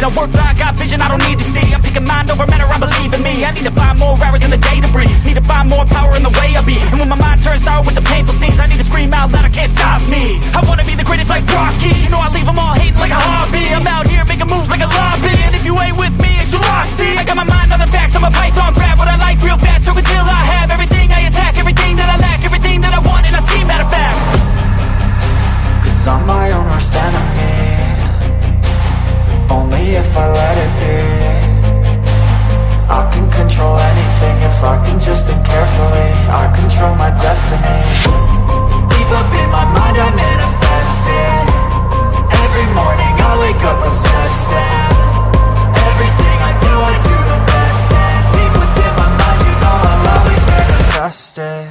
I work like I got vision I don't need to see. I'm picking mind over matter, I believe in me. I need to find more hours in the day to breathe. Need to find more power in the way I be. And when my mind turns sour with the painful scenes, I need to scream out loud, I can't stop me. I wanna be the greatest like Rocky. You know I leave them all hating like a hobby. I'm out here making moves like a lobby. And if you ain't with me, it's your loss, see. I got my mind on the facts, I'm a python, grab what I like real fast. Till until I have everything I attack, everything that I lack, everything that I want, and I see matter of fact. Cause I'm my own worst enemy. Only if I let it be. I can control anything if I can just think carefully. I control my destiny. Deep up in my mind I manifest it. Every morning I wake up obsessed, and everything I do the best. And deep within my mind you know I'll always manifest it.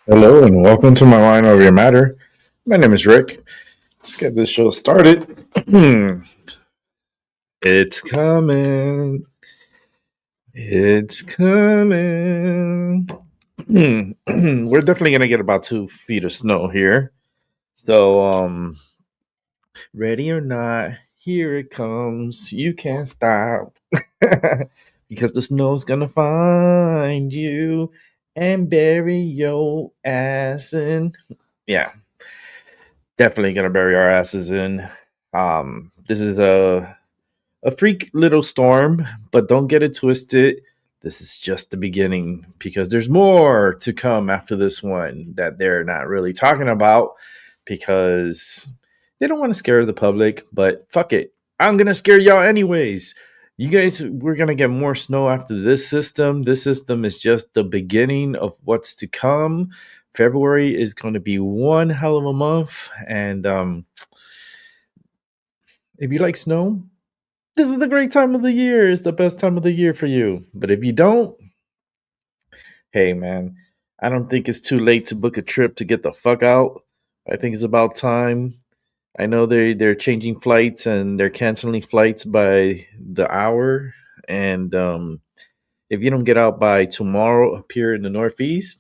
Hello and welcome to my Mind Over Your Matter. My name is Rick. Let's get this show started. It's coming. It's coming. We're definitely gonna get about 2 feet of snow here. So ready or not, here it comes. You can't stop. Because the snow's gonna find you and bury your ass in. Yeah, definitely gonna bury our asses in. This is a freak little storm, but don't get it twisted. This is just the beginning, because there's more to come after this one that they're not really talking about, because they don't want to scare the public. But fuck it, I'm gonna scare y'all anyways. You guys, we're going to get more snow after this system. This system is just the beginning of what's to come. February is going to be one hell of a month. And if you like snow, this is the great time of the year. It's the best time of the year for you. But if you don't, hey, man, I don't think it's too late to book a trip to get the fuck out. I think it's about time. I know they're changing flights and they're canceling flights by the hour. And if you don't get out by tomorrow up here in the Northeast,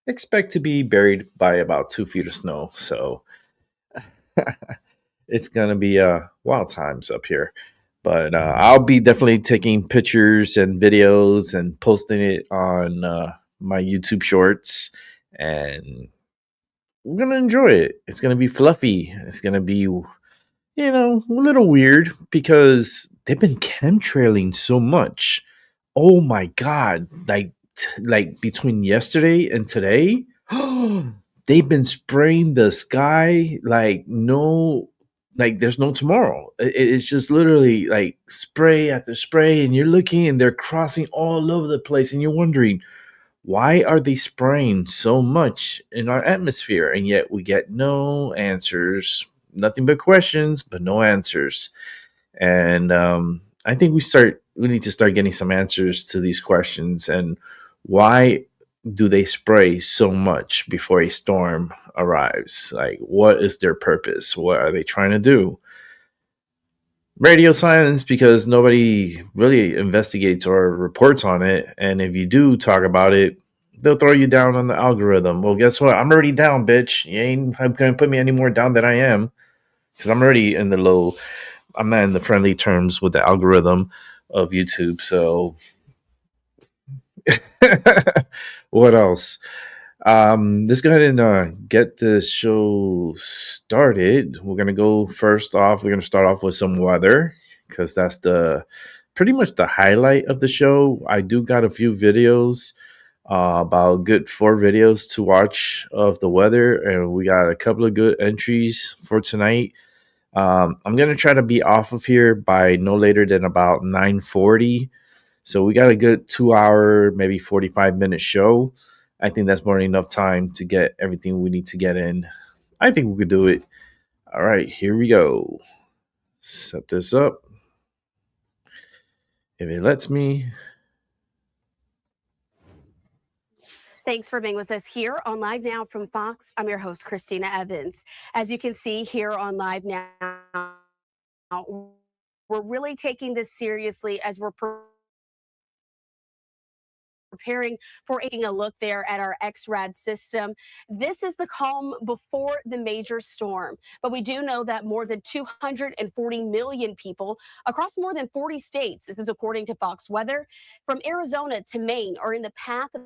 expect to be buried by about 2 feet of snow. So it's going to be wild times up here. But I'll be definitely taking pictures and videos and posting it on my YouTube shorts. And we're going to enjoy it. It's going to be fluffy. It's going to be, a little weird, because they've been chemtrailing so much. Oh my God. Like between yesterday and today, they've been spraying the sky like there's no tomorrow. It's just literally like spray after spray, and you're looking and they're crossing all over the place, and you're wondering, why are they spraying so much in our atmosphere? And yet we get no answers, nothing but questions, but no answers. And I think we need to start getting some answers to these questions. And why do they spray so much before a storm arrives? Like, what is their purpose? What are they trying to do? Radio silence, because nobody really investigates or reports on it. And if you do talk about it, they'll throw you down on the algorithm. Well, guess what? I'm already down, bitch. You ain't gonna put me any more down than I am, because I'm already in the low. I'm not in the friendly terms with the algorithm of YouTube. So, what else? Let's go ahead and get the show started. We're gonna go first off. We're gonna start off with some weather, because that's the pretty much the highlight of the show. I do got a few videos, about good 4 videos to watch of the weather, and we got a couple of good entries for tonight. I'm gonna try to be off of here by no later than about 9:40. So we got a good 2 hour, maybe 45-minute show. I think that's more than enough time to get everything we need to get in. I think we could do it. All right, here we go. Set this up. If it lets me. Thanks for being with us here on Live Now from Fox. I'm your host, Christina Evans. As you can see here on Live Now, we're really taking this seriously as we're preparing for taking a look there at our XRAD system. This is the calm before the major storm, but we do know that more than 240 million people across more than 40 states, this is according to Fox Weather, from Arizona to Maine, are in the path of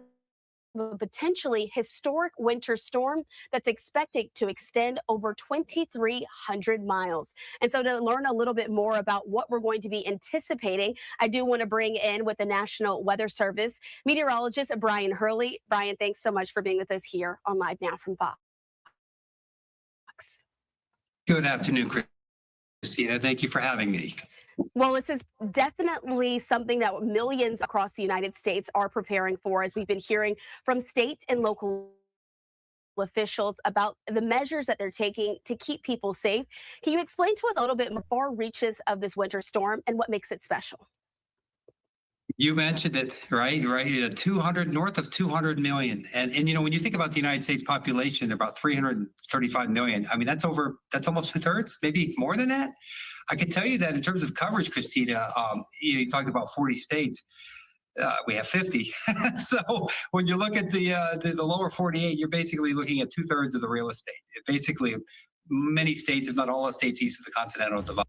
a potentially historic winter storm that's expected to extend over 2,300 miles. And so to learn a little bit more about what we're going to be anticipating, I do want to bring in with the National Weather Service meteorologist Brian Hurley. Brian, thanks so much for being with us here on Live Now from Fox. Good afternoon, Christina. Thank you for having me. Well, this is definitely something that millions across the United States are preparing for, as we've been hearing from state and local officials about the measures that they're taking to keep people safe. Can you explain to us a little bit more far reaches of this winter storm and what makes it special? You mentioned it, right? 200, north of 200 million. And you know, when you think about the United States population, about 335 million, I mean, that's almost 2/3, maybe more than that. I can tell you that in terms of coverage, Christina, you talked about 40 states. We have 50. So when you look at the lower 48, you're basically looking at 2/3 of the real estate. Basically, many states, if not all the states east of the Continental Divide.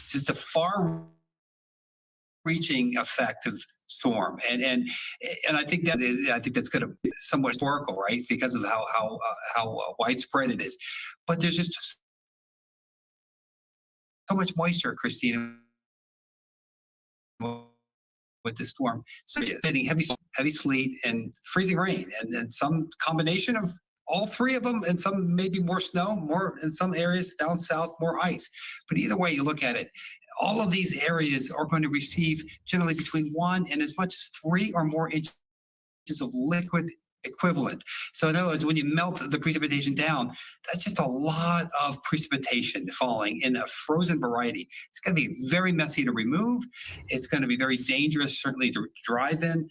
It's just a far-reaching effective storm, and I think that's going to be somewhat historical, right? Because of how widespread it is. But there's just so much moisture, Christina, with the storm. So hitting heavy sleet and freezing rain, and then some combination of all three of them, and some maybe more snow, more in some areas down south, more ice. But either way you look at it, all of these areas are going to receive generally between 1 and as much as 3 or more inches of liquid equivalent. So in other words, when you melt the precipitation down, that's just a lot of precipitation falling in a frozen variety. It's going to be very messy to remove. It's going to be very dangerous, certainly, to drive in.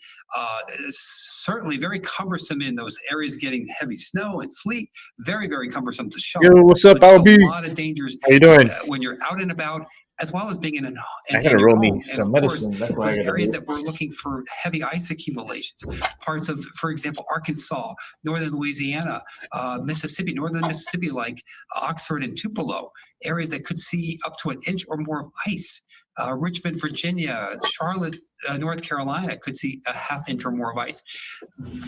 Certainly very cumbersome in those areas getting heavy snow and sleet. Very, very cumbersome to shovel. Yo, what's up, Albie? A lot of dangers. How you doing? When you're out and about, as well as being in I gotta roll me home. some and of course, medicine. That's why I those gotta areas do. that we're looking for heavy ice accumulations, parts of, for example, Arkansas, northern Louisiana, Mississippi, northern Mississippi, like Oxford and Tupelo, areas that could see up to an inch or more of ice. Richmond, Virginia, Charlotte, North Carolina could see a ½ inch or more of ice.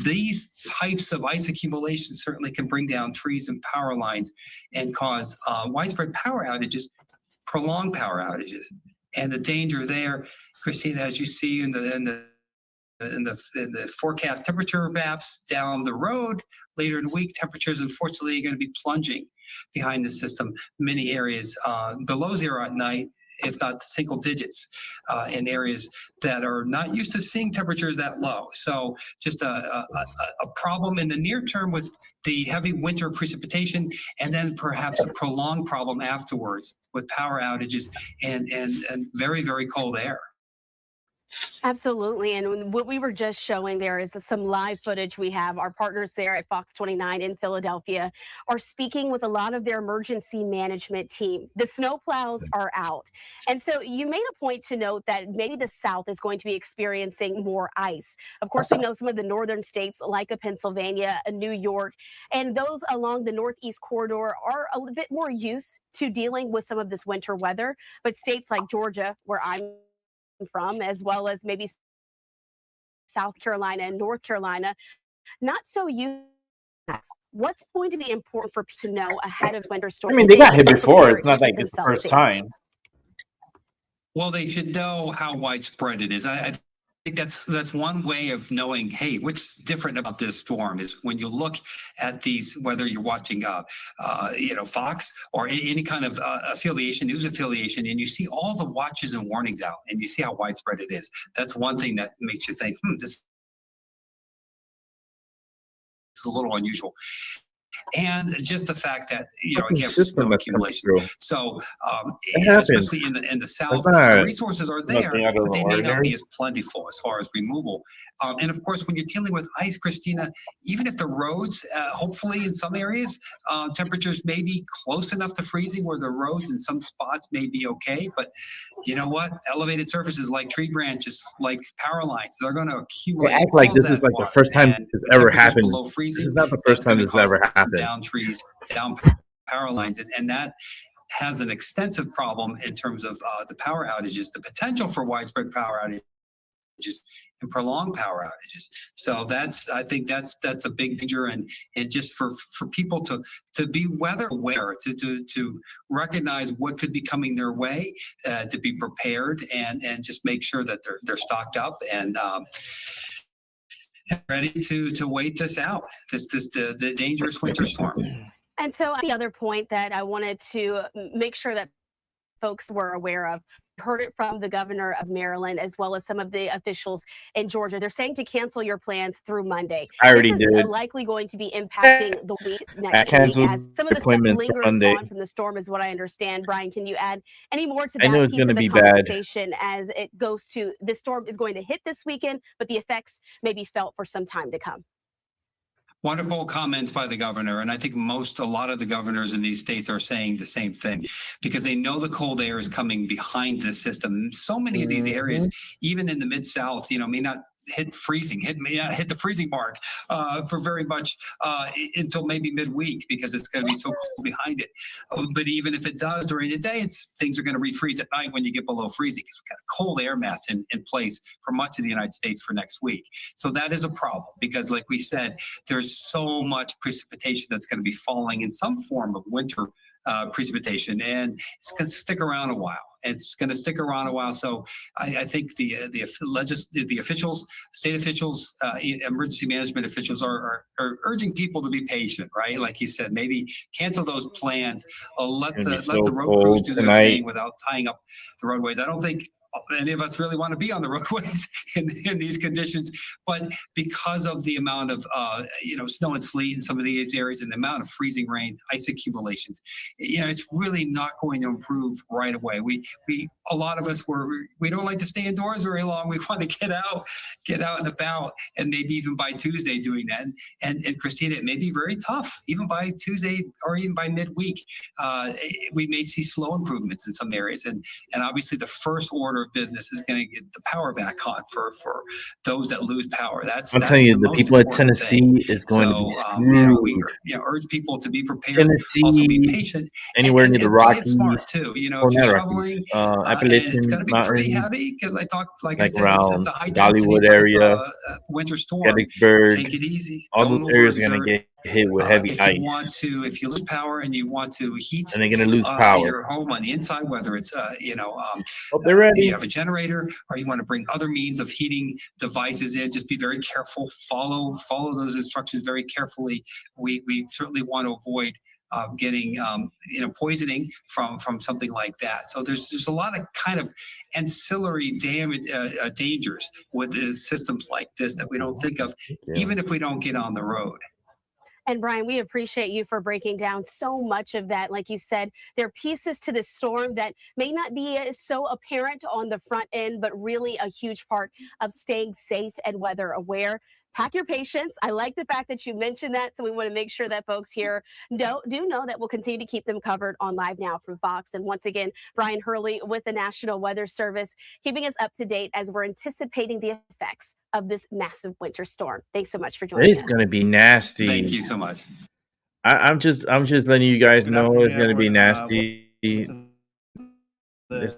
These types of ice accumulations certainly can bring down trees and power lines and cause widespread power outages, prolonged power outages. And the danger there, Christina, as you see in the the forecast temperature maps down the road later in the week, temperatures unfortunately are going to be plunging behind the system. Many areas below zero at night, if not single digits, in areas that are not used to seeing temperatures that low. So just a problem in the near term with the heavy winter precipitation, and then perhaps a prolonged problem afterwards with power outages and very, very cold air. Absolutely. And what we were just showing there is some live footage we have. Our partners there at Fox 29 in Philadelphia are speaking with a lot of their emergency management team. The snowplows are out. And so you made a point to note that maybe the South is going to be experiencing more ice. Of course, we know some of the northern states like Pennsylvania, New York, and those along the Northeast corridor are a little bit more used to dealing with some of this winter weather. But states like Georgia, where I'm from, as well as maybe South Carolina and North Carolina, not so used. What's going to be important for people to know ahead of winter storm? I mean, they got hit before. It's not like it's the first time. Well, they should know how widespread it is. I think that's one way of knowing, hey, what's different about this storm is when you look at these, whether you're watching, Fox or any kind of affiliation, news affiliation, and you see all the watches and warnings out, and you see how widespread it is. That's one thing that makes you think, this is a little unusual. And just the fact that, again, snow accumulation. So, especially in the South, the resources are there, but they may not be as plentiful as far as removal. And of course, when you're dealing with ice, Christina, even if the roads, hopefully in some areas, temperatures may be close enough to freezing where the roads in some spots may be okay. But you know what? Elevated surfaces like tree branches, like power lines, they're going to accumulate. They act like this is like the first time this ever happened. This is not the first time this ever happened. Down trees, down power lines, and that has an extensive problem in terms of the power outages, the potential for widespread power outages and prolonged power outages. So I think that's a big danger, and just for people to be weather aware, to recognize what could be coming their way, to be prepared, and just make sure that they're stocked up and ready to wait this out, the dangerous winter storm. And so the other point that I wanted to make sure that folks were aware of, heard it from the governor of Maryland, as well as some of the officials in Georgia. They're saying to cancel your plans through Monday. I already this did. Is likely going to be impacting the week next week, as some of the stuff lingers on from the storm, is what I understand. Brian, can you add any more to that piece of the conversation as it goes to the storm is going to hit this weekend, but the effects may be felt for some time to come? Wonderful comments by the governor. And I think a lot of the governors in these states are saying the same thing, because they know the cold air is coming behind the system. So many of these areas, even in the Mid-South, may not hit the freezing mark for very much until maybe midweek, because it's going to be so cold behind it. But even if it does during the day, things are going to refreeze at night when you get below freezing, because we've got a cold air mass in place for much of the United States for next week. So that is a problem, because like we said, there's so much precipitation that's going to be falling in some form of winter precipitation, and it's going to stick around a while. So I think the officials, state officials, emergency management officials are urging people to be patient, right? Like you said, maybe cancel those plans, let the road crews do their thing without tying up the roadways. I don't think any of us really want to be on the roadways in these conditions, but because of the amount of snow and sleet in some of these areas and the amount of freezing rain, ice accumulations, it's really not going to improve right away. A lot of us we don't like to stay indoors very long. We want to get out and about, and maybe even by Tuesday doing that. And Christina, it may be very tough even by Tuesday or even by midweek. We may see slow improvements in some areas, and obviously the first order of business is going to get the power back on for those that lose power. I'm telling you, the people at Tennessee is going to be screwed. We urge people to be prepared. Tennessee, also be patient. anywhere near the Rockies, too. Or if you're Rockies, shoveling, Appalachian it's going to be pretty Mountains, heavy, because I talked, like I like said, around it's a high Dollywood density area, winter storm. Gettysburg, Take it easy. all Don't those areas are going overexert. to get hit with heavy If ice. you want to, if you lose power and you want to heat And they're gonna lose power. your home on the inside, whether it's Hope they're ready. you have a generator or you want to bring other means of heating devices in, just be very careful. Follow those instructions very carefully. We certainly want to avoid getting poisoning from something like that. So there's a lot of kind of ancillary dangers with systems like this that we don't think of, even if we don't get on the road. And Brian, we appreciate you for breaking down so much of that. Like you said, there are pieces to this storm that may not be so apparent on the front end, but really a huge part of staying safe and weather aware. Pack your patience. I like the fact that you mentioned that. So we want to make sure that folks here do know that we'll continue to keep them covered on Live Now from Fox. And once again, Brian Hurley with the National Weather Service, keeping us up to date as we're anticipating the effects of this massive winter storm. Thanks so much for joining us. It's going to be nasty. Thank you so much. I'm just letting you guys know it's going to be nasty. Let's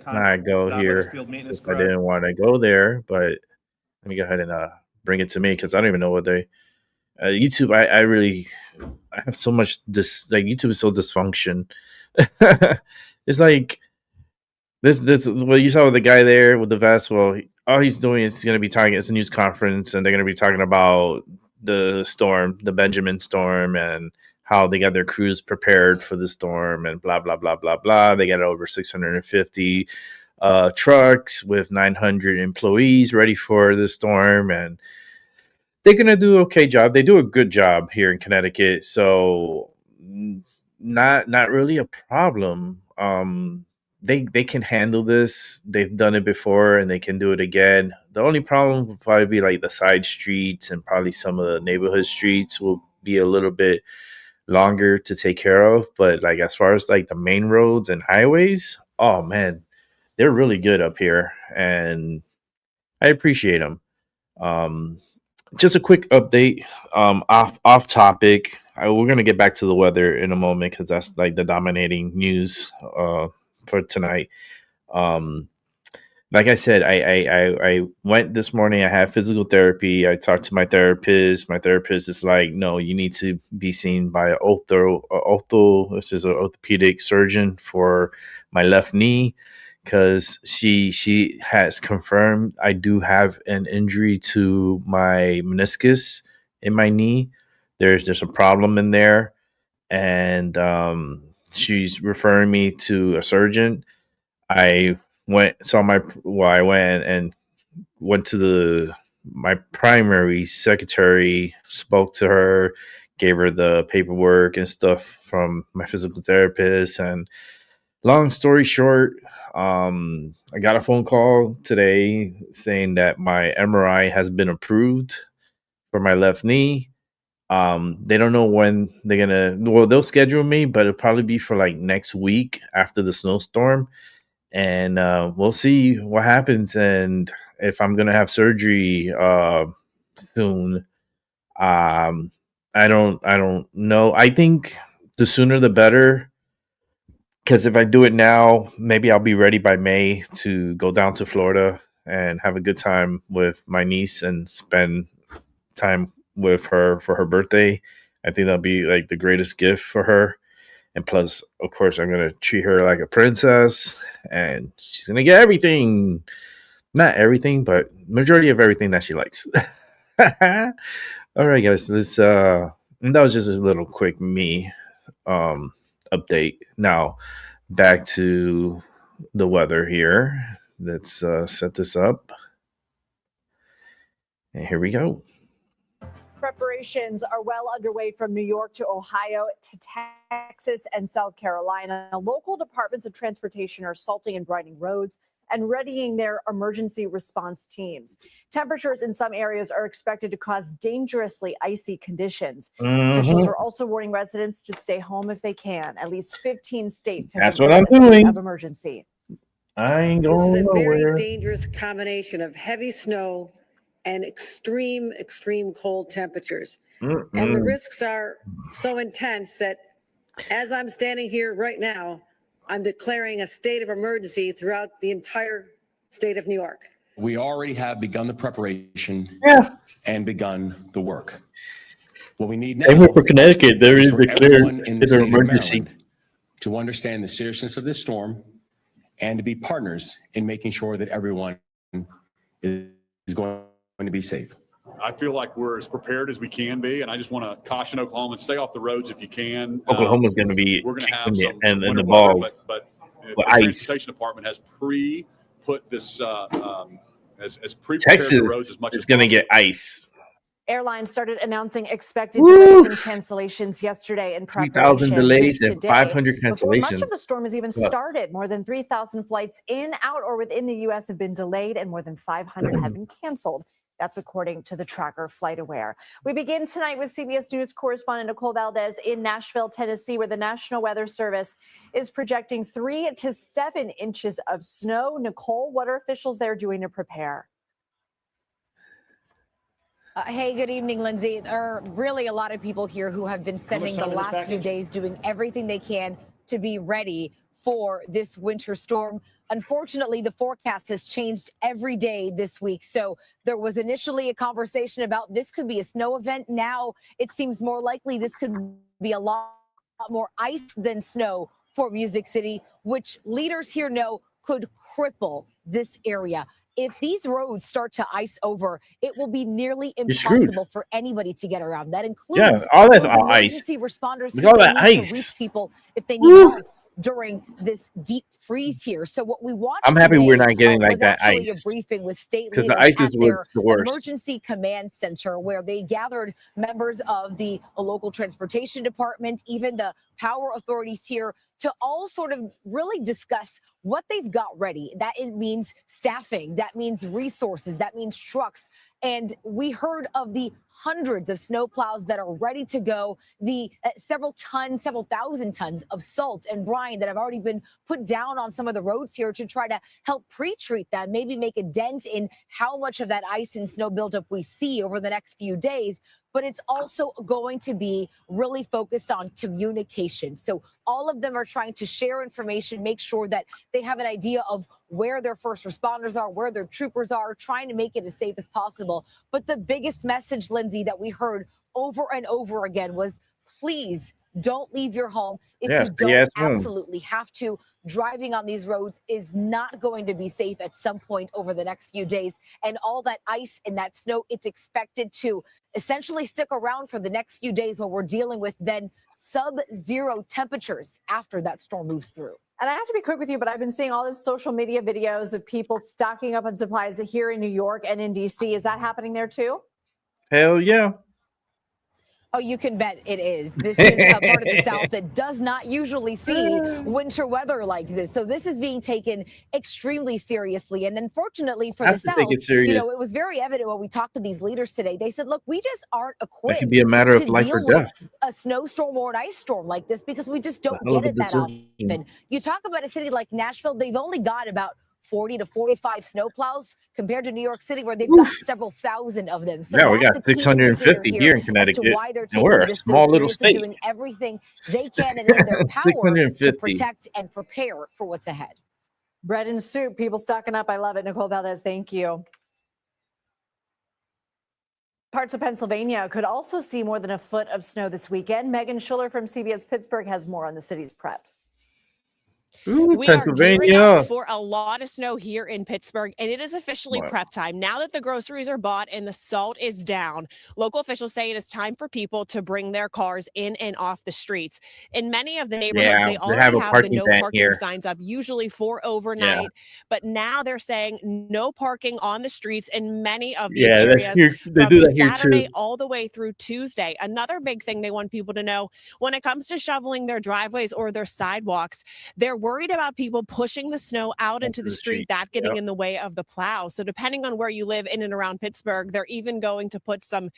not go here. I didn't want to go there, but let me go ahead and bring it to me because I don't even know what they YouTube. I have so much YouTube is so dysfunction. It's like this what you saw with the guy there with the vest. Well, all he's doing is going to be talking. It's a news conference, and they're going to be talking about the storm, the Benjamin storm, and how they got their crews prepared for the storm, and blah blah blah blah blah. They got over 650 trucks with 900 employees ready for the storm, and they're gonna do an okay job. They do a good job here in Connecticut, so not really a problem. They can handle this. They've done it before, and they can do it again. The only problem will probably be like the side streets, and probably some of the neighborhood streets will be a little bit longer to take care of. But like as far as like the main roads and highways, oh man, they're really good up here, and I appreciate them. Just a quick update, off topic. We're gonna get back to the weather in a moment because that's like the dominating news for tonight. Like I said, I went this morning. I had physical therapy. I talked to my therapist. My therapist is like, no, you need to be seen by an ortho, which is an orthopedic surgeon for my left knee, because she has confirmed I do have an injury to my meniscus in my knee. There's a problem in there, and she's referring me to a surgeon. I went and went to my primary secretary, spoke to her, gave her the paperwork and stuff from my physical therapist, and long story short, I got a phone call today saying that my MRI has been approved for my left knee. They don't know when they'll schedule me, but it'll probably be for like next week after the snowstorm. And we'll see what happens and if I'm gonna have surgery soon. I don't know. I think the sooner the better, because if I do it now, maybe I'll be ready by May to go down to Florida and have a good time with my niece and spend time with her for her birthday. I think that'll be like the greatest gift for her. And plus, of course, I'm going to treat her like a princess, and she's going to get everything. Not everything, but majority of everything that she likes. All right, guys. That was just a little quick me update. Now, back to the weather here. Let's set this up. And here we go. Preparations are well underway from New York to Ohio to Texas and South Carolina. Local departments of transportation are salting and brightening roads and readying their emergency response teams. Temperatures in some areas are expected to cause dangerously icy conditions. Officials are also warning residents to stay home if they can. At least 15 states have declared a state of emergency. I ain't going nowhere. This is a very dangerous combination of heavy snow and extreme cold temperatures. And the risks are so intense that as I'm standing here right now, I'm declaring a state of emergency throughout the entire state of New York. We already have begun the preparation and begun the work. What we need now Same for Connecticut. There is is for declared everyone in the an state of emergency. Maryland to understand the seriousness of this storm and to be partners in making sure that everyone is going to be safe. I feel like we're as prepared as we can be, and I just want to caution Oklahoma, stay off the roads if you can. Oklahoma's going to be We're going to have kicking some and winter the weather, balls. but the with ice. transportation department has put this as pre-prepared Texas the roads as much is as going to possible. get ice. Airlines started announcing expected delays and cancellations yesterday in 3,000 preparation. delays just and today, 500 before much cancellations. of the storm has even Plus. started, more than 3,000 flights in, out, or within the U.S. have been delayed, and more than 500 have been canceled. That's according to the tracker FlightAware. We begin tonight with CBS News correspondent Nicole Valdez in Nashville, Tennessee, where the National Weather Service is projecting 3 to 7 inches of snow. Nicole, what are officials there doing to prepare? Hey, good evening, Lindsay. There are really a lot of people here who have been spending the last few days doing everything they can to be ready for this winter storm. Unfortunately, the forecast has changed every day this week. So there was initially a conversation about this could be a snow event. Now it seems more likely this could be a lot more ice than snow for Music City, which leaders here know could cripple this area. If these roads start to ice over, it will be nearly impossible for anybody to get around. That includes all that's those all ice. emergency responders Look who all that need ice. to reach people if they need help during this deep freeze here. So what we watched I'm happy today, we're not getting like was that actually ice. a briefing with state 'Cause leaders the ice is at their what's the worst. emergency command center, where they gathered members of the local transportation department, even the power authorities here, to all sort of really discuss what they've got ready. That it means staffing, that means resources, that means trucks. And we heard of the hundreds of snowplows that are ready to go, the several thousand tons of salt and brine that have already been put down on some of the roads here to try to help pre-treat them, maybe make a dent in how much of that ice and snow buildup we see over the next few days. But it's also going to be really focused on communication. So all of them are trying to share information, make sure that they have an idea of where their first responders are, where their troopers are, trying to make it as safe as possible. But the biggest message, Lindsay, that we heard over and over again was, please don't leave your home if you don't absolutely have to. Driving on these roads is not going to be safe at some point over the next few days. And all that ice and that snow, it's expected to essentially stick around for the next few days while we're dealing with then sub-zero temperatures after that storm moves through. And I have to be quick with you, but I've been seeing all this social media videos of people stocking up on supplies here in New York and in D.C. Is that happening there too? Hell yeah. Oh, you can bet it is. This is a part of the South that does not usually see winter weather like this. So this is being taken extremely seriously. And unfortunately for the South, you know, it was very evident when we talked to these leaders today. They said, look, we just aren't equipped It could be a matter of to life deal or death. with a snowstorm or an ice storm like this because we just don't get it that often. You talk about a city like Nashville, they've only got about 40 to 45 snowplows compared to New York City, where they've got several thousand of them. So yeah, we got 650 here in Connecticut, and we're a small little state. Doing everything they can and in their power to protect and prepare for what's ahead. Bread and soup, people stocking up. I love it. Nicole Valdez, thank you. Parts of Pennsylvania could also see more than a foot of snow this weekend. Megan Schuller from CBS Pittsburgh has more on the city's preps. Ooh, we Pennsylvania. are gearing up for a lot of snow here in Pittsburgh, and it is officially prep time. Now that the groceries are bought and the salt is down, local officials say it is time for people to bring their cars in and off the streets. In many of the neighborhoods, they already have the no parking signs up, usually for overnight. But now they're saying no parking on the streets in many of these areas they do that here Saturday too. all the way through Tuesday. Another big thing they want people to know when it comes to shoveling their driveways or their sidewalks, they're worried about people pushing the snow out into the street, that getting in the way of the plow. So depending on where you live in and around Pittsburgh, they're even going to put some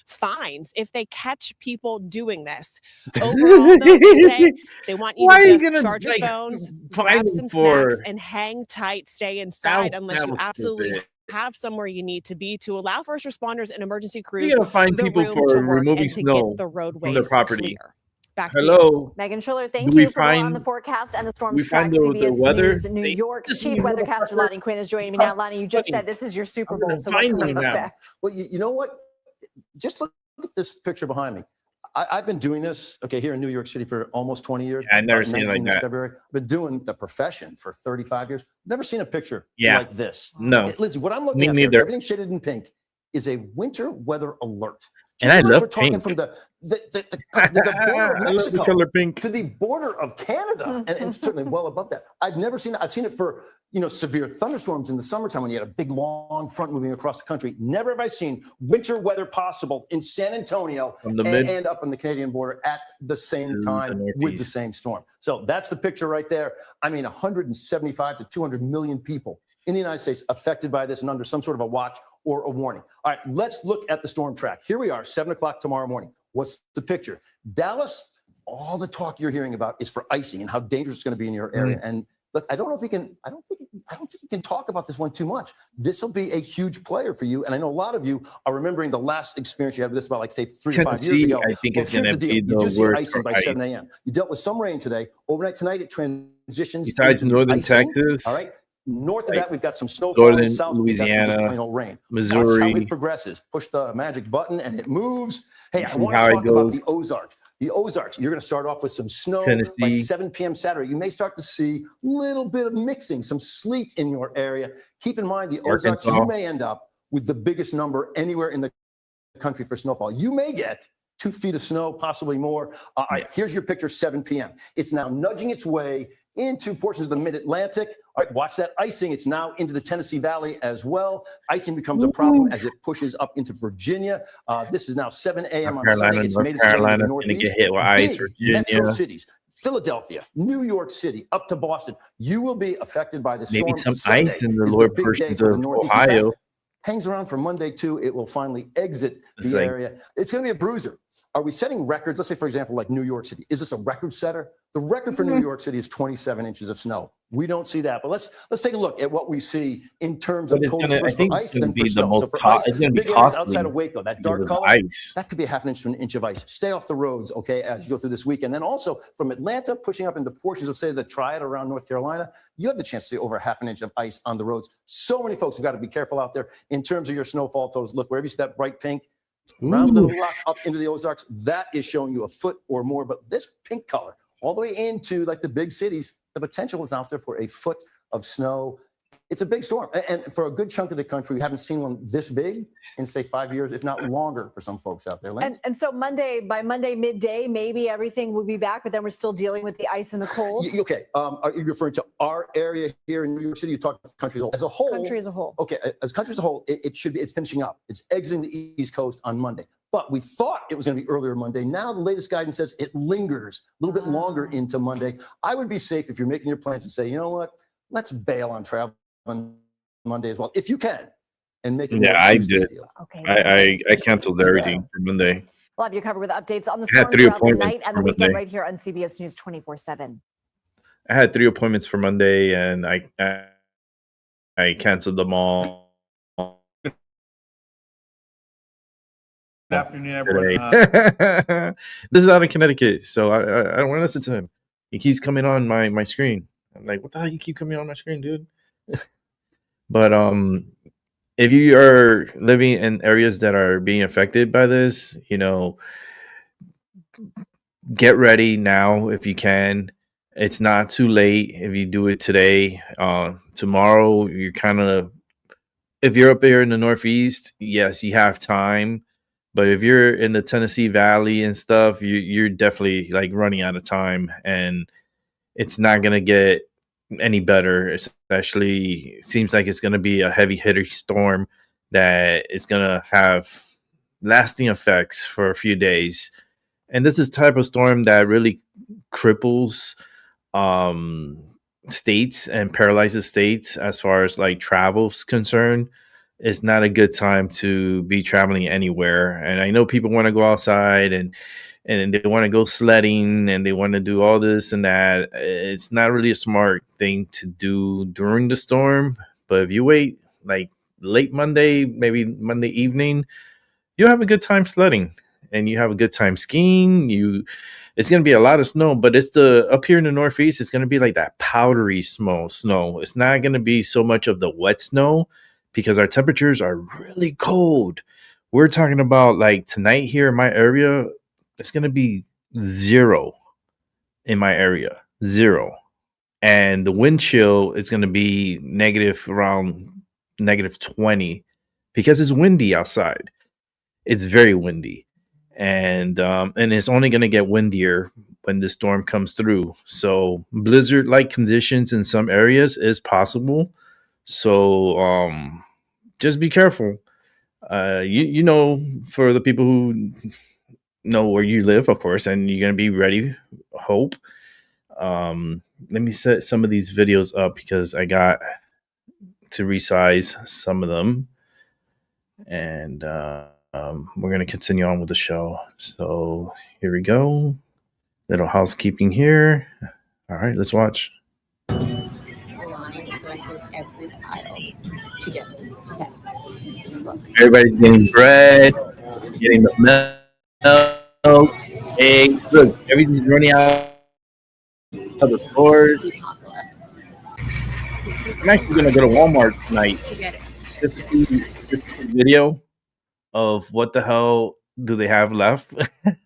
fines if they catch people doing this. Overall, though, they say they want you to just charge your phones, grab some snacks, and hang tight, stay inside unless you absolutely have somewhere you need to be to allow first responders and emergency crews You're gonna find people for removing snow the roadways from their property. Clear. Back Hello. to you. Megan Schuller, thank you for more on the forecast and the storm's track. CBS News New York Chief Weathercaster Lonnie Quinn is joining me now. Lonnie, you just said this is your Super Bowl, so what can we expect? Well, you know what? Just look at this picture behind me. I've been doing this, here in New York City for almost 20 years. I've never seen it like that. February. I've been doing the profession for 35 years. Never seen a picture like this. No. Listen, what I'm looking Me at neither. there, everything shaded in pink, is a winter weather alert. And I love we're talking pink. from the border of I love the Mexico color pink. to the border of Canada, and certainly well above that. I've never seen it. I've seen it for severe thunderstorms in the summertime when you had a big long front moving across the country. Never have I seen winter weather possible in San Antonio and up on the Canadian border at the same time with the same storm. So that's the picture right there. I mean, 175 to 200 million people in the United States affected by this and under some sort of a watch or a warning. All right, let's look at the storm track. Here we are, 7 o'clock tomorrow morning. What's the picture? Dallas, all the talk you're hearing about is for icing and how dangerous it's going to be in your area. And look, I don't think you can talk about this one too much. This will be a huge player for you. And I know a lot of you are remembering the last experience you had with this about, like, say, 3 to 5 years ago. I think it's going to be the you do see worst icing by 7 a.m. You dealt with some rain today. Overnight tonight, it transitions. Besides into northern icing. Texas. All right. North of that, we've got some snowfall. Northern South, Louisiana, we've got some just plain old rain. Missouri. Watch how it progresses. Push the magic button and it moves. Hey, I See want to how it talk about goes. the Ozarks. The Ozarks, you're going to start off with some snow by Tennessee. 7 p.m. Saturday. You may start to see a little bit of mixing, some sleet in your area. Keep in mind, the Ozarks, Arkansas. you may end up with the biggest number anywhere in the country for snowfall. You may get 2 feet of snow, possibly more. All right, here's your picture, 7 p.m. It's now nudging its way into portions of the mid-Atlantic. All right, watch that icing. It's now into the Tennessee Valley as well. Icing becomes a problem as it pushes up into Virginia. This is now 7 a.m. on Sunday. It's made its way into the Northeast. Get hit with ice. Big Virginia. metro cities, Philadelphia, New York City, up to Boston. You will be affected by the storm. Maybe some Sunday ice in the is lower big day portions for the of Northeast. In Ohio. fact, hangs around for Monday too. It will finally exit It's the like- area. It's going to be a bruiser. Are we setting records? Let's say, for example, like New York City. Is this a record setter? The record for New York City is 27 inches of snow. We don't see that, but let's take a look at what we see in terms of But it's totals gonna- I first think for it's ice, gonna then be for the snow. most So for co- ice, it's gonna be big areas costly outside of Waco, that dark with color, ice. that could be a half an inch to an inch of ice. Stay off the roads, okay, as you go through this weekend. Then also from Atlanta, pushing up into portions of, say, the Triad around North Carolina, you have the chance to see over half an inch of ice on the roads. So many folks have got to be careful out there in terms of your snowfall totals. Look, wherever you see that bright pink, round Little Rock up into the Ozarks, that is showing you a foot or more. But this pink color, all the way into like the big cities, the potential is out there for a foot of snow. It's a big storm. And for a good chunk of the country, we haven't seen one this big in, say, 5 years, if not longer for some folks out there. Lance? And so by Monday midday, maybe everything will be back, but then we're still dealing with the ice and the cold. Okay. Are you referring to our area here in New York City? You talk about the country as a whole. Country as a whole. Okay. As country as a whole, it's finishing up. It's exiting the East Coast on Monday. But we thought it was going to be earlier Monday. Now the latest guidance says it lingers a little bit longer into Monday. I would be safe if you're making your plans and say, you know what, let's bail on travel on Monday as well, if you can. And make it. Yeah, I did. Okay. I canceled everything for Monday. We'll have you covered with updates on the I had storm 3 throughout the appointments night and the for weekend Monday. right here on CBS News 24/7. I had 3 appointments for Monday, and I canceled them all. Good afternoon, everyone. Today. This is out in Connecticut, so I don't want to listen to him. He keeps coming on my screen. I'm like, what the hell you keep coming on my screen, dude? But if you are living in areas that are being affected by this, get ready now if you can. It's not too late if you do it today. Tomorrow, you're kind of, if you're up here in the Northeast, yes, you have time. But if you're in the Tennessee Valley and stuff, you're definitely like running out of time, and it's not going to get any better. Especially, it seems like it's going to be a heavy hitter storm that is going to have lasting effects for a few days. And this is the type of storm that really cripples states and paralyzes states as far as like travel's concerned. It's not a good time to be traveling anywhere. And I know people want to go outside and they want to go sledding and they want to do all this and that. It's not really a smart thing to do during the storm. But if you wait like late Monday, maybe Monday evening, you'll have a good time sledding and you have a good time skiing. It's going to be a lot of snow, but it's up here in the Northeast, it's going to be like that powdery snow. It's not going to be so much of the wet snow, because our temperatures are really cold. We're talking about like tonight here in my area, it's going to be 0 in my area, 0. And the wind chill is going to be around -20 because it's windy outside. It's very windy, and it's only going to get windier when the storm comes through. So blizzard-like conditions in some areas is possible. So just be careful. You know, for the people who know where you live, of course, and you're going to be ready. Hope. Let me set some of these videos up because I got to resize some of them, and we're going to continue on with the show. So here we go. Little housekeeping here. All right, let's watch. Everybody's getting bread, getting the milk, eggs. Look, everything's running out of the stores. I'm actually going to go to Walmart tonight just to see this video of what the hell do they have left.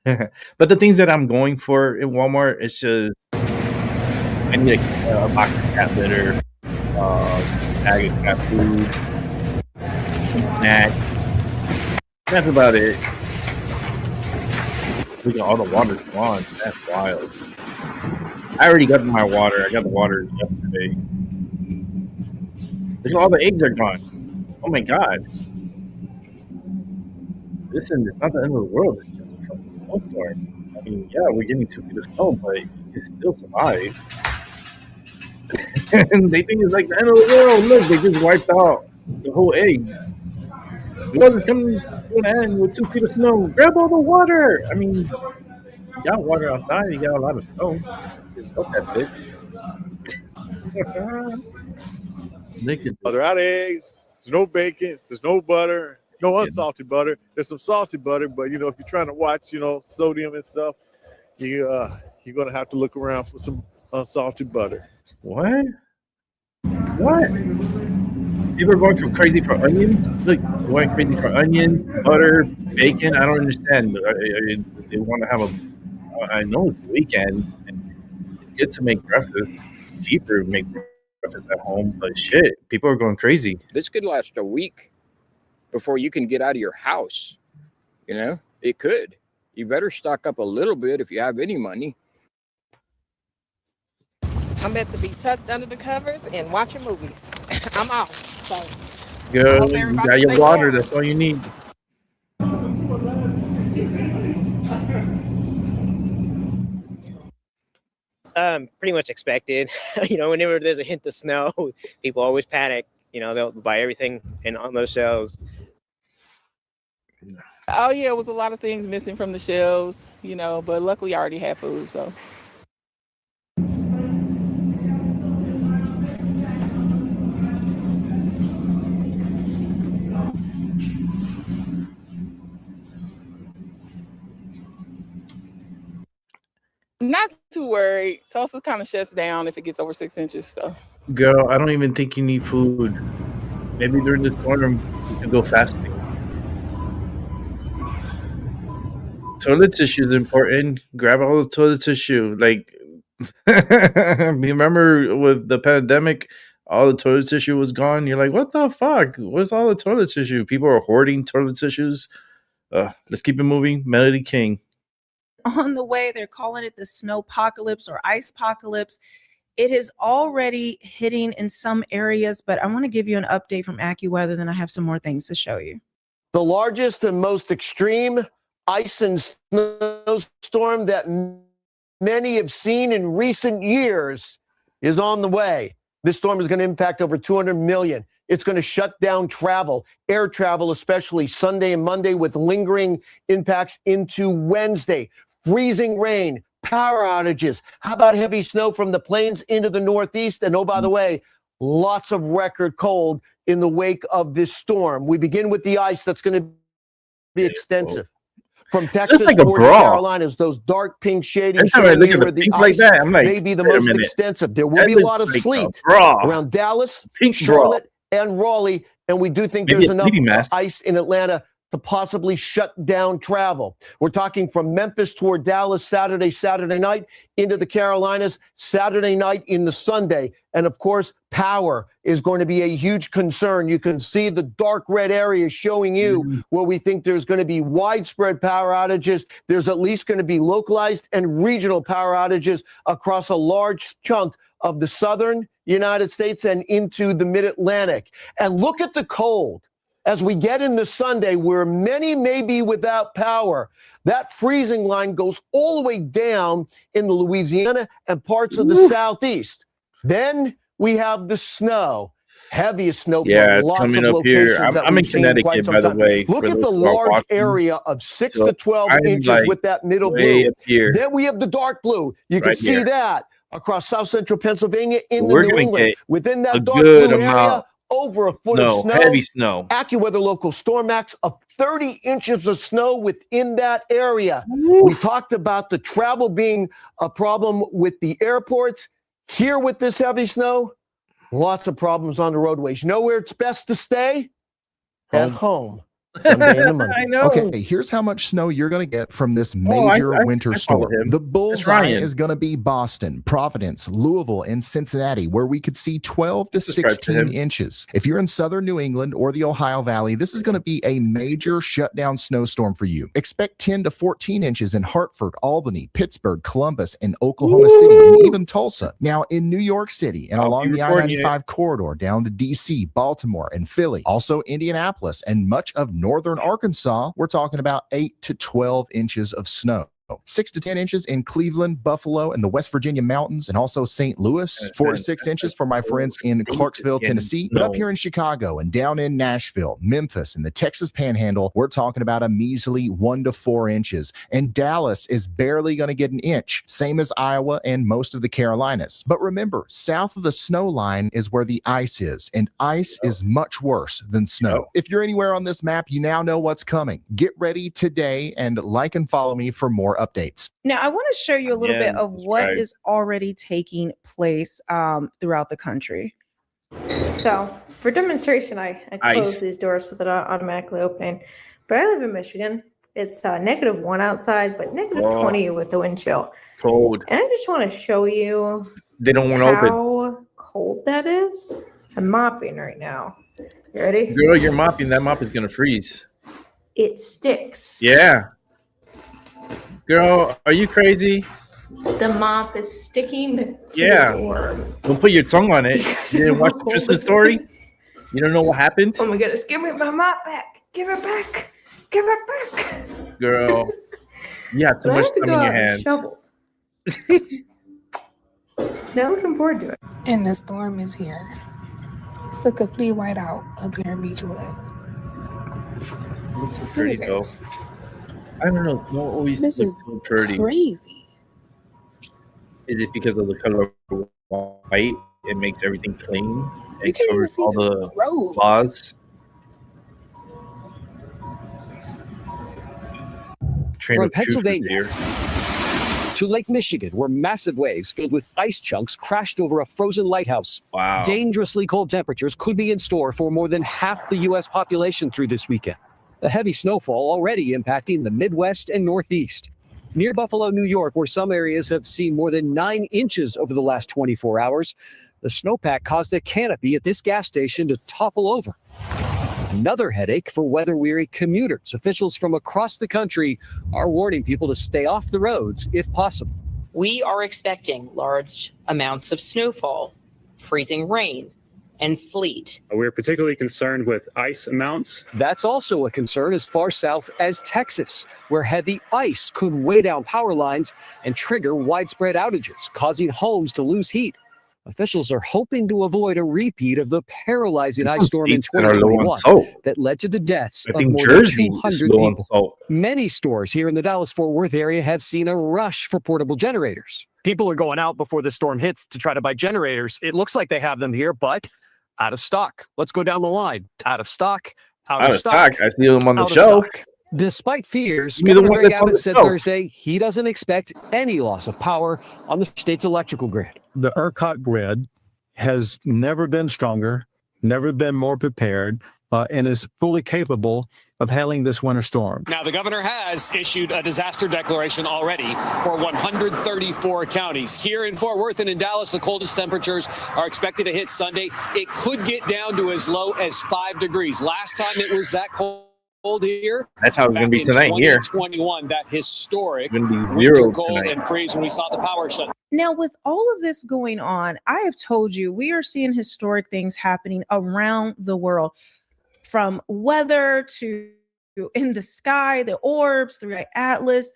But the things that I'm going for in Walmart, it's just I need a box of cat litter, bag of cat food, snacks. That's about it. Look at all the water's gone. That's wild. I already got my water. I got the water yesterday. Look at all the eggs are gone. Oh my god. Listen, it's not the end of the world. It's just a fucking snowstorm. I mean, yeah, we're getting 2 feet of snow, but you can still survive. And they think it's like the end of the world. Look, they just wiped out the whole eggs. The world is coming to an end with 2 feet of snow. Grab all the water. I mean, you got water outside. You got a lot of snow. Just up that bitch. They're out of eggs. There's no bacon. There's no butter. No unsalted butter. There's some salty butter, but you know, if you're trying to watch, you know, sodium and stuff, you're gonna have to look around for some unsalted butter. What? People are going crazy for onions. Look, going crazy for onions, butter, bacon. I don't understand. They want to have a. I know it's the weekend, and it's good to make breakfast. It's cheaper to make breakfast at home, but shit, people are going crazy. This could last a week before you can get out of your house. You know, it could. You better stock up a little bit if you have any money. I'm meant to be tucked under the covers and watching movies. I'm off. So Girl, you got your water. That's all you need. Pretty much expected. You know, whenever there's a hint of snow, people always panic. You know, they'll buy everything and on those shelves. Oh yeah, it was a lot of things missing from the shelves, you know, but luckily I already had food, so. Not too worried. Tulsa kind of shuts down if it gets over 6 inches, so. Girl, I don't even think you need food. Maybe during the storm, you can go fasting. Toilet tissue is important. Grab all the toilet tissue. Like, remember with the pandemic, all the toilet tissue was gone. You're like, what the fuck? What's all the toilet tissue? People are hoarding toilet tissues. Let's keep it moving. Melody King. On the way, they're calling it the snowpocalypse or icepocalypse. It is already hitting in some areas, but I want to give you an update from AccuWeather, then I have some more things to show you. The largest and most extreme ice and snowstorm that many have seen in recent years is on the way. This storm is going to impact over 200 million. It's going to shut down travel, air travel, especially Sunday and Monday, with lingering impacts into Wednesday. Freezing rain, power outages. How about heavy snow from the plains into the Northeast? And oh, by the way, lots of record cold in the wake of this storm. We begin with the ice that's going to be extensive. From Texas like to the Carolinas, those dark pink shadings showing you where the ice may be the most extensive. There will be a lot of sleet around Dallas, Charlotte, and Raleigh. And we do think there's enough ice in Atlanta to possibly shut down travel. We're talking from Memphis toward Dallas Saturday night, into the Carolinas Saturday night into Sunday. And of course, power is going to be a huge concern. You can see the dark red area showing you where we think there's going to be widespread power outages. There's at least going to be localized and regional power outages across a large chunk of the southern United States and into the mid-Atlantic. And look at the cold. As we get into Sunday, where many may be without power, that freezing line goes all the way down in the Louisiana and parts of the southeast. Then we have the snow, heaviest snow Yeah, from it's lots coming of up here. locations that I'm in we've seen in quite Connecticut, some by the time. way. Look for at those the who are large watching. area of 6 So to 12 I'm inches like with that middle way blue. up here. Then we have the dark blue. You can Right see here. that across south central Pennsylvania into We're New gonna England. get Within a that dark good blue area, amount over a foot of snow. heavy snow. AccuWeather local storm max of 30 inches of snow within that area. We talked about the travel being a problem with the airports. Here with this heavy snow, lots of problems on the roadways. You know where it's best to stay? At home. Sunday into Monday. I know. Okay, here's how much snow you're going to get from this I major winter follow storm. him. The That's bullseye Ryan. is going to be Boston, Providence, Louisville, and Cincinnati, where we could see 12 to Subscribe to 16 him. inches. If you're in southern New England or the Ohio Valley, this is going to be a major shutdown snowstorm for you. Expect 10 to 14 inches in Hartford, Albany, Pittsburgh, Columbus, and Oklahoma City, and even Tulsa. Now, in New York City and I'll along be the recording it. I-95 corridor down to D.C., Baltimore, and Philly, also Indianapolis, and much of northern Arkansas, we're talking about 8 to 12 inches of snow. 6 to 10 inches in Cleveland, Buffalo, and the West Virginia mountains, and also St. Louis. 4 to 6 inches for my friends in Clarksville, Tennessee. But up here in Chicago and down in Nashville, Memphis, and the Texas Panhandle, we're talking about a measly 1 to 4 inches. And Dallas is barely going to get an inch, same as Iowa and most of the Carolinas. But remember, south of the snow line is where the ice is, and ice is much worse than snow. If you're anywhere on this map, you now know what's coming. Get ready today and like and follow me for more updates. Now, I want to show you a little Yeah, bit of that's what right. is already taking place throughout the country. So for demonstration, I Ice. close these doors so that I automatically open. But I live in Michigan. It's -1 outside, but -20 with the wind chill. Cold. And I just want to show you They don't want to open. how cold that is. I'm mopping right now. You ready? Girl, you're mopping. That mop is gonna freeze. It sticks. Yeah. Girl, are you crazy? The mop is sticking to Yeah. the door. Don't put your tongue on it. You didn't watch the Christmas Story? You don't know what happened? Oh my goodness, give me my mop back. Give it back. Give it back. Girl, you have too But I much have to time go in out your and hands. shovel. They're looking forward to it. And the storm is here. It's a complete whiteout up here in Beechwood. It looks so pretty Look at though. this. I don't know. Snow always This looks is so pretty. crazy. Is it because of the color of white? It makes everything clean You and can't even covers see all the the roads. flaws. Train From of Truth is Pennsylvania here. to Lake Michigan, where massive waves filled with ice chunks crashed over a frozen lighthouse. Wow. Dangerously cold temperatures could be in store for more than half the U.S. population through this weekend. The heavy snowfall already impacting the Midwest and Northeast. Near Buffalo, New York, where some areas have seen more than 9 inches over the last 24 hours, the snowpack caused a canopy at this gas station to topple over. Another headache for weather-weary commuters. Officials from across the country are warning people to stay off the roads if possible. We are expecting large amounts of snowfall, freezing rain, and sleet. We're particularly concerned with ice amounts. That's also a concern as far south as Texas, where heavy ice could weigh down power lines and trigger widespread outages, causing homes to lose heat. Officials are hoping to avoid a repeat of the paralyzing ice storm in States that are low on 2021 salt. that led to the deaths I of think more Jersey than is 200 low on people. salt. Many stores here in the Dallas-Fort Worth area have seen a rush for portable generators. People are going out before the storm hits to try to buy generators. It looks like they have them here, but out of stock. Let's go down the line. Out of stock. Out of stock. I see them on the out of shelf. stock. Despite fears, Give me the Governor one Greg that's on Abbott the said shelf. Thursday he doesn't expect any loss of power on the state's electrical grid. The ERCOT grid has never been stronger, never been more prepared, and is fully capable of handling this winter storm. Now, the governor has issued a disaster declaration already for 134 counties. Here in Fort Worth and in Dallas, the coldest temperatures are expected to hit Sunday. It could get down to as low as 5 degrees. Last time it was that cold here. That's how it's going to be tonight here. 2021, that historic It's gonna be winter 0 cold tonight. and freeze when we saw the power shut. Now, with all of this going on, I have told you we are seeing historic things happening around the world, from weather to in the sky, the orbs, the Atlas.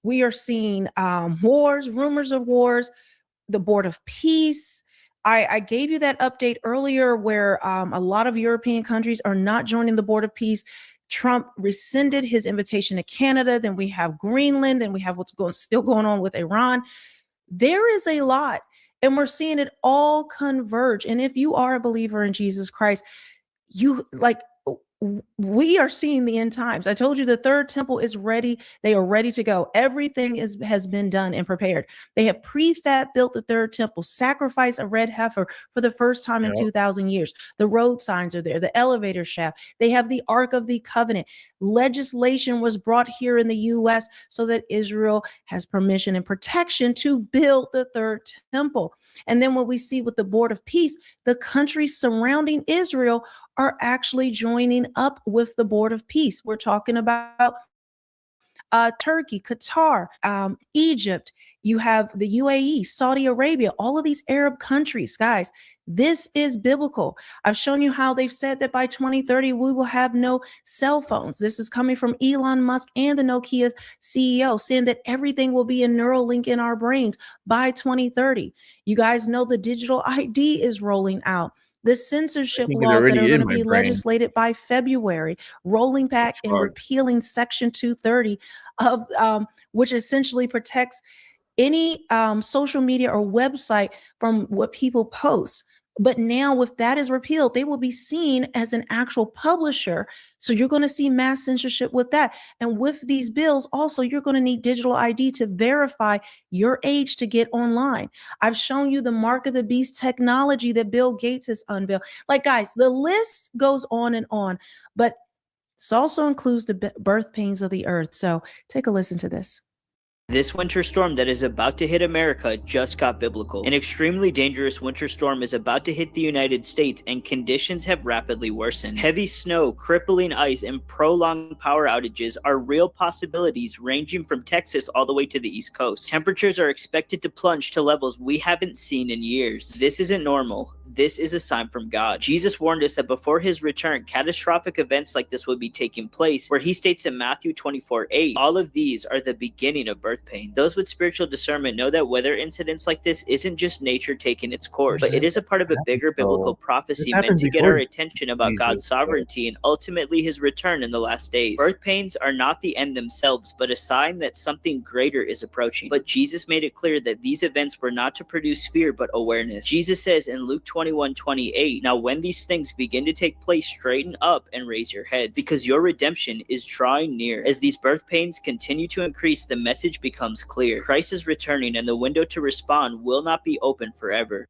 We are seeing wars, rumors of wars, the Board of Peace. I gave you that update earlier where a lot of European countries are not joining the Board of Peace. Trump rescinded his invitation to Canada. Then we have Greenland. Then we have what's still going on with Iran. There is a lot, and we're seeing it all converge. And if you are a believer in Jesus Christ, we are seeing the end times. I told you the third temple is ready. They are ready to go. Everything has been done and prepared. They have prefab built the third temple, sacrificed a red heifer for the first time in 2,000 years. The road signs are there, the elevator shaft. They have the Ark of the Covenant. Legislation was brought here in the U.S. so that Israel has permission and protection to build the third temple. And then what we see with the Board of Peace, the countries surrounding Israel are actually joining up with the Board of Peace. We're talking about Turkey, Qatar, Egypt. You have the UAE, Saudi Arabia, all of these Arab countries. Guys, this is biblical. I've shown you how they've said that by 2030, we will have no cell phones. This is coming from Elon Musk and the Nokia CEO, saying that everything will be a neural link in our brains by 2030. You guys know the digital ID is rolling out. The censorship laws that are going to be legislated by February, rolling back and repealing Section 230 of which essentially protects any social media or website from what people post. But now if that is repealed, they will be seen as an actual publisher. So you're going to see mass censorship with that. And with these bills, also, you're going to need digital ID to verify your age to get online. I've shown you the mark of the beast technology that Bill Gates has unveiled. Like, guys, the list goes on, but this also includes the birth pains of the earth. So take a listen to this. This winter storm that is about to hit America just got biblical. An extremely dangerous winter storm is about to hit the United States, and conditions have rapidly worsened. Heavy snow, crippling ice, and prolonged power outages are real possibilities ranging from Texas all the way to the East Coast. Temperatures are expected to plunge to levels we haven't seen in years. This isn't normal. This is a sign from God. Jesus warned us that before his return, catastrophic events like this would be taking place, where he states in Matthew 24:8, all of these are the beginning of birth pain. Those with spiritual discernment know that weather incidents like this isn't just nature taking its course, but it is a part of a bigger biblical prophecy meant to get our attention about God's sovereignty and ultimately his return in the last days. Birth pains are not the end themselves, but a sign that something greater is approaching. But Jesus made it clear that these events were not to produce fear, but awareness. Jesus says in Luke 21:28, now when these things begin to take place, straighten up and raise your heads, because your redemption is drawing near. As these birth pains continue to increase, the message becomes clear. Christ is returning, and the window to respond will not be open forever.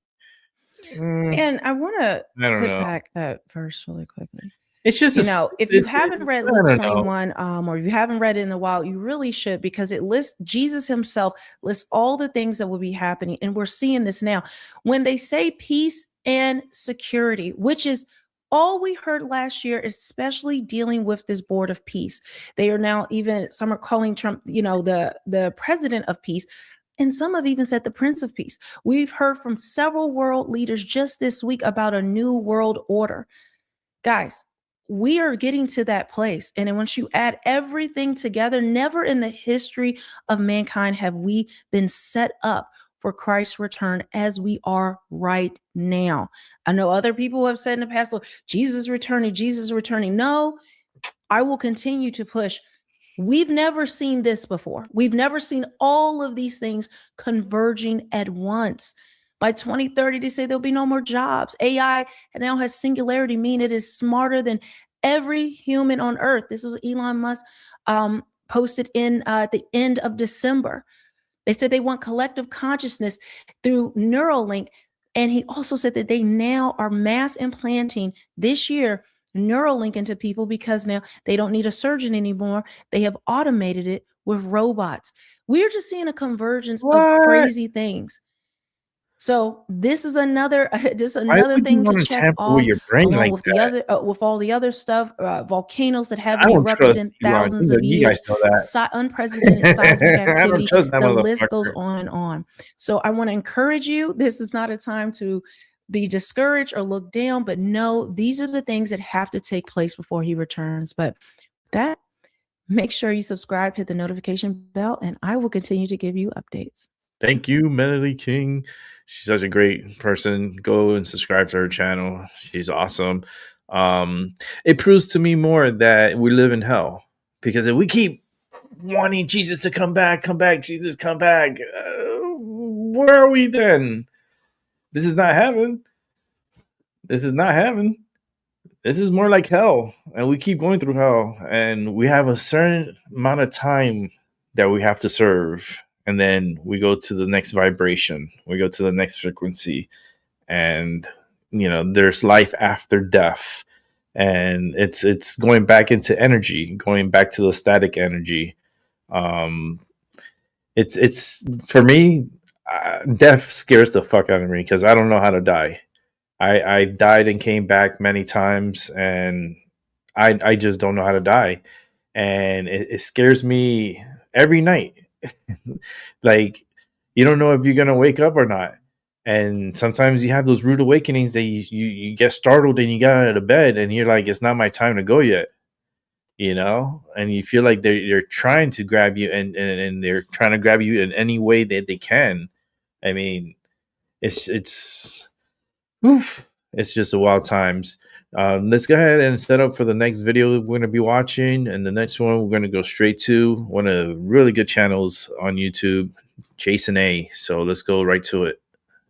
And I want to put know. back that verse really quickly. It's just if you haven't read Luke 21, or if you haven't read it in a while, you really should, because it lists, Jesus himself lists all the things that will be happening. And we're seeing this now. When they say peace and security, which is all we heard last year, especially dealing with this Board of Peace. They are now some are calling Trump, the president of peace. And some have even said the Prince of Peace. We've heard from several world leaders just this week about a new world order. Guys, we are getting to that place. And then once you add everything together, never in the history of mankind have we been set up for Christ's return as we are right now. I know other people have said in the past, look, Jesus is returning. No, I will continue to push. We've never seen this before. We've never seen all of these things converging at once. By 2030, they say there'll be no more jobs. AI now has singularity, meaning it is smarter than every human on earth. This was Elon Musk posted in the end of December. They said they want collective consciousness through Neuralink. And he also said that they now are mass implanting this year Neuralink into people because now they don't need a surgeon anymore. They have automated it with robots. We're just seeing a convergence of crazy things. So this is another thing to check off, your brain along like with that? the other with all the other stuff, volcanoes that I haven't don't erupted trust in Elon. thousands of You guys years, know that. unprecedented seismic I don't activity. trust that The list goes motherfucker. on and on. So I want to encourage you. This is not a time to be discouraged or look down, but no, these are the things that have to take place before he returns. But that, make sure you subscribe, hit the notification bell, and I will continue to give you updates. Thank you, Melody King. She's such a great person. Go and subscribe to her channel. She's awesome. It proves to me more that we live in hell, because if we keep wanting Jesus to come back, Jesus, come back, where are we then? This is not heaven. This is not heaven. This is more like hell, and we keep going through hell, and we have a certain amount of time that we have to serve, and then we go to the next vibration, we go to the next frequency, and there's life after death, and it's going back into energy, going back to the static energy. It's for me, death scares the fuck out of me because I don't know how to die. I died and came back many times, and I just don't know how to die. And it scares me every night. Like, you don't know if you're going to wake up or not. And sometimes you have those rude awakenings that you get startled and you get out of the bed and you're like, it's not my time to go yet. And you feel like they're trying to grab you and they're trying to grab you in any way that they can. I mean, it's just a wild times. Let's go ahead and set up for the next video we're going to be watching. And the next one, we're going to go straight to one of the really good channels on YouTube, Jason A. So let's go right to it.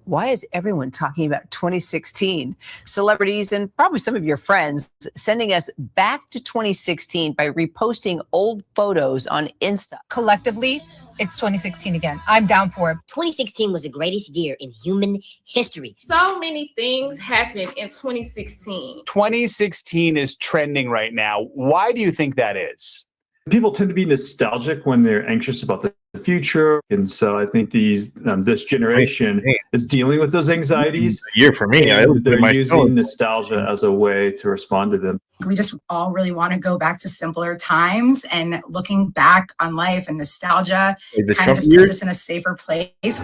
Why is everyone talking about 2016? Celebrities and probably some of your friends sending us back to 2016 by reposting old photos on Insta. Collectively, it's 2016 again. I'm down for it. 2016 was the greatest year in human history. So many things happened in 2016. 2016 is trending right now. Why do you think that is? People tend to be nostalgic when they're anxious about the future. And so I think this generation is dealing with those anxieties. Year for me. They're using nostalgia as a way to respond to them. We just all really want to go back to simpler times, and looking back on life and nostalgia kind of just puts us in a safer place.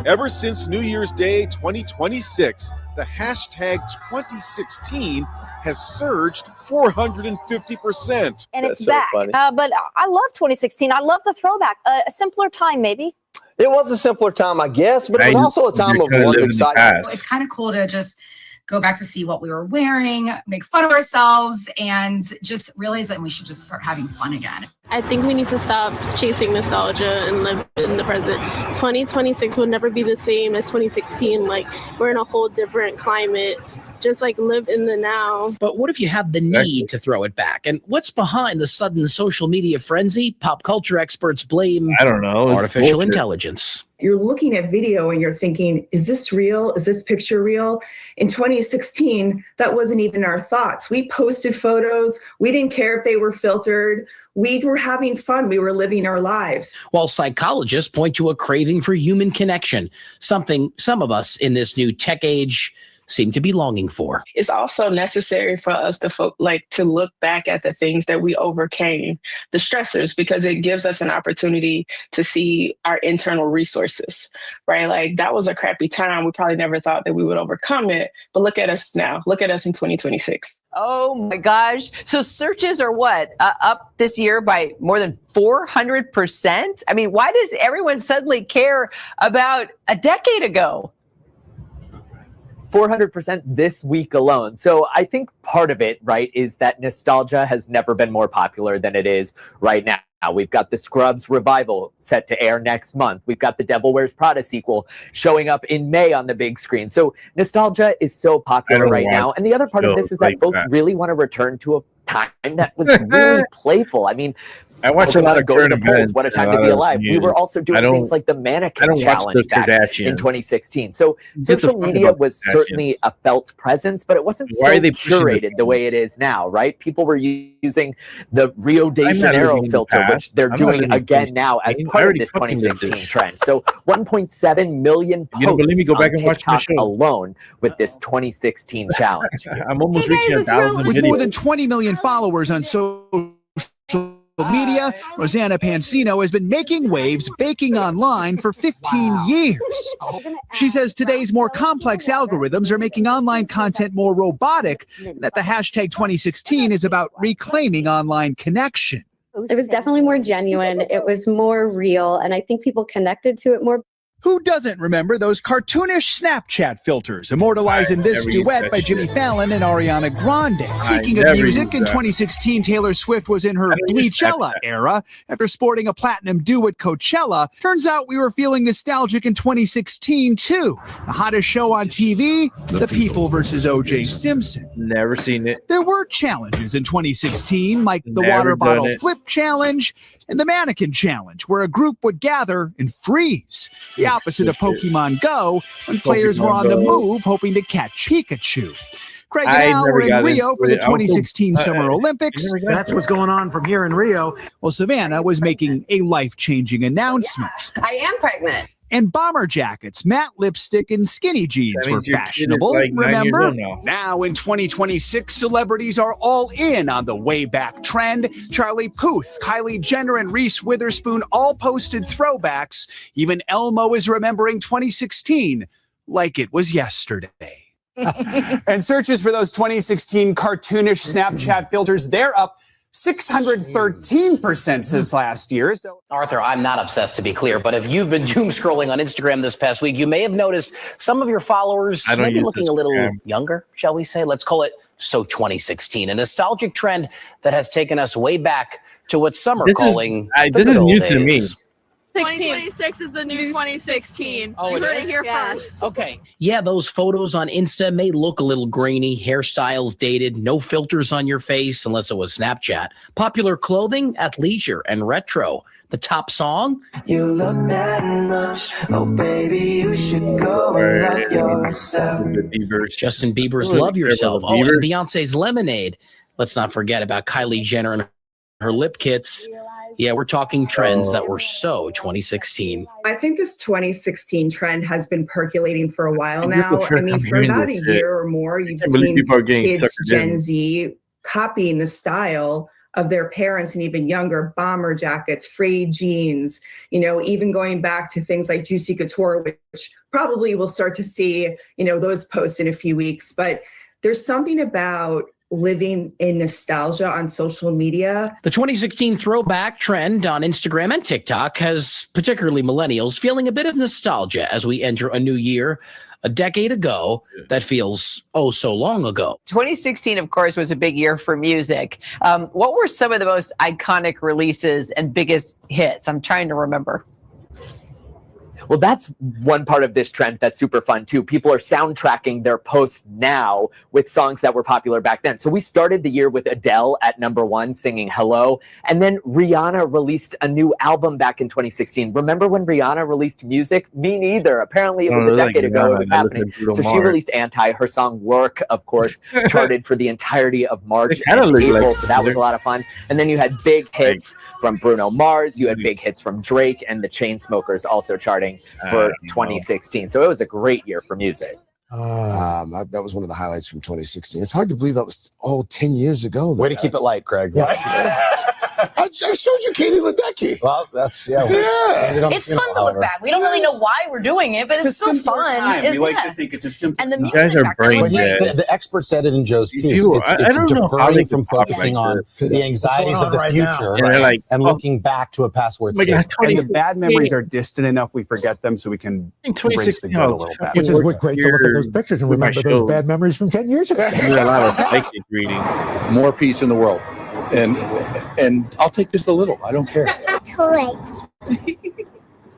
Ever since New Year's Day 2026, the hashtag 2016 has surged 450%. And it's back. But I love 2016. I love the throwback. A simpler time, maybe. It was a simpler time, I guess, but it was also a time of a lot of excitement. It's kind of cool to just go back to see what we were wearing, make fun of ourselves, and just realize that we should just start having fun again. I think we need to stop chasing nostalgia and live in the present. 2026 will never be the same as 2016. Like, we're in a whole different climate. Just like live in the now. But what if you have the need to throw it back? And what's behind the sudden social media frenzy? Pop culture experts blame, I don't know, artificial intelligence. You're looking at video and you're thinking, is this real? Is this picture real? In 2016, that wasn't even our thoughts. We posted photos. We didn't care if they were filtered. We were having fun. We were living our lives. While psychologists point to a craving for human connection, something some of us in this new tech age seem to be longing for. It's also necessary for us to to look back at the things that we overcame, the stressors, because it gives us an opportunity to see our internal resources, right? Like, that was a crappy time. We probably never thought that we would overcome it, but look at us now. Look at us in 2026. Oh my gosh. So searches are what? Up this year by more than 400%? I mean, why does everyone suddenly care about a decade ago? 400% this week alone. So I think part of it, right, is that nostalgia has never been more popular than it is right now. We've got the Scrubs revival set to air next month. We've got the Devil Wears Prada sequel showing up in May on the big screen. So nostalgia is so popular right now. And the other part of this is that folks really want to return to a time that was really playful. I mean, I watch a lot of going to current polls. events. What a time to be alive. We were also doing don't- things like the I mannequin don't watch challenge the back Kardashians. in 2016. So Who gives a social fuck media about was Kardashians? certainly a felt presence, but it wasn't Why so are they pushing curated the way it is now, right? People were using the Rio de I'm not Janeiro living in the filter, past. which they're I'm not doing living in again now as 2016. I part of already this fucking lived 2016 this. trend. So 1.7 million You don't believe me? posts Go back on and watch my TikTok show. alone with this 2016 challenge. I'm almost reaching 1,000 With more videos. than 20 million followers on social media, Rosanna Pansino has been making waves baking online for 15 years. She says today's more complex algorithms are making online content more robotic, and that the hashtag 2016 is about reclaiming online connection. It was definitely more genuine. It was more real. And I think people connected to it more. Who doesn't remember those cartoonish Snapchat filters immortalizing this never used duet that by Jimmy shit. Fallon and Ariana Grande? Speaking of never music, used in that. 2016, Taylor Swift was in her don't use Bleachella era after sporting a platinum do at Coachella. Turns out we were feeling nostalgic in 2016 too. The hottest show on TV, The People versus O.J. Simpson. Never seen it. There were challenges in 2016, like the Never water done bottle it. flip challenge and the mannequin challenge, where a group would gather and freeze. The opposite of Pokemon Go, when players were on the Pokemon Go. move hoping to catch Pikachu. Craig and I Al never were in got Rio into for the it. I also- 2016 Summer Olympics. never got That's into what's going on from here in Rio. Well, Savannah was making a life-changing announcement. I am pregnant. And bomber jackets, matte lipstick, and skinny jeans That were means your kid is fashionable. like 9 years Remember? old now. Now in 2026, celebrities are all in on the way back trend. Charlie Puth, Kylie Jenner, and Reese Witherspoon all posted throwbacks. Even Elmo is remembering 2016 like it was yesterday. And searches for those 2016 cartoonish Snapchat filters, they're up 613% since last year. So Arthur, I'm not obsessed, to be clear, but if you've been doom scrolling on Instagram this past week, you may have noticed some of your followers I don't may be use looking a little Instagram. younger, shall we say. Let's call it So 2016, a nostalgic trend that has taken us way back to what some are calling the this good is old new to me. days. 2026 is the new 2016. Oh, You it heard is? it here Yes. first. Okay. Yeah, those photos on Insta may look a little grainy, hairstyles dated, no filters on your face unless it was Snapchat. Popular clothing, athleisure, and retro. The top song? You look that much, oh baby, you should go and love yourself. Justin Bieber's Oh, Love Bieber, Yourself. Oh, Bieber. and Beyonce's Lemonade. Let's not forget about Kylie Jenner and her lip kits. Yeah, we're talking trends that were so 2016. I think this 2016 trend has been percolating for a while People now. sure I mean, come for hearing about a this shit. year or more, you've can't believe seen people are getting kids, suckered Gen in. Z, copying the style of their parents and even younger, bomber jackets, frayed jeans, even going back to things like Juicy Couture, which probably we'll start to see, those posts in a few weeks. But there's something about living in nostalgia on social media. The 2016 throwback trend on Instagram and TikTok has particularly millennials feeling a bit of nostalgia as we enter a new year. A decade ago, that feels oh so long ago. 2016, of course, was a big year for music. What were some of the most iconic releases and biggest hits? I'm trying to remember. Well, that's one part of this trend that's super fun too. People are soundtracking their posts now with songs that were popular back then. So we started the year with Adele at #1 singing Hello. And then Rihanna released a new album back in 2016. Remember when Rihanna released music? Me neither. Apparently it was a decade ago it was happening. So she released Anti. Her song Work, of course, charted for the entirety of March and April. So that was a lot of fun. And then you had big hits from Bruno Mars. You had big hits from Drake and the Chainsmokers also charting for 2016. So it was a great year for music. That was one of the highlights from 2016. It's hard to believe that was 10 years ago. way to keep it light, Craig. I showed you Katie Ledecky. Well, that's It's fun to look back. We don't really know why we're doing it, but it's still fun. We like to think it's a simple And the time. music guys are back then brain was dead. great. The expert said it in Joe's piece. You- It's I don't know how they deferring from can talk focusing like on this. the anxieties of the right future now. And they're like, and looking back to a past where it's Oh my God, safe. And the bad memories are distant enough we forget them so we can embrace the 2016 good a little bit. Which is great to look at those pictures and with my remember those shows. bad memories from 10 years ago. I do a lot of psychic reading. More peace in the world. And I'll take just a little. I don't care.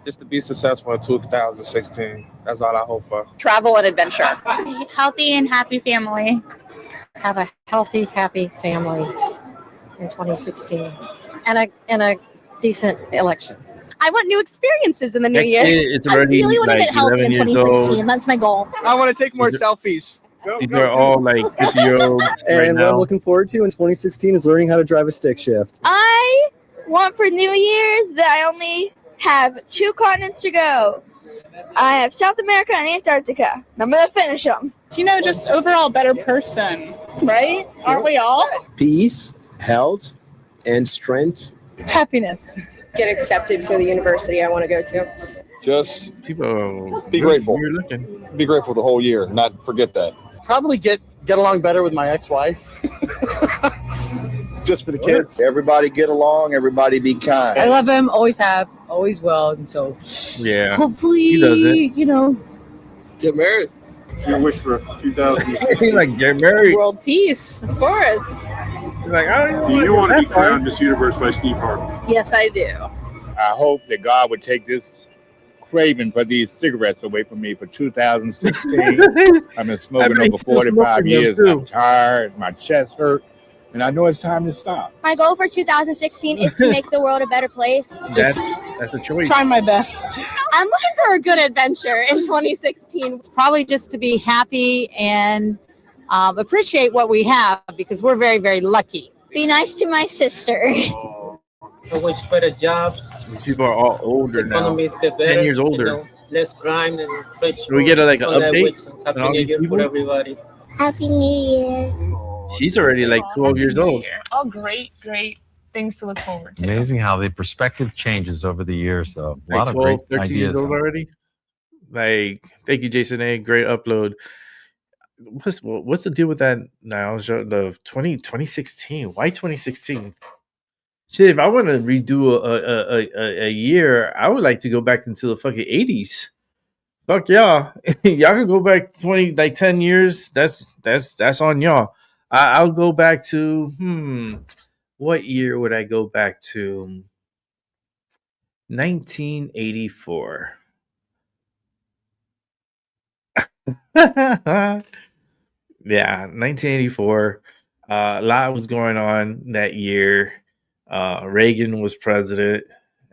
Just to be successful in 2016. That's all I hope for. Travel and adventure. Healthy and happy family. Have a healthy, happy family in 2016. and a decent election. I want new experiences in the new That year. kid is I already really want to like get healthy 11 in years 2016. old. That's my goal. I want to take more selfies. These are all like 50-year-olds right And what I'm now. looking forward to in 2016 is learning how to drive a stick shift. I want for New Year's that I only have 2 continents to go. I have South America and Antarctica. And I'm going to finish them. You know, just overall better person, right? Aren't we all? Peace, health, and strength. Happiness. Get accepted to the university I want to go to. Just People be grateful. You're looking. Be grateful the whole year. Not forget that. Probably get along better with my ex-wife. Just for the kids. Everybody get along. Everybody be kind. I love him. Always have. Always will. And so Yeah. hopefully, He doesn't. you know, Get married. Your wish for 2016. He's like, get married. world peace, of course. He's like, I don't Do even you want to be that far. crowned Miss Universe by Steve Harvey? Yes, I do. I hope that God would take this craving for these cigarettes away from me for 2016. I've been smoking over 45 years. And I'm tired. My chest hurt. And I know it's time to stop. My goal for 2016 is to make the world a better place. That's a choice. Try my best. I'm looking for a good adventure in 2016. It's probably just to be happy and appreciate what we have because we're very, very lucky. Be nice to my sister. I wish better jobs. These people are all older now. Economy get better, 10 years older. you know, less crime and rich. Do we get like an all that update which- on Happy all New these Year people? for everybody. Happy New Year. She's already like 12 years old. All great things to look forward to. Amazing how the perspective changes over the years, though. A lot Like of 12, great 13 years ideas. old already. Like, thank you, Jason A. Great upload. What's the deal with that now? The 2016. Why 2016? Shit, if I want to redo a year, I would like to go back into the fucking 80s. Fuck y'all. Y'all can go back 10 years. That's on y'all. I'll go back to what year would I go back to? 1984. Yeah, 1984. A lot was going on that year. Reagan was president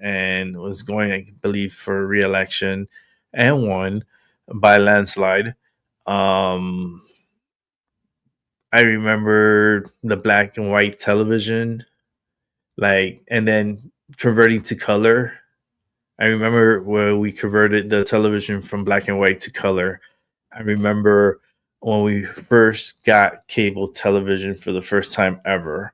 and was going, I believe, for re-election and won by landslide. I remember the black and white television, and then converting to color. I remember where we converted the television from black and white to color. I remember when we first got cable television for the first time ever,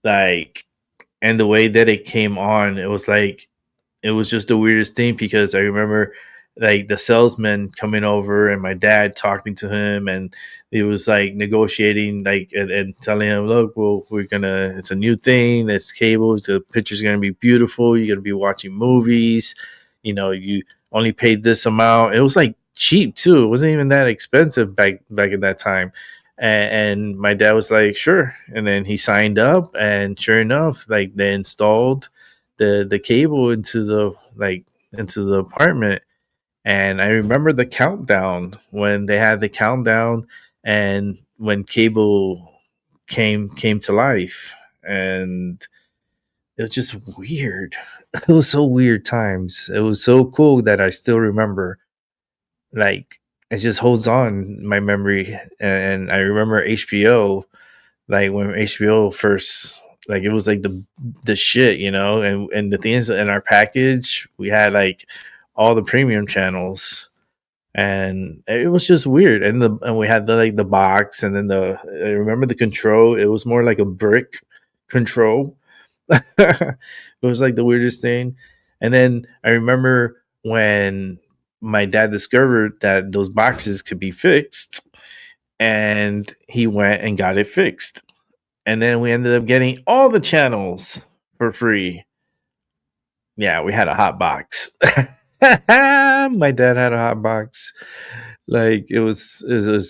and the way that it came on, it was just the weirdest thing because I remember the salesman coming over and my dad talking to him, and it was negotiating and telling him, look, well, it's a new thing, it's cable, the picture's gonna be beautiful, you're gonna be watching movies, you only paid this amount. It was cheap too, it wasn't even that expensive back at that time. And my dad was like, sure. And then he signed up, and sure enough, they installed the cable into the apartment. And I remember the countdown when they had the countdown and when cable came to life. And it was just weird. It was so weird times. It was so cool that I still remember. It just holds on in my memory. And I remember HBO, when HBO first, it was the shit, and the things in our package, we had all the premium channels, and it was just weird. And we had the box, and then I remember the control. It was more like a brick control. It was the weirdest thing. And then I remember when my dad discovered that those boxes could be fixed, and he went and got it fixed. And then we ended up getting all the channels for free. Yeah, we had a hot box. My dad had a hot box. It was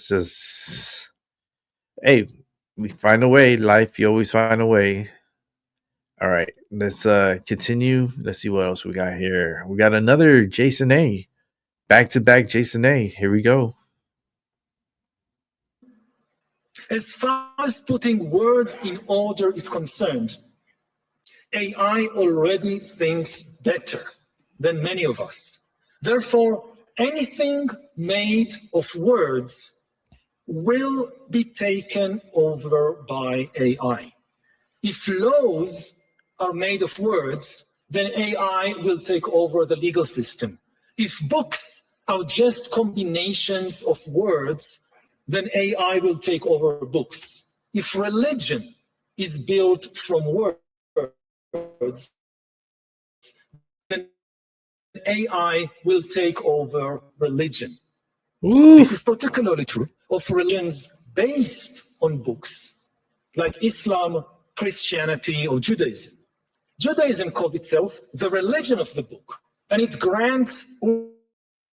just, hey, we find a way. Life, you always find a way. All right, let's continue. Let's see what else we got here. We got another Jason A. Back-to-back Jason A. Here we go. As far as putting words in order is concerned, AI already thinks better than many of us. Therefore, anything made of words will be taken over by AI. If laws are made of words, then AI will take over the legal system. If books are just combinations of words, then AI will take over books. If religion is built from words, then AI will take over religion. This is particularly true of religions based on books, like Islam, Christianity, or Judaism. Judaism calls itself the religion of the book, and it grants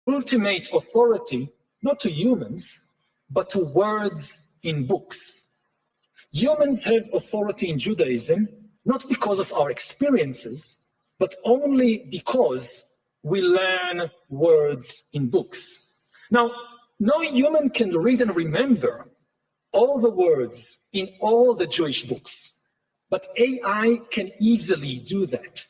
ultimate authority not to humans, but to words in books. Humans have authority in Judaism not because of our experiences, but only because we learn words in books. Now, no human can read and remember all the words in all the Jewish books, but AI can easily do that.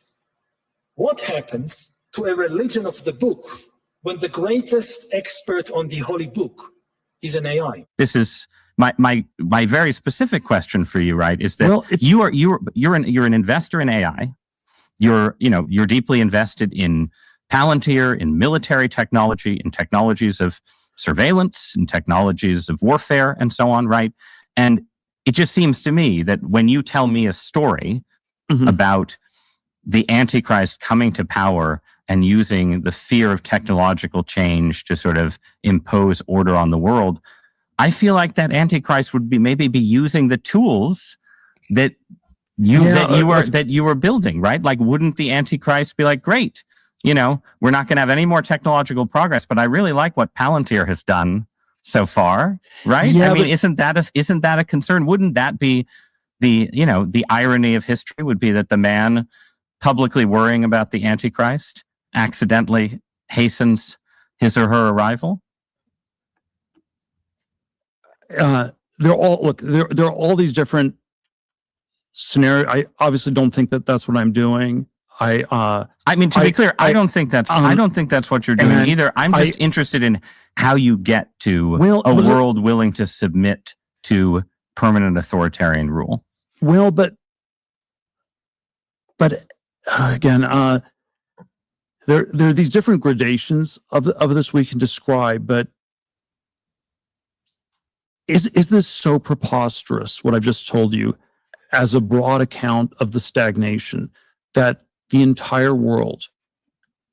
What happens to a religion of the book when the greatest expert on the holy book is an AI? This is my very specific question for you, right? Is that you're an investor in AI. You're deeply invested in Palantir, in military technology, in technologies of surveillance, in technologies of warfare, and so on, right? And it just seems to me that when you tell me a story about the Antichrist coming to power and using the fear of technological change to sort of impose order on the world, I feel like that Antichrist would maybe be using the tools that you were building, right? Like, wouldn't the Antichrist be like, great, we're not going to have any more technological progress, but I really like what Palantir has done so far, right? Yeah, I mean, isn't that a concern? Wouldn't that be the irony of history would be that the man publicly worrying about the Antichrist accidentally hastens his or her arrival? There are all these different scenarios. I obviously don't think that that's what I'm doing. I mean, to be clear, I don't think that's what you're doing either. I'm just interested in how you get to a world willing to submit to permanent authoritarian rule. Well, but again, there are these different gradations of this we can describe. But is this so preposterous, what I've just told you, as a broad account of the stagnation that the entire world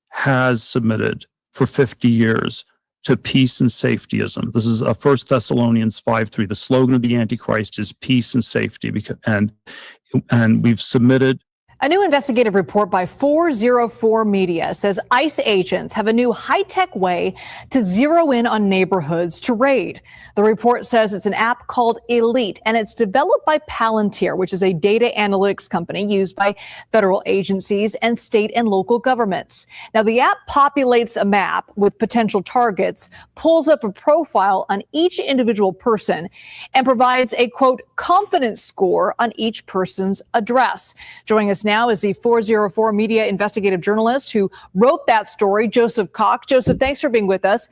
has submitted for 50 years to peace and safetyism? This is 1 Thessalonians 5:3. The slogan of the Antichrist is peace and safety, and we've submitted. A new investigative report by 404 Media says ICE agents have a new high-tech way to zero in on neighborhoods to raid. The report says it's an app called Elite, and it's developed by Palantir, which is a data analytics company used by federal agencies and state and local governments. Now, the app populates a map with potential targets, pulls up a profile on each individual person, and provides a, quote, confidence score on each person's address. Joining us now is the 404 Media investigative journalist who wrote that story, Joseph Koch. Joseph, thanks for being with us.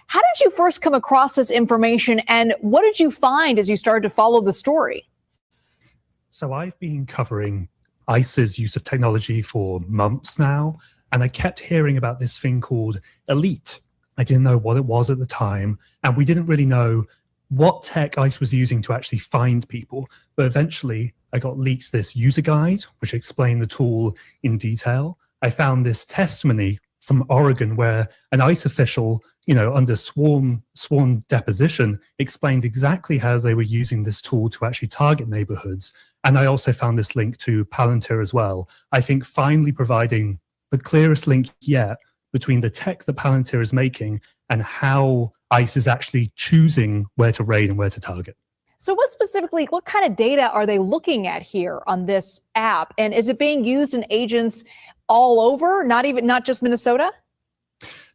How did you first come across this information, and what did you find as you started to follow the story? So I've been covering ICE's use of technology for months now, and I kept hearing about this thing called Elite. I didn't know what it was at the time, and we didn't really know what tech ICE was using to actually find people. But eventually, I got leaked this user guide, which explained the tool in detail. I found this testimony from Oregon where an ICE official, under sworn deposition, explained exactly how they were using this tool to actually target neighborhoods. And I also found this link to Palantir as well. I think finally providing the clearest link yet between the tech that Palantir is making and how ICE is actually choosing where to raid and where to target. So what kind of data are they looking at here on this app? And is it being used in agents all over, not just Minnesota?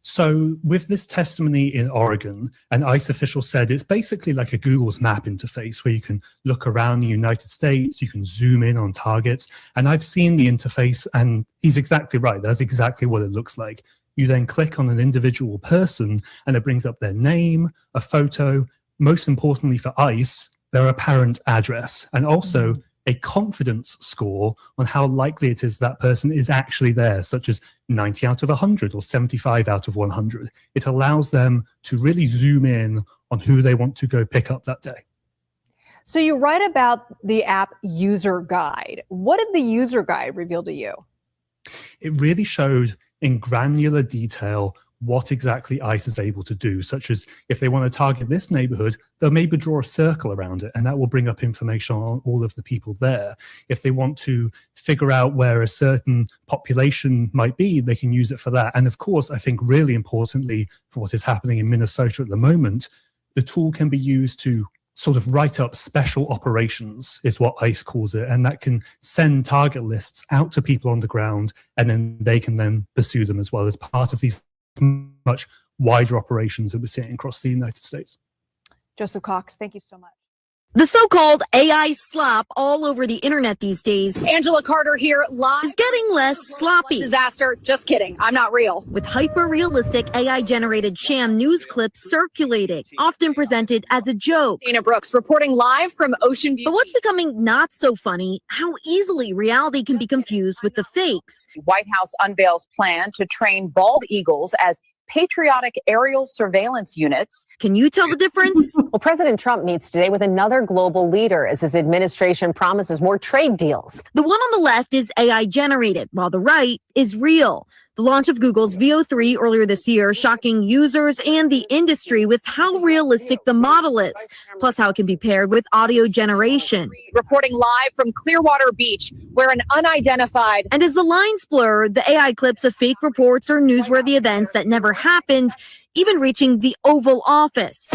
So with this testimony in Oregon, an ICE official said it's basically like a Google's map interface where you can look around the United States, you can zoom in on targets. And I've seen the interface, and he's exactly right. That's exactly what it looks like. You then click on an individual person and it brings up their name, a photo, most importantly for ICE, their apparent address, and also a confidence score on how likely it is that person is actually there, such as 90 out of 100 or 75 out of 100. It allows them to really zoom in on who they want to go pick up that day. So you write about the app user guide. What did the user guide reveal to you? It really showed in granular detail what exactly ICE is able to do, such as if they want to target this neighborhood, they'll maybe draw a circle around it, and that will bring up information on all of the people there. If they want to figure out where a certain population might be, they can use it for that. And of course, I think really importantly for what is happening in Minnesota at the moment, the tool can be used to sort of write up special operations, is what ICE calls it, and that can send target lists out to people on the ground, and then they can then pursue them as well as part of these much wider operations that we're seeing across the United States. Joseph Cox, thank you so much. The so-called AI slop all over the internet these days, Angela Carter here live. is getting less sloppy. Disaster. Just kidding. I'm not real. With hyper-realistic AI-generated sham news clips circulating, often presented as a joke. Dana Brooks reporting live from Ocean View. But what's becoming not so funny, how easily reality can be confused with the fakes. White House unveils plan to train bald eagles as patriotic aerial surveillance units. Can you tell the difference? Well, President Trump meets today with another global leader as his administration promises more trade deals. The one on the left is AI generated, while the right is real. The launch of Google's VO3 earlier this year, shocking users and the industry with how realistic the model is, plus how it can be paired with audio generation. Reporting live from Clearwater Beach, where an unidentified... And as the lines blur, the AI clips of fake reports or newsworthy events that never happened, even reaching the Oval Office.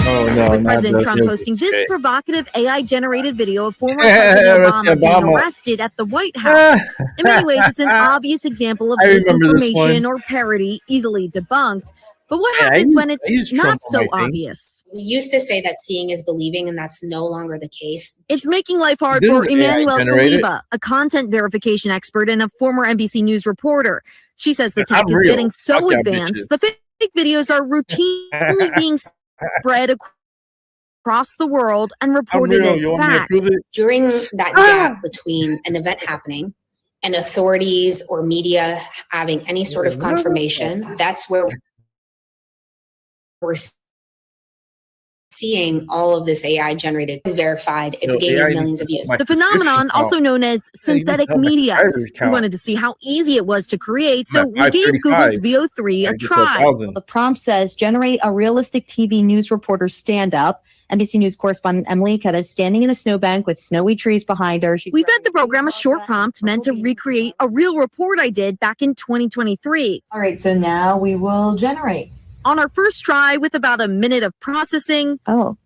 Oh, no, With President Trump posting this provocative AI-generated video of former President Obama being arrested at the White House. In many ways, it's an obvious example of disinformation or parody, easily debunked. But what happens when it's not so obvious? We used to say that seeing is believing, and that's no longer the case. It's making life hard for Emmanuel Saliba, a content verification expert and a former NBC News reporter. She says the tech is getting so advanced, the fake videos are routinely being spread across the world and reported as fact. During that gap between an event happening and authorities or media having any sort of confirmation, that's where we're seeing all of this AI generated, verified, it's gaining millions of views. The phenomenon, also known as synthetic media. We wanted to see how easy it was to create, so we gave Google's VO3 a try. The prompt says, generate a realistic TV news reporter stand up. NBC News correspondent Emily Ikeda is standing in a snowbank with snowy trees behind her. We fed the program a short prompt meant to recreate a real report I did back in 2023. All right, so now we will generate. On our first try, with about a minute of processing. Oh,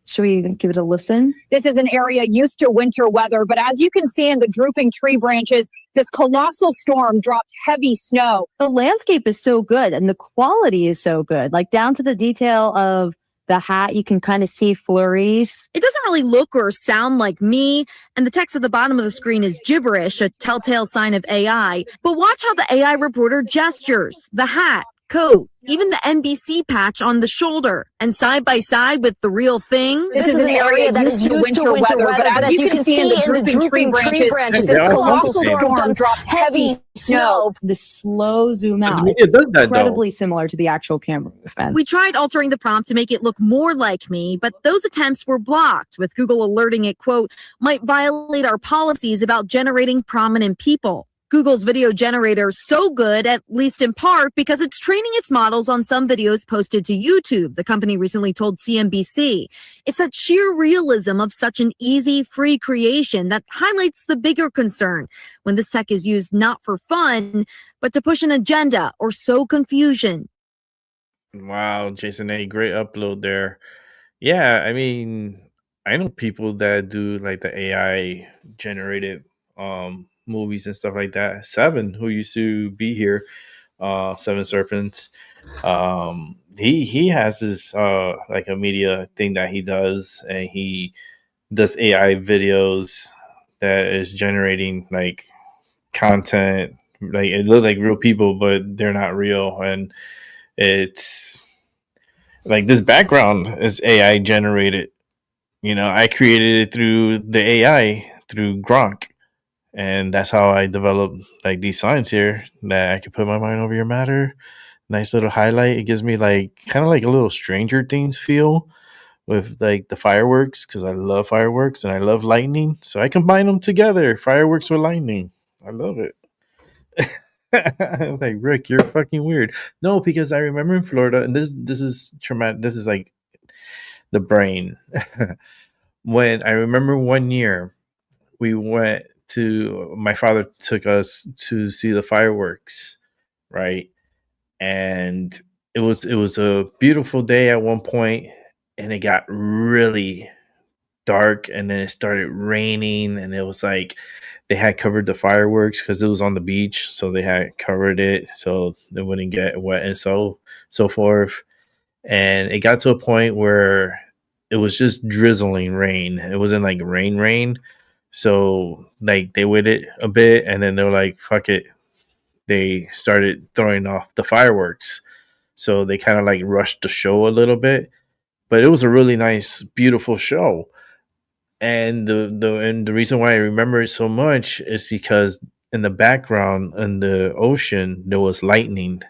should we give it a listen? This is an area used to winter weather, but as you can see in the drooping tree branches, this colossal storm dropped heavy snow. The landscape is so good and the quality is so good, like down to the detail of the hat. You can kind of see flurries. It doesn't really look or sound like me, and the text at the bottom of the screen is gibberish, a telltale sign of AI. But watch how the AI reporter gestures, the hat, coat, even the NBC patch on the shoulder, and side by side with the real thing. This is an area that is used to winter weather, but as you can see in the drooping tree branches, this colossal storm dropped heavy snow. The slow zoom out. It does that, incredibly similar to the actual camera movement. We tried altering the prompt to make it look more like me, but those attempts were blocked, with Google alerting it, quote, might violate our policies about generating prominent people. Google's video generator is so good, at least in part, because it's training its models on some videos posted to YouTube, the company recently told CNBC. It's that sheer realism of such an easy, free creation that highlights the bigger concern when this tech is used not for fun, but to push an agenda or sow confusion. Wow, Jason A, great upload there. Yeah, I mean, I know people that do like the AI generated movies and stuff like that. Seven, who used to be here, Seven Serpents. He has this like a media thing that he does, and he does AI videos that is generating like content. Like it look like real people, but they're not real, and it's like this background is AI generated. I created it through the AI through Gronk, and that's how I developed like these signs here that I can put my mind over your matter. Nice little highlight. It gives me like kind of like a little Stranger Things feel with like the fireworks because I love fireworks and I love lightning. So I combine them together, fireworks with lightning. I love it. I'm like, Rick, you're fucking weird. No, because I remember in Florida, and this is traumatic. This is like the brain. When I remember one year, we went to my father took us to see the fireworks, right? And it was a beautiful day at one point, and it got really dark, and then it started raining, and it was like they had covered the fireworks because it was on the beach, so they had covered it so it wouldn't get wet and so forth. And it got to a point where it was just drizzling rain. It wasn't like rain. So like they waited a bit, and then they were like, fuck it. They started throwing off the fireworks. So they kind of like rushed the show a little bit. But it was a really nice, beautiful show. And the reason why I remember it so much is because in the background in the ocean there was lightning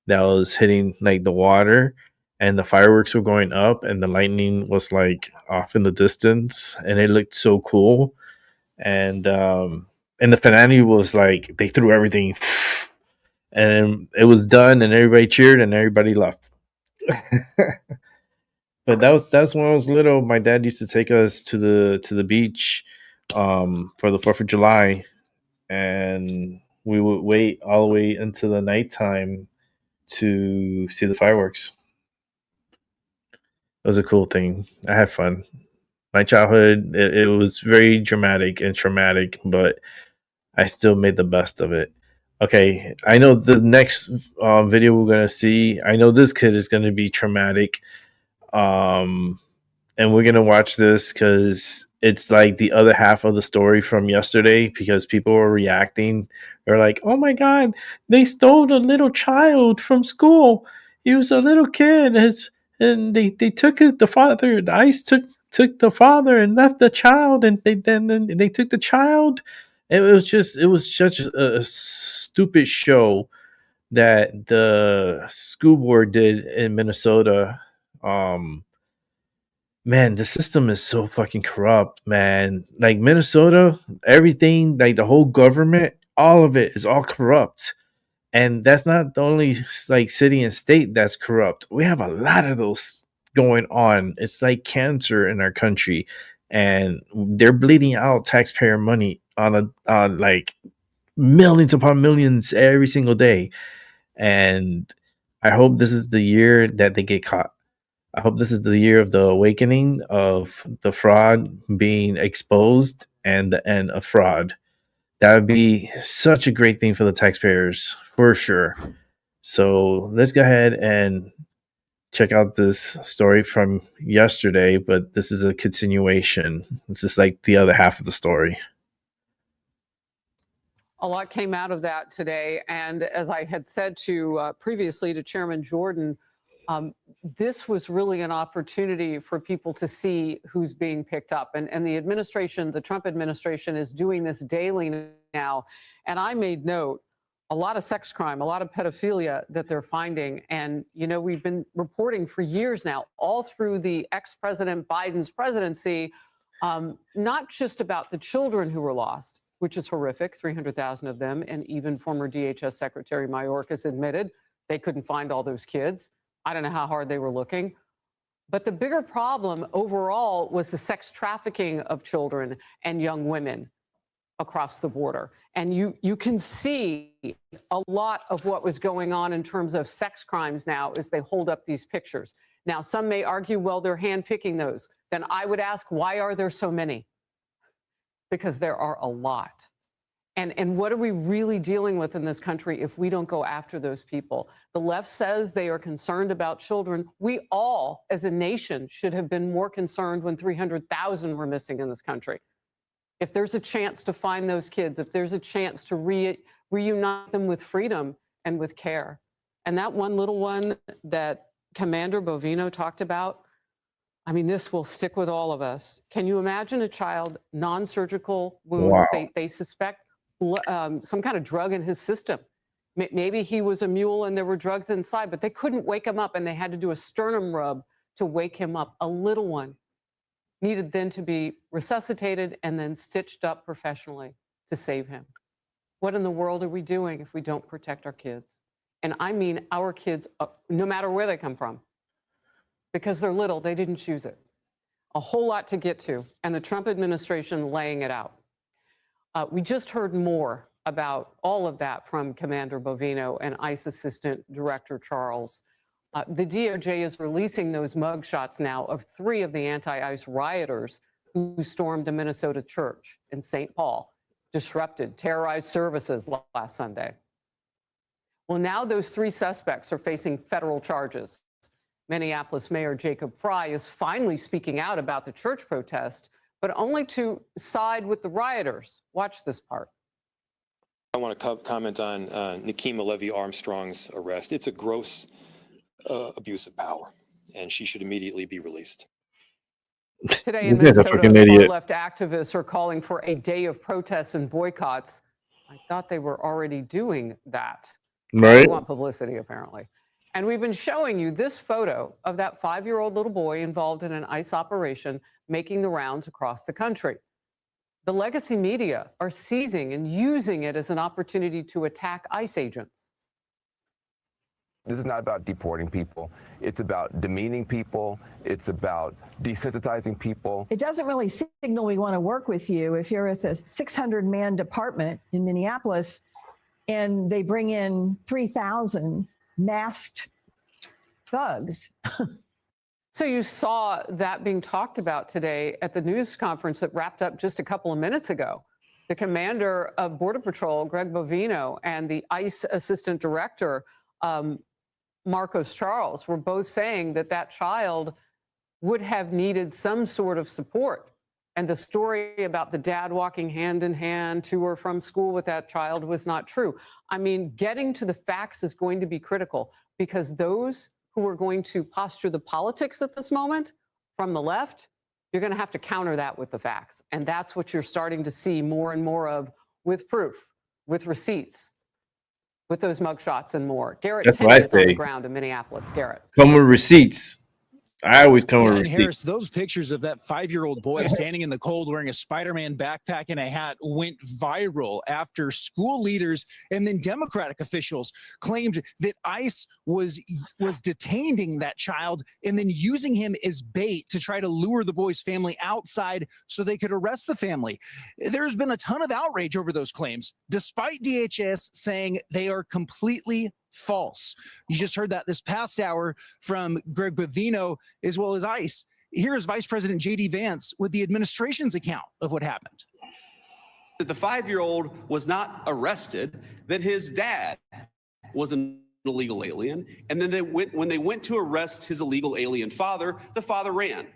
that was hitting like the water, and the fireworks were going up, and the lightning was like off in the distance, and it looked so cool. And the finale was like they threw everything, and it was done, and everybody cheered, and everybody left. But that's when I was little. My dad used to take us to the beach for the 4th of July, and we would wait all the way into the nighttime to see the fireworks. It was a cool thing. I had fun. My childhood, it was very dramatic and traumatic, but I still made the best of it. Okay, I know the next video we're gonna see. I know this kid is gonna be traumatic, and we're gonna watch this because it's like the other half of the story from yesterday. Because people were reacting, they're like, "Oh my god, they stole a little child from school. He was a little kid, and they took it. The father, the ICE took the father and left the child, and then they took the child." It was such a stupid show that the school board did in Minnesota. Man, the system is so fucking corrupt, man. Like Minnesota, everything, like the whole government, all of it is all corrupt. And that's not the only like city and state that's corrupt. We have a lot of those going on. It's like cancer in our country, and they're bleeding out taxpayer money on like millions upon millions every single day. And I hope this is the year that they get caught. I hope this is the year of the awakening of the fraud being exposed and the end of fraud. That would be such a great thing for the taxpayers, for sure. So let's go ahead and check out this story from yesterday, but this is a continuation. This is like the other half of the story. A lot came out of that today. And as I had said previously to Chairman Jordan, this was really an opportunity for people to see who's being picked up. And the administration, the Trump administration, is doing this daily now. And I made note, a lot of sex crime, a lot of pedophilia that they're finding. And, we've been reporting for years now, all through the ex-President Biden's presidency, not just about the children who were lost, which is horrific, 300,000 of them. And even former DHS Secretary Mayorkas admitted they couldn't find all those kids. I don't know how hard they were looking. But the bigger problem overall was the sex trafficking of children and young women across the border. And you can see a lot of what was going on in terms of sex crimes now as they hold up these pictures. Now, some may argue, well, they're handpicking those. Then I would ask, why are there so many? Because there are a lot. And what are we really dealing with in this country if we don't go after those people? The left says they are concerned about children. We all, as a nation, should have been more concerned when 300,000 were missing in this country. If there's a chance to find those kids, if there's a chance to reunite them with freedom and with care. And that one little one that Commander Bovino talked about, I mean, this will stick with all of us. Can you imagine a child, non-surgical wounds? Wow. They suspect some kind of drug in his system. Maybe he was a mule and there were drugs inside, but they couldn't wake him up and they had to do a sternum rub to wake him up. A little one needed then to be resuscitated and then stitched up professionally to save him. What in the world are we doing if we don't protect our kids? And I mean our kids, no matter where they come from, because they're little, they didn't choose it. A whole lot to get to, and the Trump administration laying it out. We just heard more about all of that from Commander Bovino and ICE Assistant Director Charles. The DOJ is releasing those mugshots now of 3 of the anti-ICE rioters who stormed a Minnesota church in St. Paul, disrupted, terrorized services last Sunday. Well, now those 3 suspects are facing federal charges. Minneapolis Mayor Jacob Frey is finally speaking out about the church protest, but only to side with the rioters. Watch this part. I want to comment on Nikema Levy-Armstrong's arrest. It's a gross abuse of power, and she should immediately be released. Today in Minnesota, far-left activists are calling for a day of protests and boycotts. I thought they were already doing that. Right. They want publicity, apparently. And we've been showing you this photo of that 5-year-old little boy involved in an ICE operation making the rounds across the country. The legacy media are seizing and using it as an opportunity to attack ICE agents. This is not about deporting people. It's about demeaning people. It's about desensitizing people. It doesn't really signal we want to work with you if you're at a 600-man department in Minneapolis and they bring in 3,000 masked thugs. So you saw that being talked about today at the news conference that wrapped up just a couple of minutes ago. The commander of Border Patrol, Greg Bovino, and the ICE Assistant Director, Marcos Charles, were both saying that that child would have needed some sort of support. And the story about the dad walking hand in hand to or from school with that child was not true. I mean, getting to the facts is going to be critical because those who are going to posture the politics at this moment from the left, you're going to have to counter that with the facts. And that's what you're starting to see more and more of with proof, with receipts, with those mugshots and more. Garrett Tenney is on the ground in Minneapolis. Garrett. Come with receipts. I always come with And receipts. Harris, those pictures of that 5-year-old boy standing in the cold wearing a Spider-Man backpack and a hat went viral after school leaders and then Democratic officials claimed that ICE was detaining that child and then using him as bait to try to lure the boy's family outside so they could arrest the family. There's been a ton of outrage over those claims, despite DHS saying they are completely false. You just heard that this past hour from Greg Bovino as well as ICE. Here is Vice President J.D. Vance with the administration's account of what happened. That the 5-year-old was not arrested, that his dad was an illegal alien, and then when they went to arrest his illegal alien father, the father ran.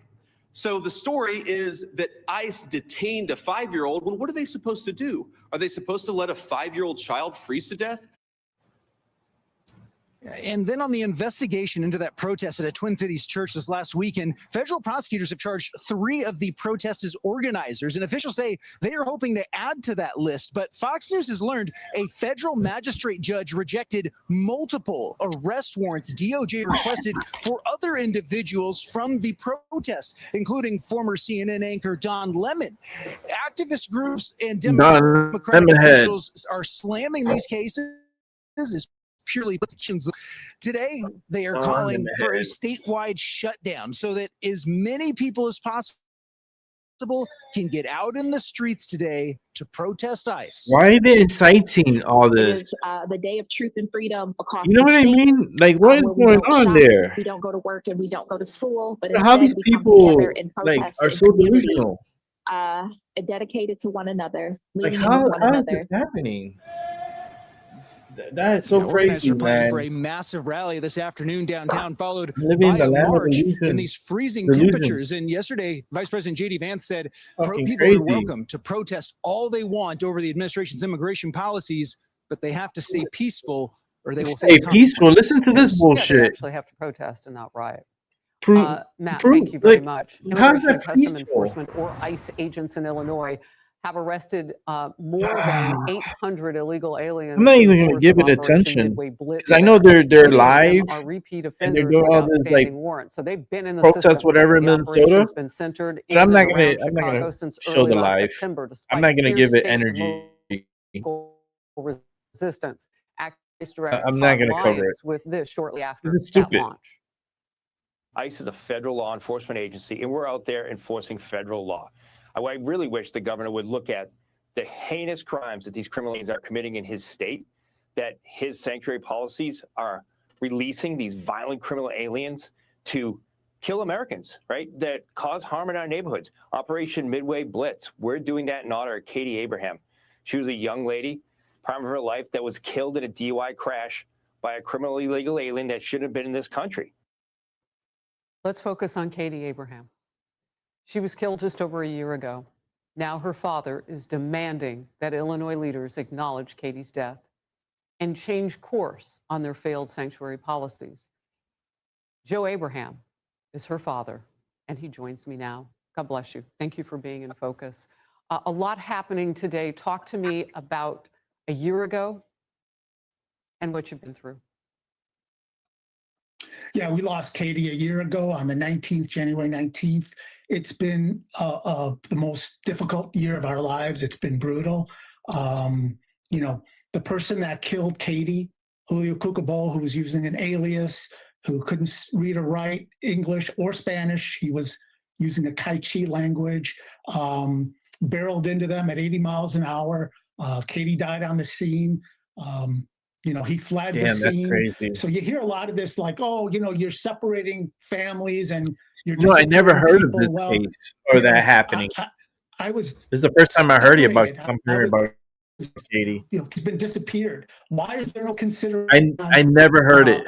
So the story is that ICE detained a 5-year-old. Well, what are they supposed to do? Are they supposed to let a 5-year-old child freeze to death? And then on the investigation into that protest at a Twin Cities church this last weekend, federal prosecutors have charged 3 of the protest's organizers, and officials say they are hoping to add to that list. But Fox News has learned a federal magistrate judge rejected multiple arrest warrants DOJ requested for other individuals from the protest, including former CNN anchor Don Lemon. Activist groups and Democratic officials are slamming these cases as purely politicians. Today, they are calling for a statewide shutdown so that as many people as possible can get out in the streets today to protest ICE. Why are they inciting all this? It is the day of truth and freedom across You know what I mean? Like, what is going on there? We don't go to work and we don't go to school, but How these instead we come people together and like protest are in so community. delusional? dedicated to one another, Like, leaning in with one how is another. this happening? That is so crazy, Organizers are planning man. for a massive rally this afternoon downtown, followed Living in by the a land of march in illusion. these freezing Delusion. temperatures. And yesterday, Vice President J.D. Vance said Fucking people crazy. are welcome to protest all they want over the administration's immigration policies, but they have to stay peaceful or they will Stay face peaceful. Listen to this Yeah, bullshit. they actually have to protest and not riot. Matt, prove- thank you very like, much. how's Immigration that and Customs peaceful? Enforcement, or ICE, agents in Illinois have arrested more than 800 illegal aliens. I'm not in the even going to course give of it Operation attention Midway Blitz because I know they're Many of them live are repeat and they're offenders doing with all this like outstanding warrants. So they've been in the protests, system. whatever in The Minnesota. operation's been centered But in I'm and not around gonna Chicago since show early the last live. September, I'm despite not going to fierce give it state and energy. local resistance. ICE Director I'm not Todd going to cover it. Lyons with this shortly after This is that stupid. launch. ICE is a federal law enforcement agency, and we're out there enforcing federal law. I really wish the governor would look at the heinous crimes that these criminal aliens are committing in his state, that his sanctuary policies are releasing these violent criminal aliens to kill Americans, right, that cause harm in our neighborhoods. Operation Midway Blitz, we're doing that in honor of Katie Abraham. She was a young lady, prime of her life, that was killed in a DUI crash by a criminally illegal alien that shouldn't have been in this country. Let's focus on Katie Abraham. She was killed just over a year ago. Now her father is demanding that Illinois leaders acknowledge Katie's death and change course on their failed sanctuary policies. Joe Abraham is her father, and he joins me now. God bless you. Thank you for being in focus. A lot happening today. Talk to me about a year ago and what you've been through. Yeah, we lost Katie a year ago on the 19th, January 19th. It's been the most difficult year of our lives. It's been brutal. You know, the person that killed Katie, Julio Cucabol, who was using an alias, who couldn't read or write English or Spanish. He was using a Kaichi language, barreled into them at 80 miles an hour. Katie died on the scene. You know, he fled the scene. That's crazy. So you hear a lot of this like, oh, you know, you're separating families and you're No, I never heard of people. this case or that happening. I was. This is the first time I heard about. separated. I'm hearing about Katie. You know, he's been disappeared. Why is there no consideration? I never heard it.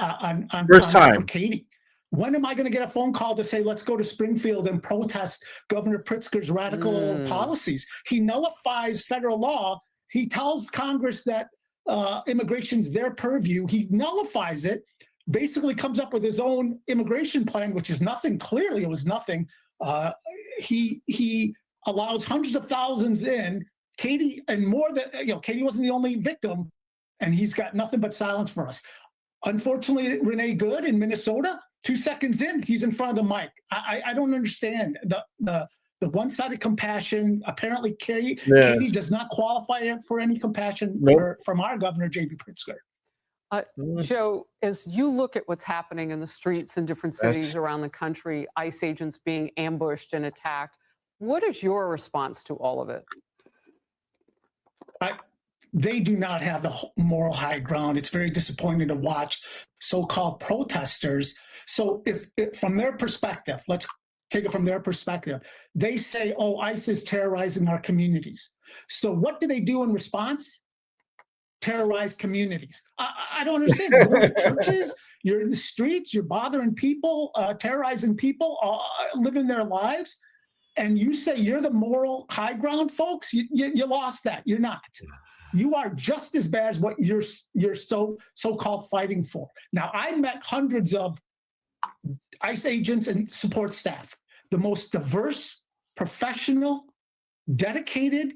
First time. For Katie. When am I going to get a phone call to say, let's go to Springfield and protest Governor Pritzker's radical policies? He nullifies federal law. He tells Congress that immigration's their purview. He nullifies it, basically comes up with his own immigration plan, which is nothing. Clearly, it was nothing. He allows hundreds of thousands in. Katie, and more than, you know, Katie wasn't the only victim, and he's got nothing but silence for us. Unfortunately, Renee Good in Minnesota, 2 seconds in, he's in front of the mic. I don't understand the one-sided compassion. Apparently, Katie does not qualify for any compassion from our governor, J.B. Pritzker. Joe, as you look at what's happening in the streets in different cities around the country, ICE agents being ambushed and attacked, what is your response to all of it? They do not have the moral high ground. It's very disappointing to watch so-called protesters. So if from their perspective, let's take it from their perspective, they say, oh, ICE is terrorizing our communities. So what do they do in response? Terrorize communities. I don't understand. You're going to churches, you're in the streets, you're bothering people, terrorizing people, living their lives. And you say you're the moral high ground, folks? You lost that. You're not. You are just as bad as what you're so-called fighting for. Now, I met hundreds of ICE agents and support staff, the most diverse, professional, dedicated,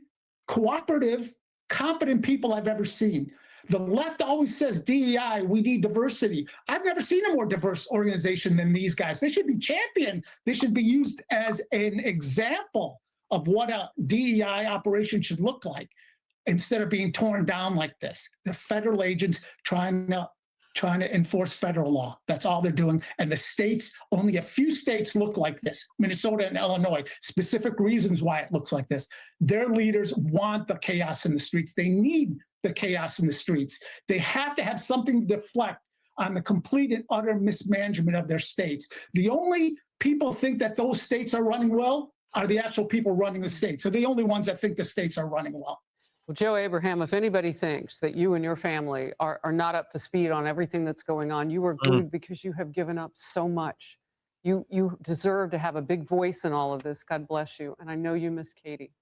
cooperative, competent people I've ever seen. The left always says DEI, we need diversity. I've never seen a more diverse organization than these guys. They should be championed. They should be used as an example of what a DEI operation should look like instead of being torn down like this. The federal agents trying to enforce federal law. That's all they're doing. And the states, only a few states look like this, Minnesota and Illinois, specific reasons why it looks like this. Their leaders want the chaos in the streets. They need the chaos in the streets. They have to have something to deflect on the complete and utter mismanagement of their states. The only people think that those states are running well are the actual people running the states. They're the only ones that think the states are running well. Well, Joe Abraham, if anybody thinks that you and your family are not up to speed on everything that's going on, you are good because you have given up so much. You deserve to have a big voice in all of this. God bless you. And I know you miss Katie.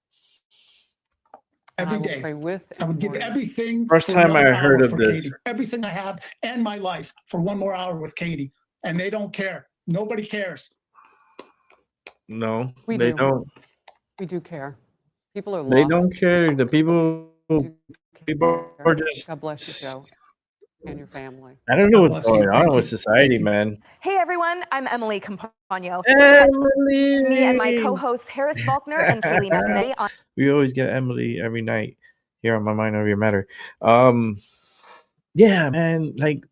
Every day. Pray with I would give for you. everything. First for time another I heard hour of for this. Katie. Everything I have and my life for one more hour with Katie. And they don't care. Nobody cares. No, We they do. don't. We do care. People are lost. They don't care. The people are just. God bless you, Joe, and your family. I don't know God what's bless you. going on Thank with you. society, Thank you. man. Hey everyone, I'm Emily Campagno. Emily! Me and my co-hosts Harris Faulkner and Kaylee McNay on We always get Emily every night here on My Mind Over Your Matter. Yeah, man. Like,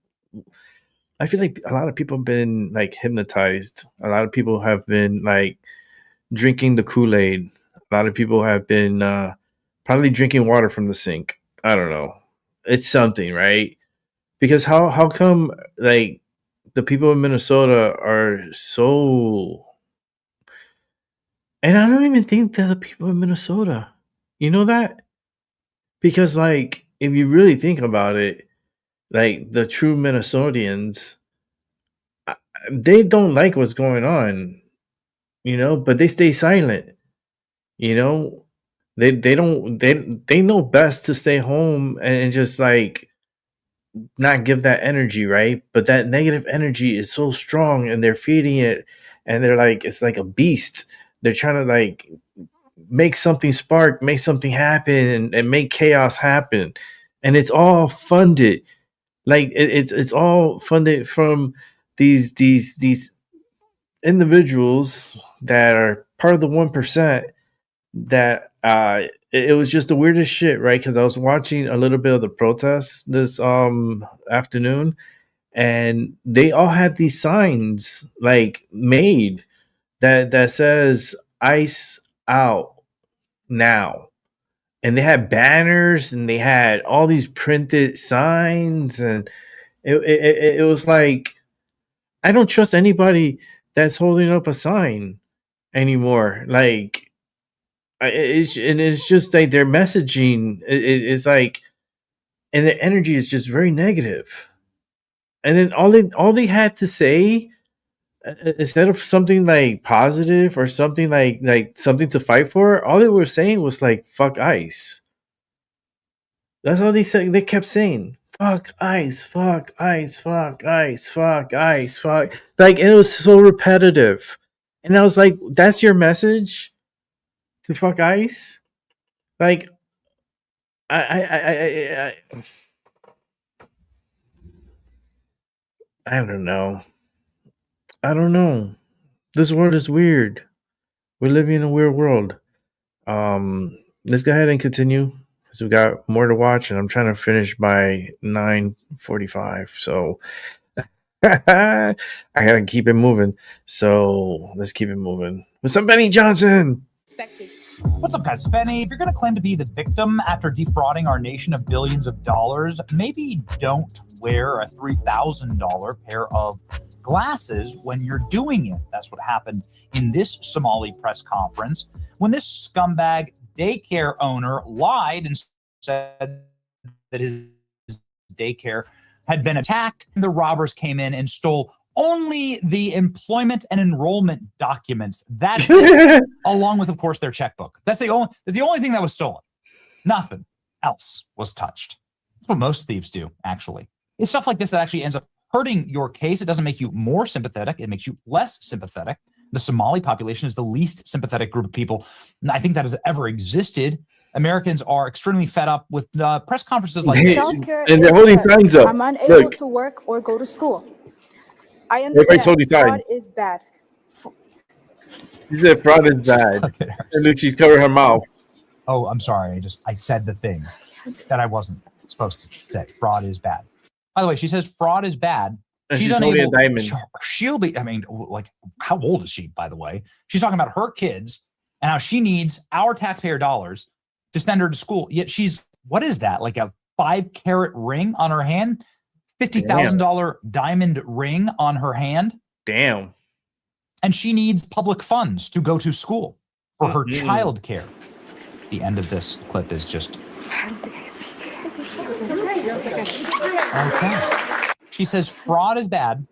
I feel like a lot of people have been like hypnotized. A lot of people have been like drinking the Kool-Aid. A lot of people have been probably drinking water from the sink. I don't know. It's something, right? Because how come like the people in Minnesota are so, and I don't even think they're the people in Minnesota. You know that? Because like if you really think about it, like the true Minnesotans, they don't like what's going on, but they stay silent. You know, they don't they know best to stay home and just like not give that energy, right? But that negative energy is so strong and they're feeding it and they're like it's like a beast. They're trying to like make something spark, make something happen and make chaos happen. And it's all funded. Like it's all funded from these individuals that are part of the 1% that it was just the weirdest shit, right? Because I was watching a little bit of the protests this afternoon, and they all had these signs like made that says "ICE out now," and they had banners and they had all these printed signs, and it was like I don't trust anybody that's holding up a sign anymore. Like it's just like their messaging is like, and their energy is just very negative. And then all they had to say instead of something like positive or something like something to fight for, all they were saying was like "fuck ICE." That's all they said. They kept saying "fuck ICE, fuck ICE, fuck ICE, fuck ICE, fuck." Like, and it was so repetitive, and I was like, "That's your message to fuck ICE?" Like, I don't know. I don't know. This world is weird. We're living in a weird world. Let's go ahead and continue because we got more to watch, and I'm trying to finish by 9:45. So I gotta keep it moving. So let's keep it moving. What's up, Benny Johnson? What's up, guys? Benny, if you're going to claim to be the victim after defrauding our nation of billions of dollars, maybe don't wear a $3,000 pair of glasses when you're doing it. That's what happened in this Somali press conference when this scumbag daycare owner lied and said that his daycare had been attacked. The robbers came in and stole only the employment and enrollment documents. That's it. Along with, of course, their checkbook. That's the only thing that was stolen. Nothing else was touched. That's what most thieves do, actually. It's stuff like this that actually ends up hurting your case. It doesn't make you more sympathetic. It makes you less sympathetic. The Somali population is the least sympathetic group of people I think that has ever existed. Americans are extremely fed up with press conferences like this. And they're holding signs up. I'm unable to work or go to school. I Everybody's holding understand fraud signs. is bad. She said fraud is bad. And then she's covering her mouth. Oh, I'm sorry. I said the thing that I wasn't supposed to say. Fraud is bad. By the way, she says fraud is bad. And she's holding a diamond. She'll be, I mean, like, how old is she, by the way? She's talking about her kids and how she needs our taxpayer dollars to send her to school. Yet she's, what is that? Like a 5-carat ring on her hand? $50,000 diamond ring on her hand. Damn. And she needs public funds to go to school. for her child care. The end of this clip is just... Okay. She says fraud is bad.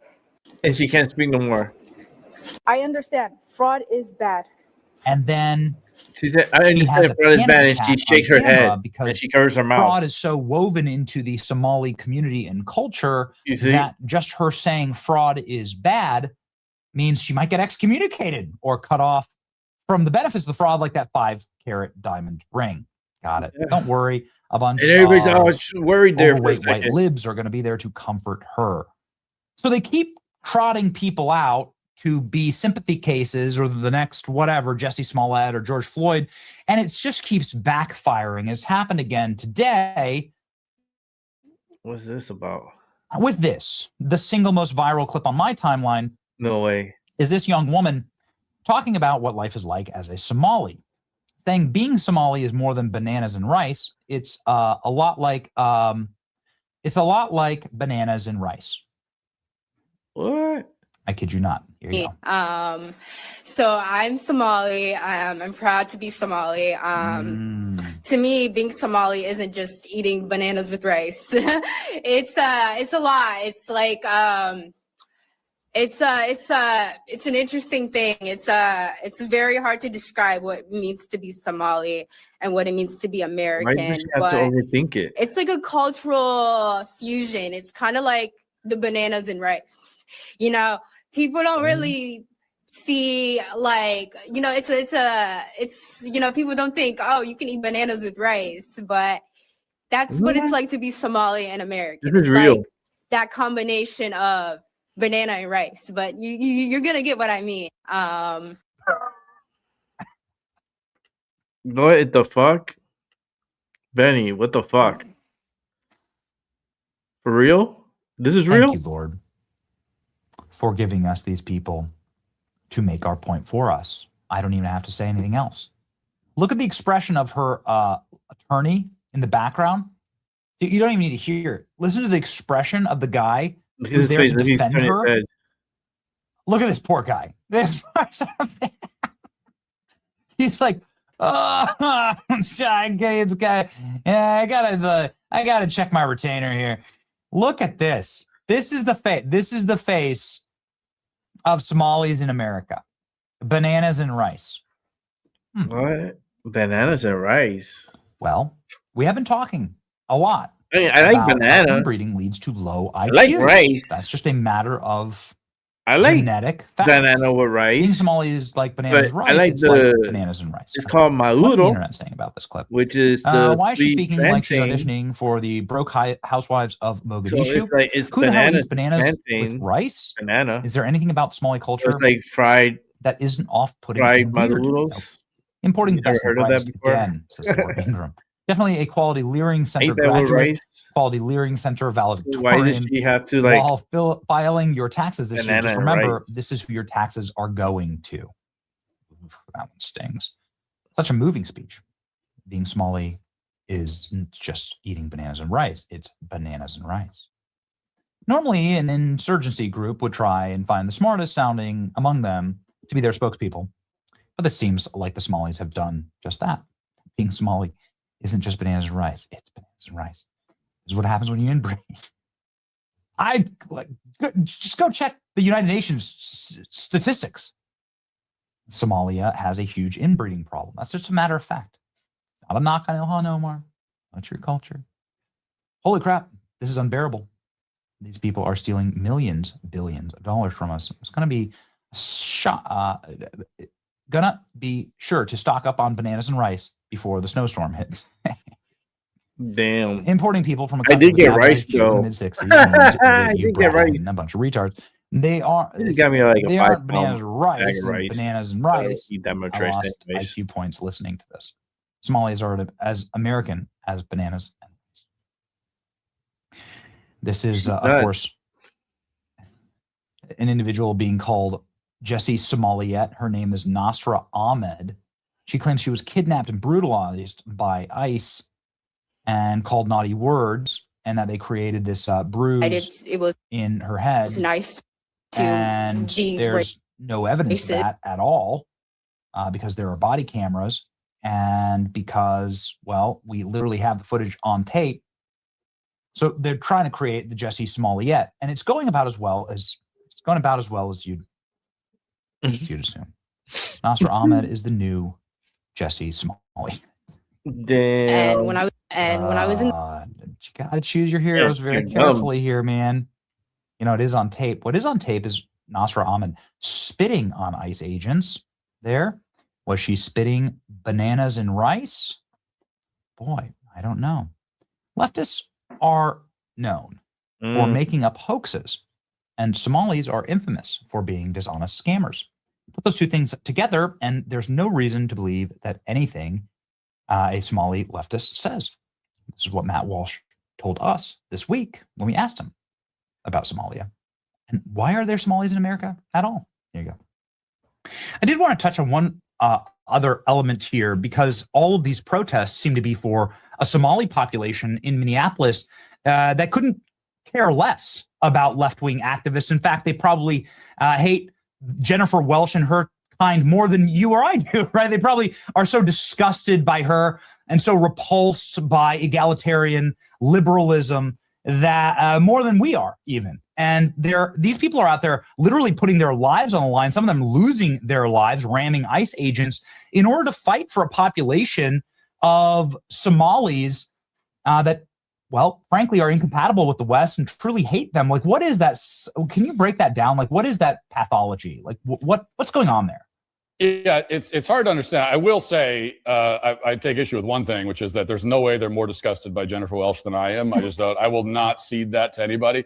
And she can't speak no more. I understand. Fraud is bad. And then she said, I understand fraud is bad, and she shakes her head because and she covers her mouth. Fraud is so woven into the Somali community and culture that just her saying fraud is bad means she might get excommunicated or cut off from the benefits of the fraud, like that 5-carat diamond ring. Got it. Yeah. Don't worry. A bunch and everybody's worried there. Overweight white libs are going to be there to comfort her. So they keep trotting people out to be sympathy cases or the next whatever, Jussie Smollett or George Floyd, and it just keeps backfiring. It's happened again today. What's this about? With this, the single most viral clip on my timeline. No way. Is this young woman talking about what life is like as a Somali, saying being Somali is more than bananas and rice. It's a lot like bananas and rice. What? I kid you not. Here you go. So I'm Somali. I'm proud to be Somali. To me, being Somali isn't just eating bananas with rice. It's a lot. It's like it's an interesting thing. It's very hard to describe what it means to be Somali and what it means to be American. Why do you have to overthink it? It's like a cultural fusion. It's kind of like the bananas and rice. You know, people don't really see, like, you know, it's you know, people don't think, oh, you can eat bananas with rice, but that's what it's like to be Somali and American. This is it's real. like that combination of banana and rice, but you're gonna get what I mean. What the fuck? Benny, what the fuck? For real? This is real? Thank you, Lord, for giving us these people to make our point for us. I don't even have to say anything else. Look at the expression of her attorney in the background. You don't even need to hear it. Listen to the expression of the guy who's there to defend her. Look at this poor guy. He's like, oh, I'm shy. It's guy. Yeah, I gotta check my retainer here. Look at this. This is the face. This is the face of Somalis in America. Bananas and rice. What? Bananas and rice? Well, we have been talking a lot. I mean, I like banana. Inbreeding leads to low IQ. I like rice. That's just a matter of genetic fact. Banana with rice. Being Somali is like bananas and rice. I like like bananas and rice. It's called What's the Mauro, internet saying about this clip? which is the why is she speaking like she's plantain. auditioning for the Broke Housewives of Mogadishu? So it's like it's Who the hell eats bananas bananas with rice? Banana. Is there anything about Somali culture It's like fried that isn't off-putting? fried and weird? maduros. Importing You the best never of heard of rice that before? again, says Laura Ingram. Definitely a quality Leering Center Ain't that with graduate, rice? quality Leering Center valedictorian. Why does she have to like While filing your taxes this year, banana just and remember, rice? this is who your taxes are going to. Oof, that one stings. Such a moving speech. Being Somali isn't just eating bananas and rice. It's bananas and rice. Normally, an insurgency group would try and find the smartest sounding among them to be their spokespeople. But this seems like the Somalis have done just that. Being Somali isn't just bananas and rice. It's bananas and rice. This is what happens when you inbreed. Just go check the United Nations statistics. Somalia has a huge inbreeding problem. That's just a matter of fact. Not a knock on Ilhan Omar. Not your culture. Holy crap. This is unbearable. These people are stealing millions, billions of dollars from us. It's going to be sure to stock up on bananas and rice before the snowstorm hits. Damn. Importing people from a I did get rice in the though. mid-60s. I did get rice. A bunch of retards. They are. This got me like a they aren't bananas bag rice. of rice. Bananas and I don't rice. eat that much I rice lost anyways. IQ points listening to this. Somalis are as American as bananas and rice. This is, of course, an individual being called Jussie Smollett. Her name is Nasra Ahmed. She claims she was kidnapped and brutalized by ICE and called naughty words, and that they created this bruise It was in her head. nice to and be there's no evidence of that at all. because there are body cameras and because, well, we literally have the footage on tape. So they're trying to create the Jussie Smollett, and it's going about as well as you'd assume. Nasser Ahmed is the new Jussie Smollett. Damn. And when I was in, you gotta choose your heroes very carefully here, man. You know, it is on tape. What is on tape is Nasser Ahmed spitting on ICE agents there. Was she spitting bananas and rice? Boy, I don't know. Leftists are known for making up hoaxes, and Somalis are infamous for being dishonest scammers. Put those two things together, and there's no reason to believe that anything a Somali leftist says. This is what Matt Walsh told us this week when we asked him about Somalia. And why are there Somalis in America at all? Here you go. I did want to touch on one other element here, because all of these protests seem to be for a Somali population in Minneapolis that couldn't care less about left-wing activists. In fact, they probably hate Jennifer Welsh and her kind more than you or I do, right? They probably are so disgusted by her and so repulsed by egalitarian liberalism that more than we are even. And these people are out there literally putting their lives on the line, some of them losing their lives, ramming ICE agents in order to fight for a population of Somalis that, well, frankly, are incompatible with the West and truly hate them. Like, what is that? Can you break that down? Like, what is that pathology? Like, what's going on there? Yeah, it's hard to understand. I will say I take issue with one thing, which is that there's no way they're more disgusted by Jennifer Welsh than I am. I just don't. I will not cede that to anybody.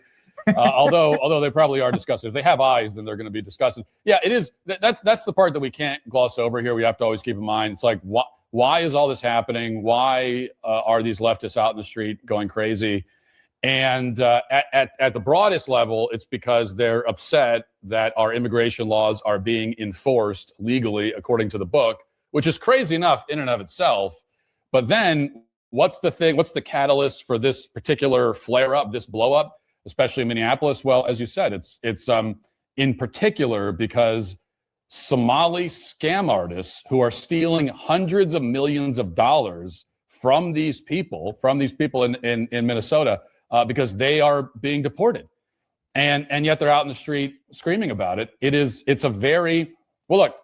Although they probably are disgusted. If they have eyes, then they're going to be disgusted. Yeah, it is. That's the part that we can't gloss over here. We have to always keep in mind. It's like, why is all this happening? Why are these leftists out in the street going crazy? And at the broadest level, it's because they're upset that our immigration laws are being enforced legally according to the book, which is crazy enough in and of itself. But then what's the catalyst for this particular flare up, this blow up, especially in Minneapolis? Well, as you said, it's in particular because Somali scam artists who are stealing hundreds of millions of dollars from these people in Minnesota, because they are being deported, and yet they're out in the street screaming about it. It's a very, well, look,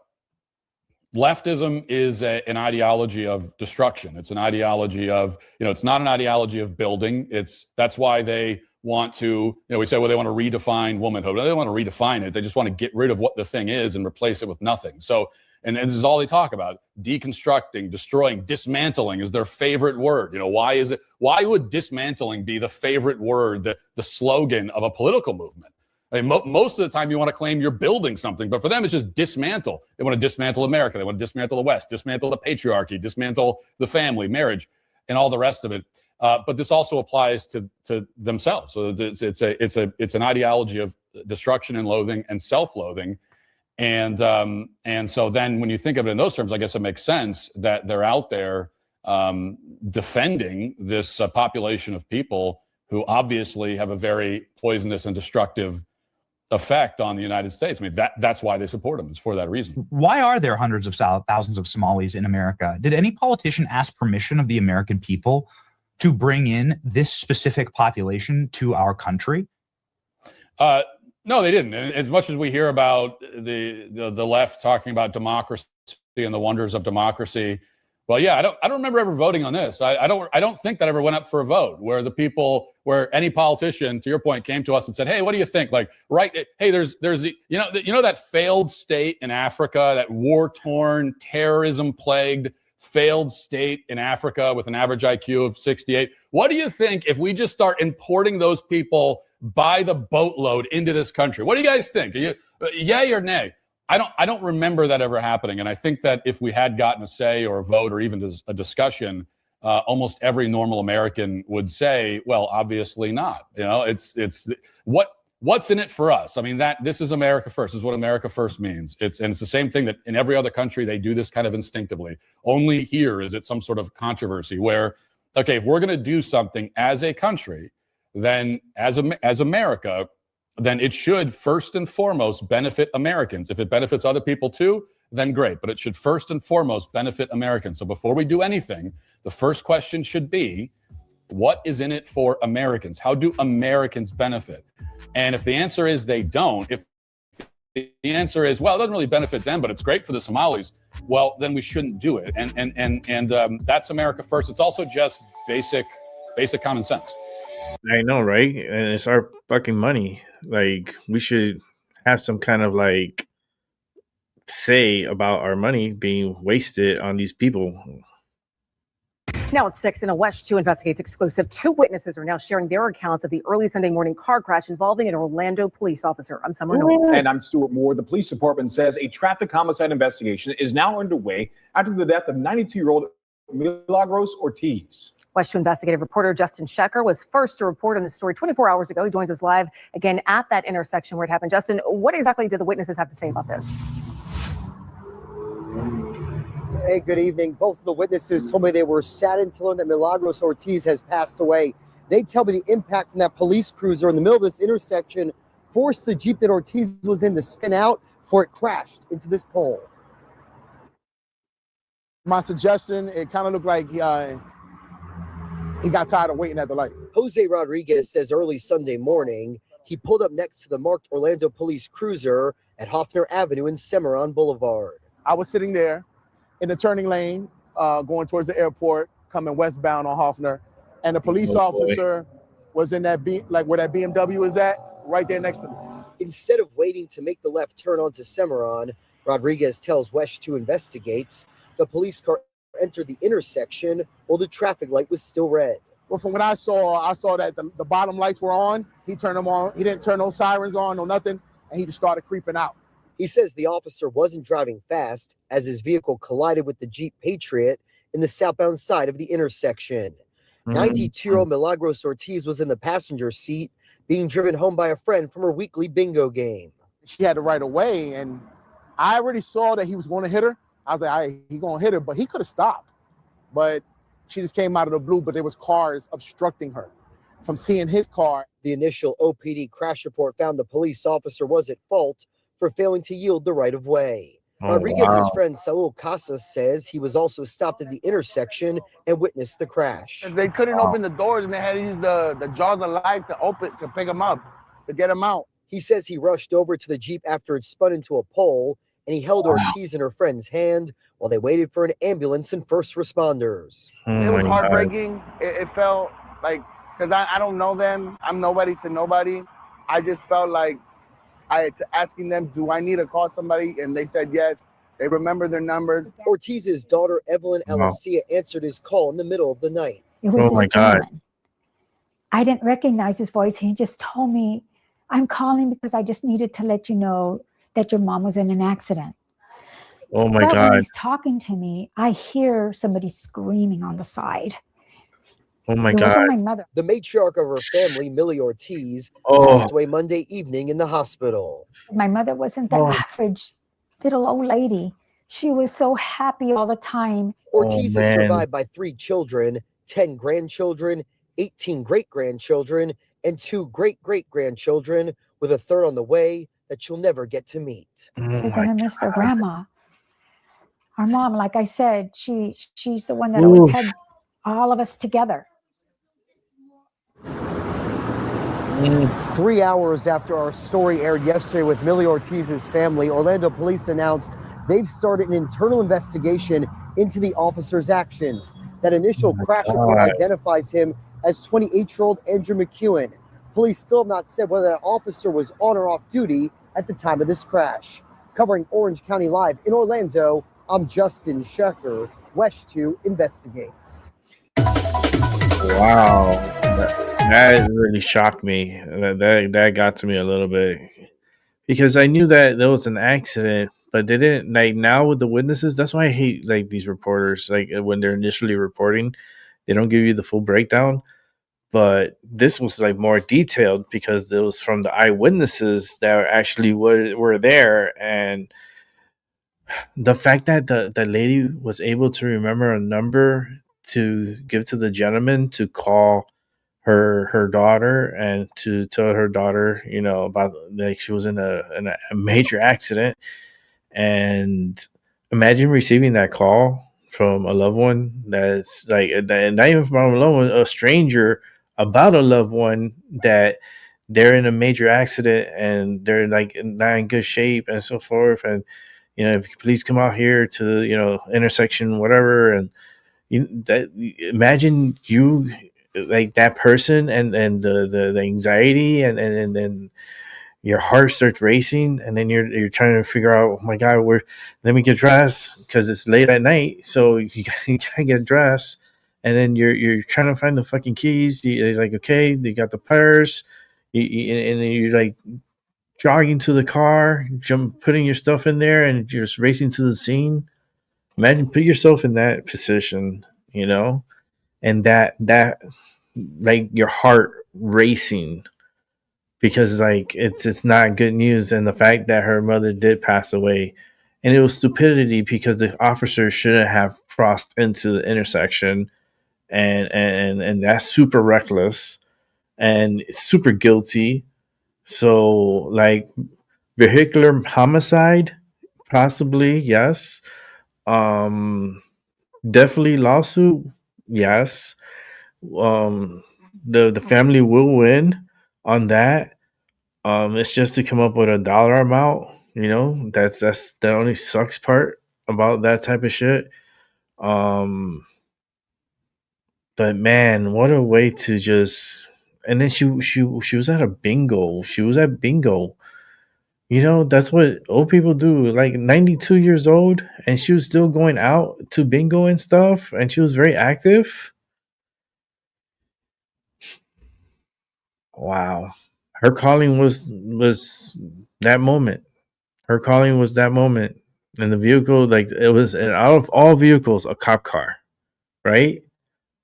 leftism is an ideology of destruction. It's an ideology of, it's not an ideology of building. That's why they want to, we say, well, they want to redefine womanhood. They don't want to redefine it. They just want to get rid of what the thing is and replace it with nothing. So, and this is all they talk about: deconstructing, destroying, dismantling is their favorite word. Why would dismantling be the favorite word, the slogan of a political movement? I mean, most of the time you want to claim you're building something, but for them it's just dismantle. They want to dismantle America. They want to dismantle the West, dismantle the patriarchy, dismantle the family, marriage, and all the rest of it. But this also applies to themselves. So it's an ideology of destruction and loathing and self-loathing. And so then when you think of it in those terms, I guess it makes sense that they're out there defending this population of people who obviously have a very poisonous and destructive effect on the United States. I mean, that's why they support them. It's for that reason. Why are there hundreds of thousands of Somalis in America? Did any politician ask permission of the American people to bring in this specific population to our country? No, they didn't. As much as we hear about the left talking about democracy and the wonders of democracy, well, yeah, I don't remember ever voting on this. I don't think that ever went up for a vote where any politician, to your point, came to us and said, "Hey, what do you think?" Like, right? Hey, there's that failed state in Africa, that war-torn, terrorism-plagued failed state in Africa with an average IQ of 68. What do you think if we just start importing those people by the boatload into this country? What do you guys think? Yay or nay? I don't remember that ever happening. And I think that if we had gotten a say or a vote or even a discussion, almost every normal American would say, well, obviously not. It's what's in it for us? I mean, this is America first. This is what America first means. It's the same thing that in every other country, they do this kind of instinctively. Only here is it some sort of controversy where, okay, if we're going to do something as a country, then as America, then it should first and foremost benefit Americans. If it benefits other people too, then great. But it should first and foremost benefit Americans. So before we do anything, the first question should be, what is in it for Americans? How do Americans benefit? And if the answer is they don't, if the answer is, well, it doesn't really benefit them, but it's great for the Somalis, well, then we shouldn't do it. And that's America first. It's also just basic common sense. I know, right? And it's our fucking money. Like, we should have some kind of like say about our money being wasted on these people. Now at 6 in a West 2 Investigates exclusive. 2 witnesses are now sharing their accounts of the early Sunday morning car crash involving an Orlando police officer. I'm Summer Knowles. And I'm Stuart Moore. The police department says a traffic homicide investigation is now underway after the death of 92-year-old Milagros Ortiz. West 2 investigative reporter Justin Schecker was first to report on this story 24 hours ago. He joins us live again at that intersection where it happened. Justin, what exactly did the witnesses have to say about this? Hey, good evening. Both of the witnesses told me they were saddened to learn that Milagros Ortiz has passed away. They tell me the impact from that police cruiser in the middle of this intersection forced the Jeep that Ortiz was in to spin out before it crashed into this pole. My suggestion, it kind of looked like he got tired of waiting at the light. Jose Rodriguez says early Sunday morning, he pulled up next to the marked Orlando police cruiser at Hoffner Avenue and Cimarron Boulevard. I was sitting there in the turning lane, going towards the airport, coming westbound on Hoffner, and the police officer was in that where that BMW is at, right there next to me. Instead of waiting to make the left turn onto Cimarron, Rodriguez tells West 2 Investigates the police car entered the intersection while the traffic light was still red. Well, from what I saw that the bottom lights were on. He turned them on. He didn't turn no sirens on, no nothing, and he just started creeping out. He says the officer wasn't driving fast as his vehicle collided with the Jeep Patriot in the southbound side of the intersection. 92-year-old Milagros Ortiz was in the passenger seat being driven home by a friend from her weekly bingo game. She had the right of way, and I already saw that he was going to hit her. I was like, he going to hit her, but he could have stopped. But she just came out of the blue, but there was cars obstructing her from seeing his car. The initial OPD crash report found the police officer was at fault for failing to yield the right of way. Rodriguez's friend Saul Casas says he was also stopped at the intersection and witnessed the crash. They couldn't open the doors and they had to use the jaws of life to pick him up, to get him out. He says he rushed over to the Jeep after it spun into a pole, and he held Ortiz in her friend's hand while they waited for an ambulance and first responders. It was heartbreaking. It felt like, because I don't know them, I'm nobody to nobody. I just felt like I had to asking them, do I need to call somebody? And they said yes. They remember their numbers. Ortiz's daughter, Evelyn Alicia, answered his call in the middle of the night. It was this gentleman. I didn't recognize his voice. He just told me, I'm calling because I just needed to let you know that your mom was in an accident. Oh my But God. when he's talking to me, I hear somebody screaming on the side. Oh my It wasn't God. my mother. The matriarch of her family, Millie Ortiz, Oh. passed away Monday evening in the hospital. My mother wasn't the average little old lady. She was so happy all the time. Ortiz is survived by 3 children, 10 grandchildren, 18 great-grandchildren, and 2 great-great-grandchildren, with a third on the way that you'll never get to meet. They're gonna miss their grandma. Our mom, like I said, she's the one that always had all of us together. 3 hours after our story aired yesterday with Millie Ortiz's family, Orlando police announced they've started an internal investigation into the officer's actions. That initial crash report identifies him as 28-year-old Andrew McEwen. Police still have not said whether that officer was on or off duty at the time of this crash. Covering Orange County Live in Orlando, I'm Justin Schecker. West 2 Investigates. Wow. That really shocked me. That got to me a little bit. Because I knew that there was an accident, but they didn't, like, now with the witnesses, that's why I hate, like, these reporters. Like, when they're initially reporting, they don't give you the full breakdown. But this was, like, more detailed because it was from the eyewitnesses that actually were there. And the fact that the lady was able to remember a number to give to the gentleman to call her daughter and to tell her daughter, you know, about, like, she was in a major accident, and imagine receiving that call from a loved one that's like, not even from a loved one, a stranger, about a loved one that they're in a major accident and they're like not in good shape and so forth. And, if you could please come out here to, intersection, whatever. And imagine you like that person and the anxiety and then your heart starts racing, and then you're trying to figure out, oh my God, let me get dressed because it's late at night. So you gotta get dressed, and then you're trying to find the fucking keys. You're like, okay, you got the purse, and then you're like jogging to the car, putting your stuff in there, and you're just racing to the scene. Imagine, put yourself in that position, and that like your heart racing, because like it's not good news. And the fact that her mother did pass away, and it was stupidity because the officer shouldn't have crossed into the intersection, and that's super reckless and super guilty. So like vehicular homicide, possibly, yes. Definitely lawsuit, yes. The family will win on that. It's just to come up with a dollar amount, that's the only sucks part about that type of shit. But man, what a way to just. And then she was at a bingo. She was at bingo. That's what old people do. Like 92 years old, and she was still going out to bingo and stuff, and she was very active. Wow. Her calling was that moment. Her calling was that moment. And the vehicle, like it was, and out of all vehicles, a cop car, right?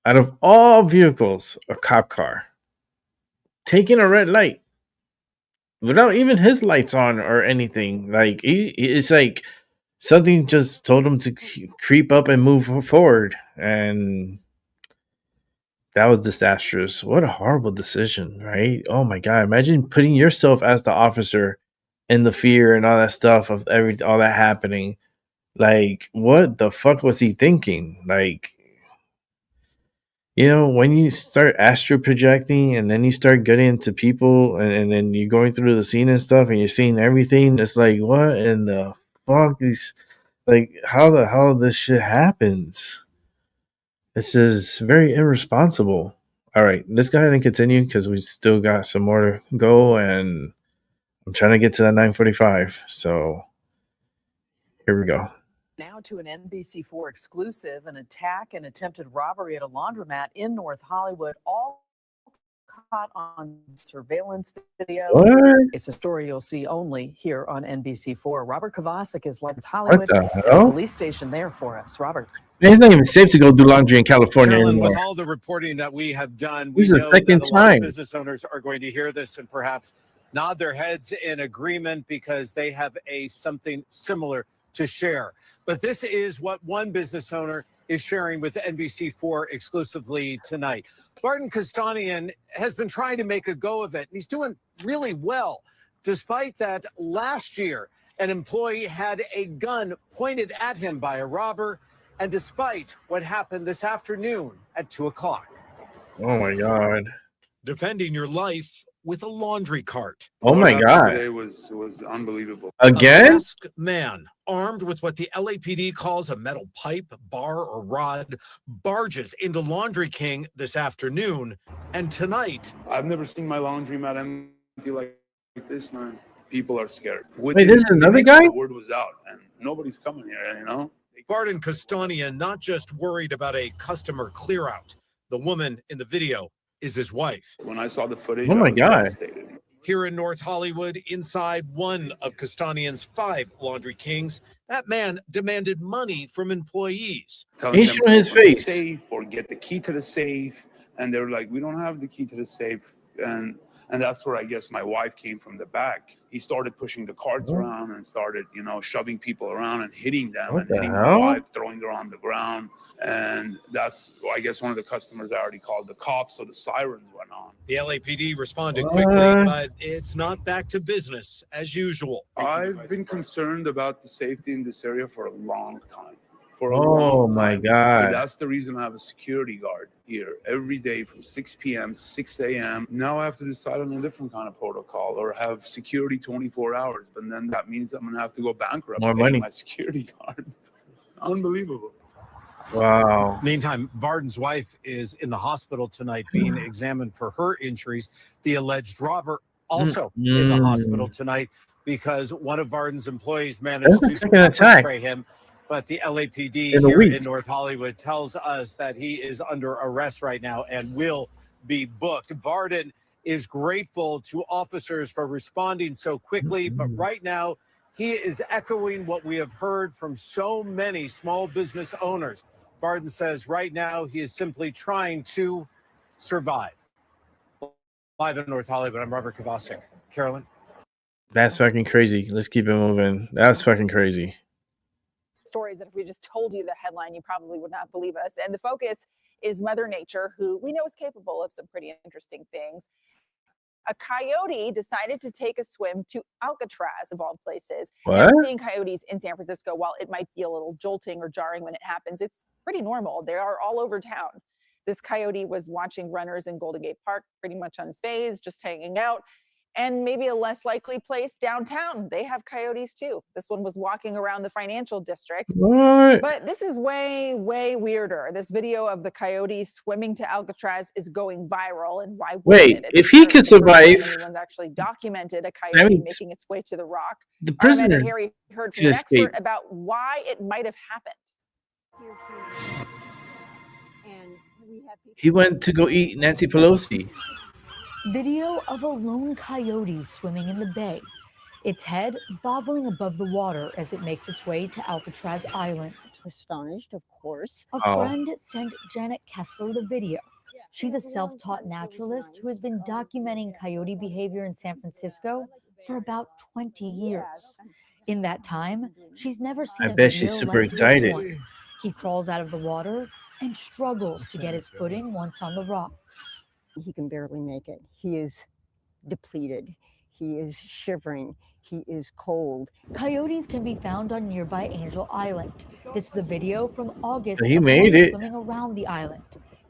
Out of all vehicles, a cop car. Taking a red light without even his lights on or anything. Like it's like something just told him to creep up and move forward. And that was disastrous. What a horrible decision, right? Oh my God. Imagine putting yourself as the officer in the fear and all that stuff of all that happening. Like, what the fuck was he thinking? Like, when you start astro projecting and then you start getting into people and then you're going through the scene and stuff and you're seeing everything, it's like, what in the fuck is, like, how the hell this shit happens? This is very irresponsible. All right, let's go ahead and continue because we still got some more to go, and I'm trying to get to that 9:45. So here we go. Now to an NBC4 exclusive, an attack and attempted robbery at a laundromat in North Hollywood, all caught on surveillance video. What? It's a story you'll see only here on NBC4. Robert Kovacic is live with Hollywood the at hell? the police station there for us. Robert. It's not even safe to go do laundry in California Carolyn, anymore. with all the reporting that we have done, we This is the know second that a lot time. of business owners are going to hear this and perhaps nod their heads in agreement because they have something similar to share. But this is what one business owner is sharing with NBC4 exclusively tonight. Barton Kostanian has been trying to make a go of it, and he's doing really well, despite that last year an employee had a gun pointed at him by a robber, and despite what happened this afternoon at 2 o'clock. Oh my God. Defending your life with a laundry cart. Oh my God. Today was unbelievable. Again? A masked man armed with what the LAPD calls a metal pipe, bar, or rod barges into Laundry King this afternoon. And tonight, I've never seen my laundromat empty like this, man. People are scared. Wait, this is another guy? The word was out, and nobody's coming here, Barton Kostanian not just worried about a customer clear out. The woman in the video is his wife. When I saw the footage, Oh my I was God. devastated. Here in North Hollywood, inside one of Kostanian's 5 Laundry Kings, that man demanded money from employees. Telling He's them showing to his open the face. safe or get the key to the safe, and they're like, "We don't have the key to the safe." And And that's where I guess my wife came from the back. He started pushing the carts around and started, you know, shoving people around and hitting them What and the hitting my hell? wife, throwing her on the ground. And that's, I guess, one of the customers already called the cops, so the sirens went on. The LAPD responded What? quickly, but it's not back to business as usual. I've been concerned about the safety in this area for a long time. For a Oh long my time. God. And that's the reason I have a security guard here every day from 6 p.m., 6 a.m. Now I have to decide on a different kind of protocol or have security 24 hours. But then that means I'm going to have to go bankrupt More paying money. my security guard. Unbelievable. Wow. Meantime, Barden's wife is in the hospital tonight being examined for her injuries. The alleged robber also in the hospital tonight because one of Barden's employees managed That's the to second pepper attack spray him. But the LAPD in a here week. in North Hollywood tells us that he is under arrest right now and will be booked. Varden is grateful to officers for responding so quickly, but right now he is echoing what we have heard from so many small business owners. Varden says right now he is simply trying to survive. Live in North Hollywood, I'm Robert Kovacic. Carolyn? That's fucking crazy. Let's keep it moving. That's fucking crazy. Stories that if we just told you the headline, you probably would not believe us. And the focus is Mother Nature, who we know is capable of some pretty interesting things. A coyote decided to take a swim to Alcatraz, of all places. What? Now, seeing coyotes in San Francisco, while it might feel a little jolting or jarring when it happens, it's pretty normal. They are all over town. This coyote was watching runners in Golden Gate Park, pretty much unfazed, just hanging out. And maybe a less likely place downtown. They have coyotes too. This one was walking around the financial district. What? But this is way, way weirder. This video of the coyote swimming to Alcatraz is going viral. And why wouldn't Wait, it? if he could survive, Anyone's actually documented a that coyote means making its way to the rock. the Our Amanda prisoner Harry heard from should an expert escape. about why it might have happened. He went to go eat Nancy Pelosi. Video of a lone coyote swimming in the bay, its head bobbling above the water as it makes its way to Alcatraz Island. Astonished, of course. A friend sent Janet Kessler the video. She's a self-taught naturalist who has been documenting coyote behavior in San Francisco for about 20 years. In that time, she's never seen I a bet she's video super like this excited. one. He crawls out of the water and struggles to get his footing once on the rocks. He can barely make it. He is depleted. He is shivering. He is cold. Coyotes can be found on nearby Angel Island. This is a video from August. He of made one it. swimming around the island,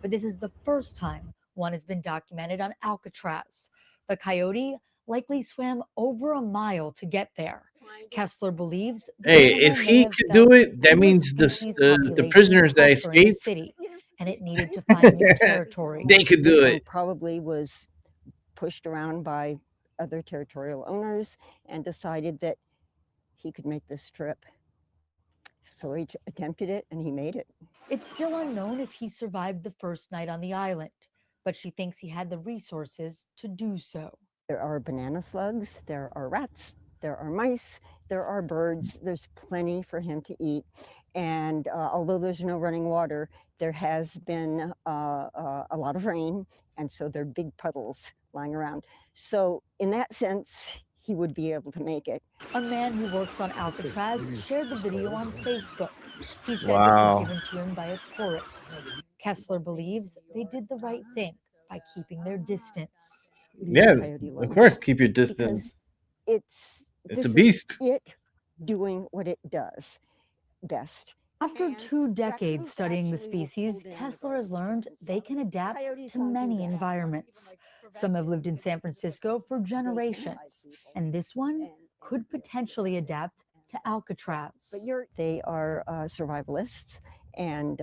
but this is the first time one has been documented on Alcatraz. The coyote likely swam over a mile to get there. Kessler believes. the Hey, animal if may he have could felt do it, that more means the species prisoners that population pressure in the escaped, city, and it needed to find new territory. they could This do one it. probably was pushed around by other territorial owners and decided that he could make this trip. So he attempted it and he made it. It's still unknown if he survived the first night on the island, but she thinks he had the resources to do so. There are banana slugs, there are rats, there are mice, there are birds. There's plenty for him to eat. And although there's no running water, there has been a lot of rain. And so there are big puddles lying around. So in that sense, he would be able to make it. A man who works on Alcatraz shared the video on Facebook. He says it Wow. was given to him by a tourist. Kessler believes they did the right thing by keeping their distance. Yeah, of course, keep your distance. It's It's this a beast. is it doing what it does best. After 2 decades studying the species, Kessler has learned they can adapt to many environments. Some have lived in San Francisco for generations, and this one could potentially adapt to Alcatraz. They are survivalists and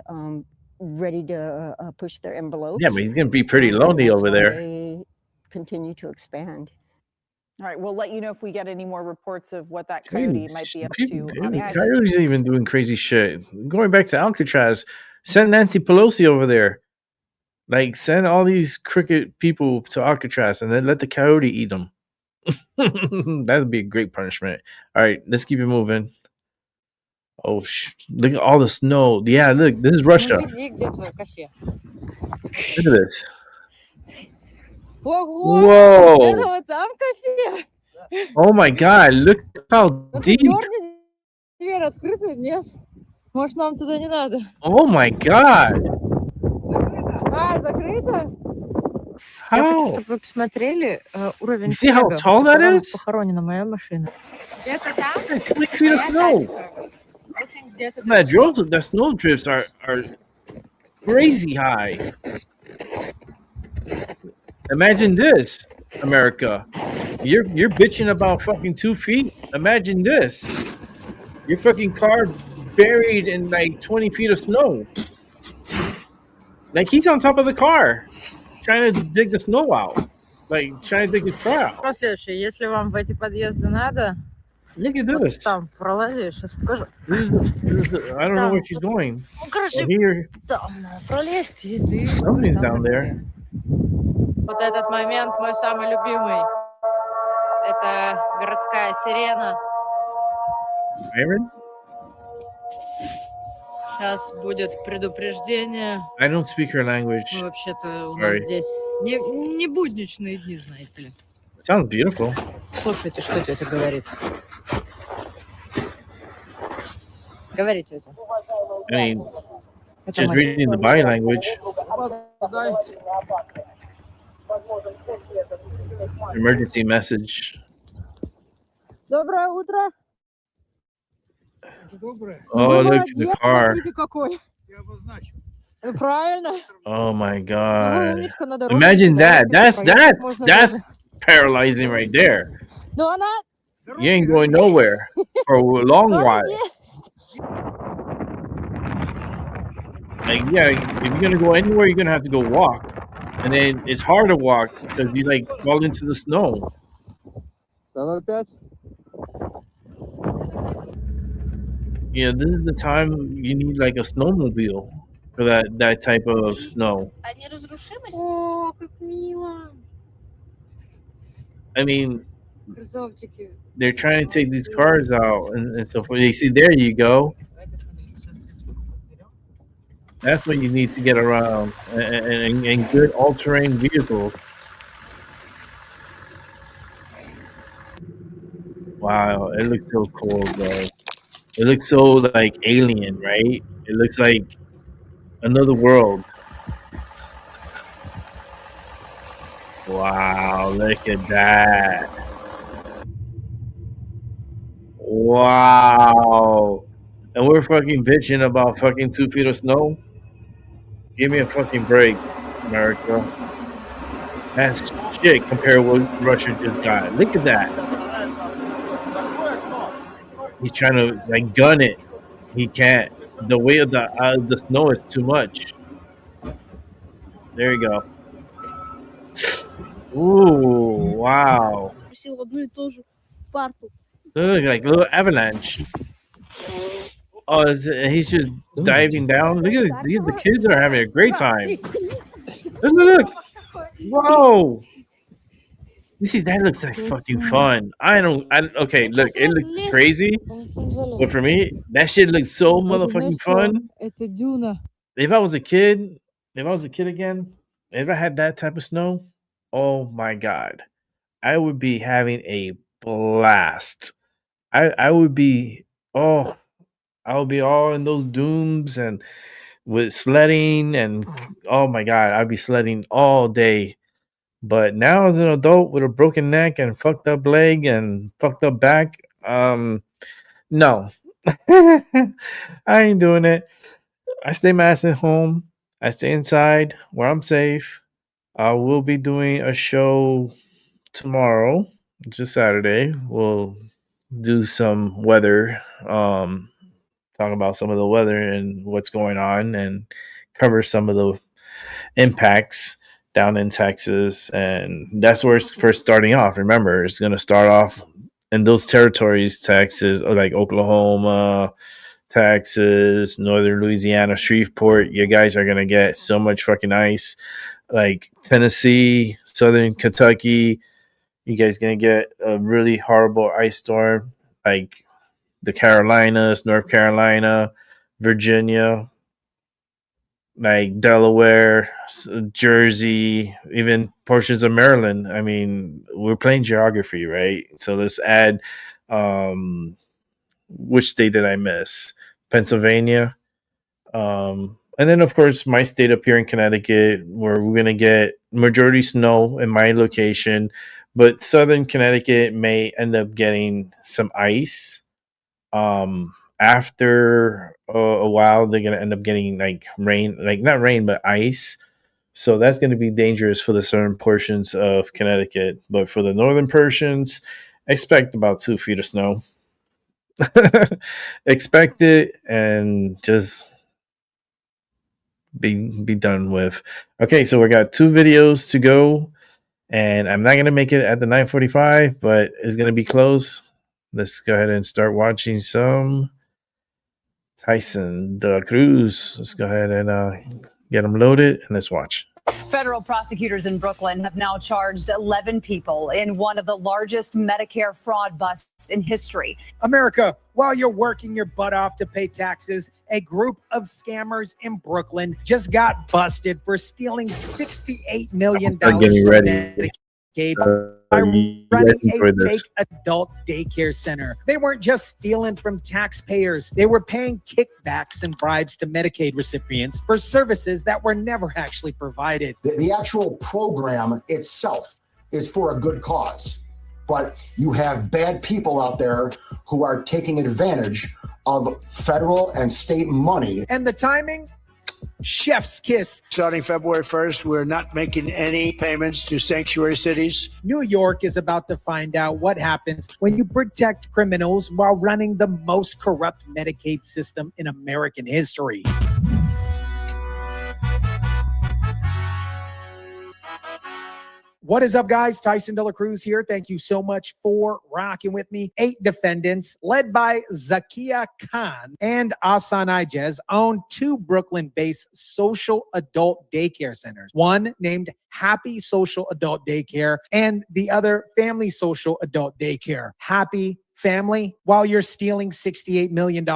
ready to push their envelopes. Yeah, but he's gonna be pretty lonely That's over why there. They continue to expand. All right, we'll let you know if we get any more reports of what that coyote might be up to on the island. Coyotes even doing crazy shit. Going back to Alcatraz, send Nancy Pelosi over there. Like, send all these crooked people to Alcatraz and then let the coyote eat them. That would be a great punishment. All right, let's keep it moving. Oh, look at all the snow. Yeah, look, this is Russia. Look at this. Ого! Whoa. Это вот там кафе? Oh my God! Look how Ну ты deep. дерни, дверь открыта? Нет. Может, нам туда не надо? Oh my God! А, закрыто? Я хочу, How? чтобы вы посмотрели You уровень see how снега, в tall that котором is? похоронена моя машина. Это там? 20 feet of snow. Очень где-то The snow drifts are crazy high. Imagine this, America. You're bitching about fucking 2 feet. Imagine this. Your fucking car buried in like 20 feet of snow. Like he's on top of the car, trying to dig the snow out. Like trying to dig his car out. Следующее, если вам в эти подъезды надо, Look at вот this. там пролази, сейчас покажу. This is I don't know where she's going. Ну, короче, Oh, here. там надо пролезть, и ты Somebody's там down there. Вот этот момент мой самый любимый. Это городская сирена. Iron? Сейчас будет предупреждение. I don't speak her language. Ну, вообще-то у нас Sorry. здесь не будничные дни, знаете ли. Sounds beautiful. Слушайте, что тетя говорит. Говори, тетя. I mean, Это just мать. reading the body language. Emergency message. Доброе утро. Oh, Вы look at the молодец, car. смотрите какой. Ну, правильно. Oh my Ну, вы God. умничка, на дороге Imagine that. кидаете, проехать можно That's даже. paralyzing right there. Ну, она... You ain't going nowhere for a long Ну, она while. есть. Like, yeah, if you're gonna go anywhere, you're gonna have to go walk, and then it's hard to walk because you like fall into the snow. Yeah, this is the time you need like a snowmobile for that type of snow. А неразрушимость? О, как мило. I mean, Красавчики. they're trying to take these cars out and so forth. You see, there you go. That's what you need to get around and good all-terrain vehicles. Wow, it looks so cool, bro. It looks so like alien, right? It looks like another world. Wow, look at that. Wow. And we're fucking bitching about fucking 2 feet of snow? Give me a fucking break, America. That's shit compared to what Russia just got. Look at that. He's trying to like gun it. He can't. The weight of the snow is too much. There you go. Ooh, wow. Look like a little avalanche. Oh, he's just diving down. Look at the kids are having a great time. Look. Whoa. You see, that looks like fucking fun. Okay, look, it looks crazy. But for me, that shit looks so motherfucking fun. Это дюна. If I was a kid again, if I had that type of snow, oh my God, I would be having a blast. I would be, I would be all in those dooms and with sledding and oh my God, I'd be sledding all day. But now as an adult with a broken neck and fucked up leg and fucked up back, no. I ain't doing it. I stay my ass at home. I stay inside where I'm safe. I will be doing a show tomorrow, just Saturday. We'll do some weather, talk about some of the weather and what's going on and cover some of the impacts down in Texas. And that's where it's first starting off. Remember, it's going to start off in those territories, Texas, or like Oklahoma, Texas, northern Louisiana, Shreveport. You guys are going to get so much fucking ice. Like Tennessee, southern Kentucky, you guys going to get a really horrible ice storm. Like the Carolinas, North Carolina, Virginia. like Delaware, Jersey, even portions of Maryland. I mean, we're playing geography, right? So let's add which state did I miss? Pennsylvania. And then, of course, my state up here in Connecticut, where we're going to get majority snow in my location, but southern Connecticut may end up getting some ice. After a while, they're going to end up getting like rain, like not rain, but ice. So that's going to be dangerous for the southern portions of Connecticut. But for the northern portions, expect about 2 feet of snow. Expect it and just be done with. Okay, so we got 2 videos to go, and I'm not gonna make it at the 9:45, but it's gonna be close. Let's go ahead and start watching some Tyson de la Cruz. Let's go ahead and get them loaded, and let's watch. Federal prosecutors in Brooklyn have now charged 11 people in one of the largest Medicare fraud busts in history. America, while you're working your butt off to pay taxes, a group of scammers in Brooklyn just got busted for stealing $68 million from Medicaid by running a fake adult daycare center. They weren't just stealing from taxpayers. They were paying kickbacks and bribes to Medicaid recipients for services that were never actually provided. The actual program itself is for a good cause, but you have bad people out there who are taking advantage of federal and state money. And the timing? Chef's kiss. Starting February 1st, we're not making any payments to sanctuary cities. New York is about to find out what happens when you protect criminals while running the most corrupt Medicaid system in American history. What is up, guys? Tyson de la Cruz here. Thank you so much for rocking with me. 8 defendants, led by Zakia Khan and Asan Ijez, own 2 Brooklyn-based social adult daycare centers. One named Happy Social Adult Daycare and the other Family Social Adult Daycare. Happy Family, while you're stealing $68 million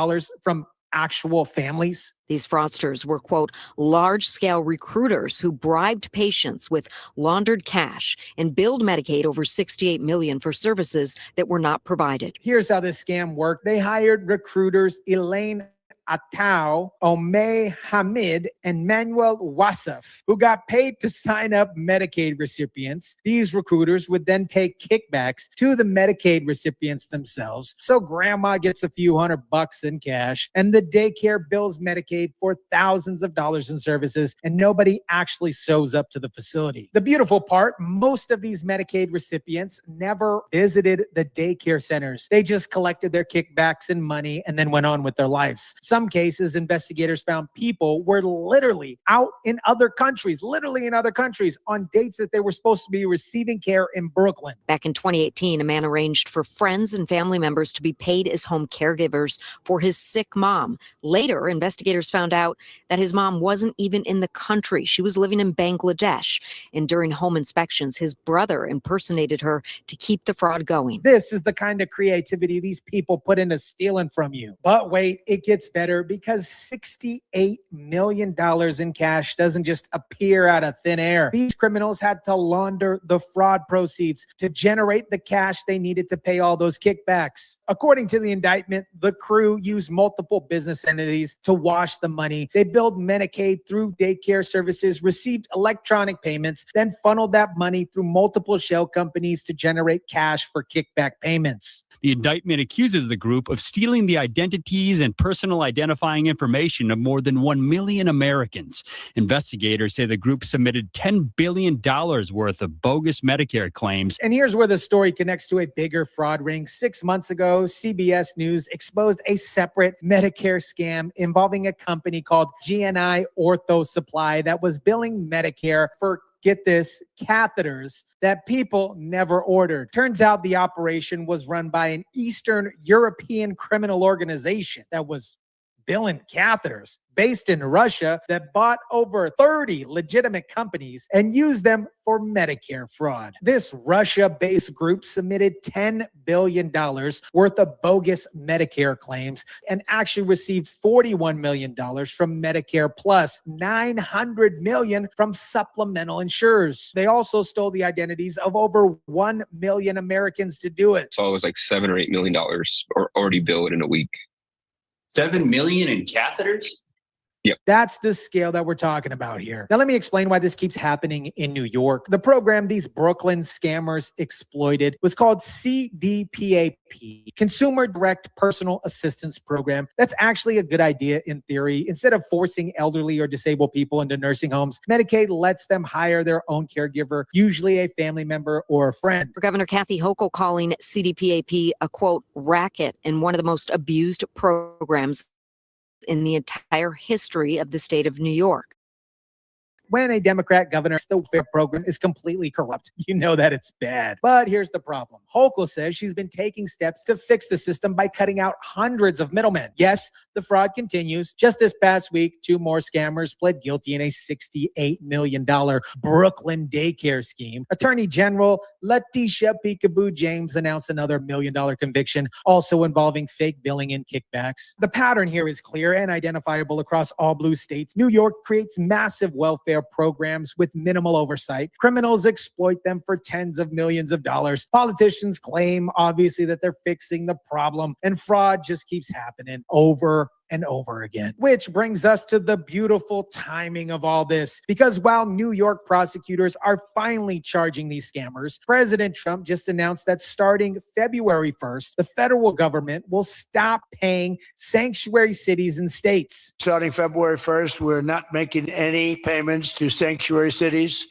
from actual families. These fraudsters were, quote, large-scale recruiters who bribed patients with laundered cash and billed Medicaid over $68 million for services that were not provided. Here's how this scam worked. They hired recruiters Elaine Atau, Omay Hamid, and Manuel Wasif, who got paid to sign up Medicaid recipients. These recruiters would then pay kickbacks to the Medicaid recipients themselves. So grandma gets a few $100 in cash, and the daycare bills Medicaid for thousands of dollars in services, and nobody actually shows up to the facility. The beautiful part, most of these Medicaid recipients never visited the daycare centers. They just collected their kickbacks and money and then went on with their lives. Some cases, investigators found people were literally out in other countries, on dates that they were supposed to be receiving care in Brooklyn. Back in 2018, a man arranged for friends and family members to be paid as home caregivers for his sick mom. Later, investigators found out that his mom wasn't even in the country. She was living in Bangladesh. And during home inspections, his brother impersonated her to keep the fraud going. This is the kind of creativity these people put into stealing from you. But wait, it gets better, because $68 million in cash doesn't just appear out of thin air. These criminals had to launder the fraud proceeds to generate the cash they needed to pay all those kickbacks. According to the indictment, the crew used multiple business entities to wash the money. They billed Medicaid through daycare services, received electronic payments, then funneled that money through multiple shell companies to generate cash for kickback payments. The indictment accuses the group of stealing the identities and personal identifying information of more than 1 million Americans. Investigators say the group submitted $10 billion worth of bogus Medicare claims. And here's where the story connects to a bigger fraud ring. 6 months ago, CBS News exposed a separate Medicare scam involving a company called GNI Ortho Supply that was billing Medicare for, get this, catheters that people never ordered. Turns out the operation was run by an Eastern European criminal organization that was billing catheters based in Russia that bought over 30 legitimate companies and used them for Medicare fraud. This Russia-based group submitted $10 billion worth of bogus Medicare claims and actually received $41 million from Medicare plus $900 million from supplemental insurers. They also stole the identities of over 1 million Americans to do it. So it was like $7 or $8 million already billed in a week. 7 million in catheters? Yep. That's the scale that we're talking about here. Now, let me explain why this keeps happening in New York. The program these Brooklyn scammers exploited was called CDPAP, Consumer Direct Personal Assistance Program. That's actually a good idea in theory. Instead of forcing elderly or disabled people into nursing homes, Medicaid lets them hire their own caregiver, usually a family member or a friend. Governor Kathy Hochul calling CDPAP a, quote, racket and one of the most abused programs in the entire history of the state of New York. When a Democrat governor, the welfare program is completely corrupt. You know that it's bad. But here's the problem. Hochul says she's been taking steps to fix the system by cutting out hundreds of middlemen. Yes, the fraud continues. Just this past week, 2 more scammers pled guilty in a $68 million Brooklyn daycare scheme. Attorney General Letitia Peekaboo James announced another $1 million conviction, also involving fake billing and kickbacks. The pattern here is clear and identifiable across all blue states. New York creates massive welfare programs with minimal oversight. Criminals exploit them for tens of millions of dollars. Politicians claim, obviously, that they're fixing the problem, and fraud just keeps happening over and over again. Which brings us to the beautiful timing of all this. Because while New York prosecutors are finally charging these scammers, President Trump just announced that starting February 1st, the federal government will stop paying sanctuary cities and states. Starting February 1st, we're not making any payments to sanctuary cities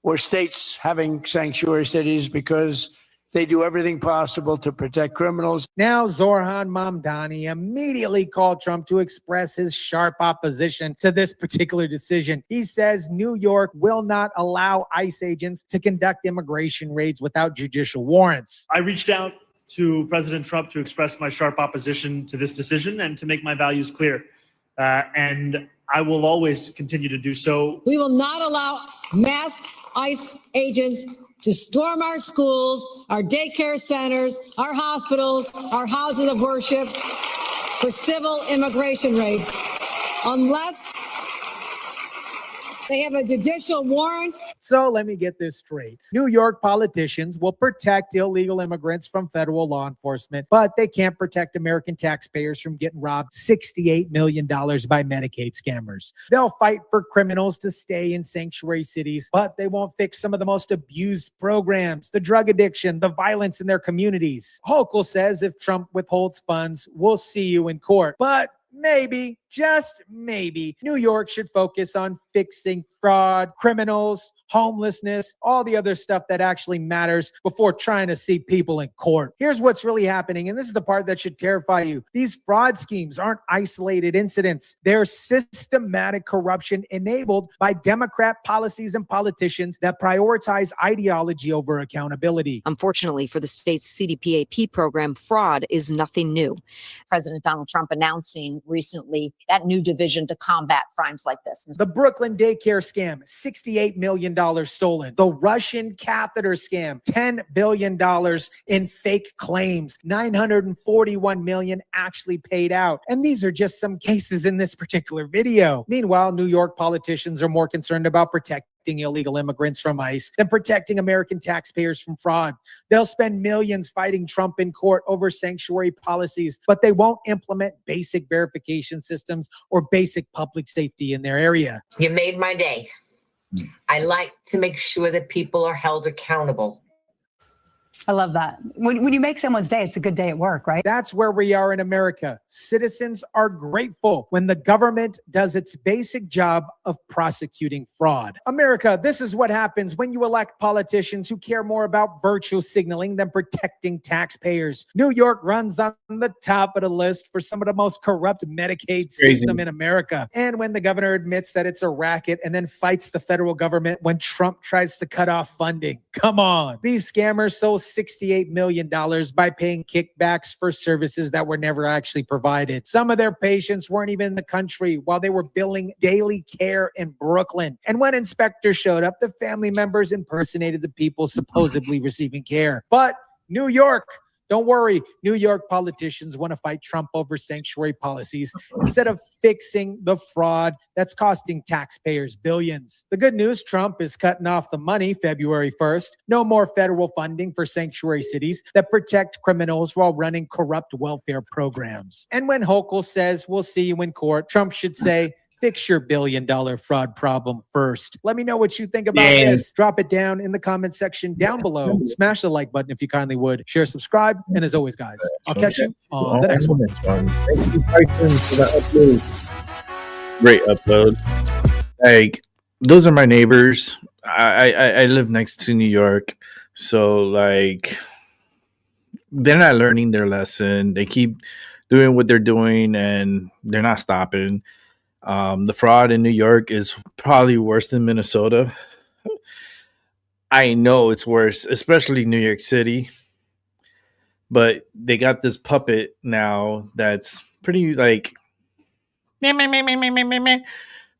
or states having sanctuary cities because they do everything possible to protect criminals. Now, Zoran Mamdani immediately called Trump to express his sharp opposition to this particular decision. He says New York will not allow ICE agents to conduct immigration raids without judicial warrants. I reached out to President Trump to express my sharp opposition to this decision and to make my values clear. And I will always continue to do so. We will not allow masked ICE agents to storm our schools, our daycare centers, our hospitals, our houses of worship for civil immigration raids, unless they have a judicial warrant. So let me get this straight. New York politicians will protect illegal immigrants from federal law enforcement, but they can't protect American taxpayers from getting robbed $68 million by Medicaid scammers. They'll fight for criminals to stay in sanctuary cities, but they won't fix some of the most abused programs, the drug addiction, the violence in their communities. Hochul says if Trump withholds funds, we'll see you in court. But maybe, just maybe, New York should focus on fixing fraud, criminals, homelessness, all the other stuff that actually matters before trying to see people in court. Here's what's really happening, and this is the part that should terrify you. These fraud schemes aren't isolated incidents. They're systematic corruption enabled by Democrat policies and politicians that prioritize ideology over accountability. Unfortunately for the state's CDPAP program, fraud is nothing new. President Donald Trump announcing recently that new division to combat crimes like this. The Brooklyn daycare scam, $68 million stolen. The Russian catheter scam, $10 billion in fake claims. $941 million actually paid out. And these are just some cases in this particular video. Meanwhile, New York politicians are more concerned about protecting illegal immigrants from ICE than protecting American taxpayers from fraud. They'll spend millions fighting Trump in court over sanctuary policies, but they won't implement basic verification systems or basic public safety in their area. You made my day. I like to make sure that people are held accountable. I love that. When you make someone's day, it's a good day at work, right? That's where we are in America. Citizens are grateful when the government does its basic job of prosecuting fraud. America, this is what happens when you elect politicians who care more about virtue signaling than protecting taxpayers. New York runs on the top of the list for some of the most corrupt Medicaid system in America. And when the governor admits that it's a racket and then fights the federal government when Trump tries to cut off funding. Come on. These scammers sow $68 million by paying kickbacks for services that were never actually provided. Some of their patients weren't even in the country while they were billing daily care in Brooklyn. And when inspectors showed up, the family members impersonated the people supposedly receiving care. But New York, don't worry, New York politicians want to fight Trump over sanctuary policies instead of fixing the fraud that's costing taxpayers billions. The good news, Trump is cutting off the money February 1st. No more federal funding for sanctuary cities that protect criminals while running corrupt welfare programs. And when Hochul says, we'll see you in court, Trump should say, fix your billion-dollar fraud problem first. Let me know what you think about this. Drop it down in the comment section down below. Smash the like button if you kindly would. Share, subscribe, and as always, guys, I'll catch you on the next one. Thank you, Tyson, for that upload. Great upload. Like, those are my neighbors. I live next to New York, so like, they're not learning their lesson. They keep doing what they're doing, and they're not stopping. The fraud in New York is probably worse than Minnesota. I know it's worse, especially New York City. But they got this puppet now that's pretty like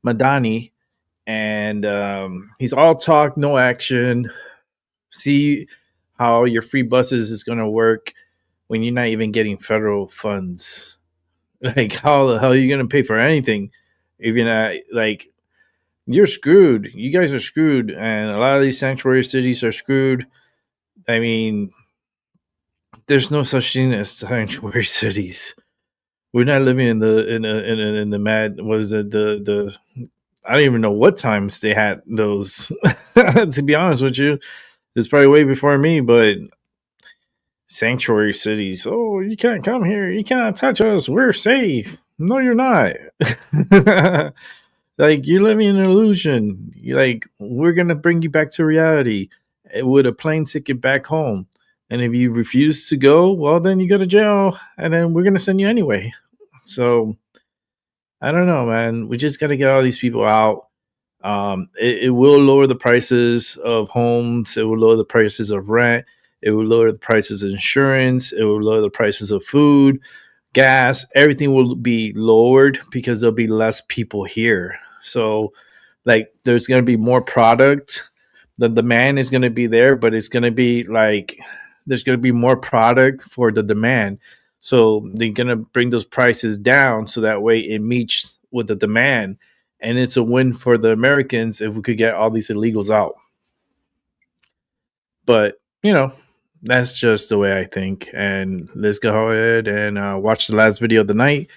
Madani, and he's all talk, no action. See how your free buses is going to work when you're not even getting federal funds. Like, how the hell are you going to pay for anything? If you're not, like, you're screwed. You guys are screwed, and a lot of these sanctuary cities are screwed. I mean, there's no such thing as sanctuary cities. We're not living in the mad. What is it? The I don't even know what times they had those. To be honest with you, it's probably way before me. But sanctuary cities. Oh, you can't come here. You can't touch us. We're safe. No, you're not. Like, you're living in an illusion. You're like, we're gonna bring you back to reality with a plane ticket back home. And if you refuse to go, well, then you go to jail, and then we're gonna send you anyway. So I don't know, man. We just gotta get all these people out. It will lower the prices of homes. It will lower the prices of rent. It will lower the prices of insurance. It will lower the prices of food, gas. Everything will be lowered because there'll be less people here. So, like, there's going to be more product. The demand is going to be there, but it's going to be like there's going to be more product for the demand. So they're going to bring those prices down so that way it meets with the demand. And it's a win for the Americans if we could get all these illegals out. But, you know, that's just the way I think. And let's go ahead and watch the last video of the night.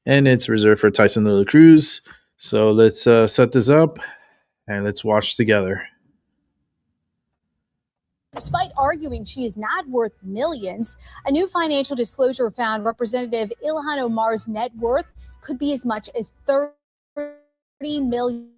And it's reserved for Tyson de la Cruz. So let's set this up and let's watch together. Despite arguing she is not worth millions, a new financial disclosure found Representative Ilhan Omar's net worth could be as much as $30 million.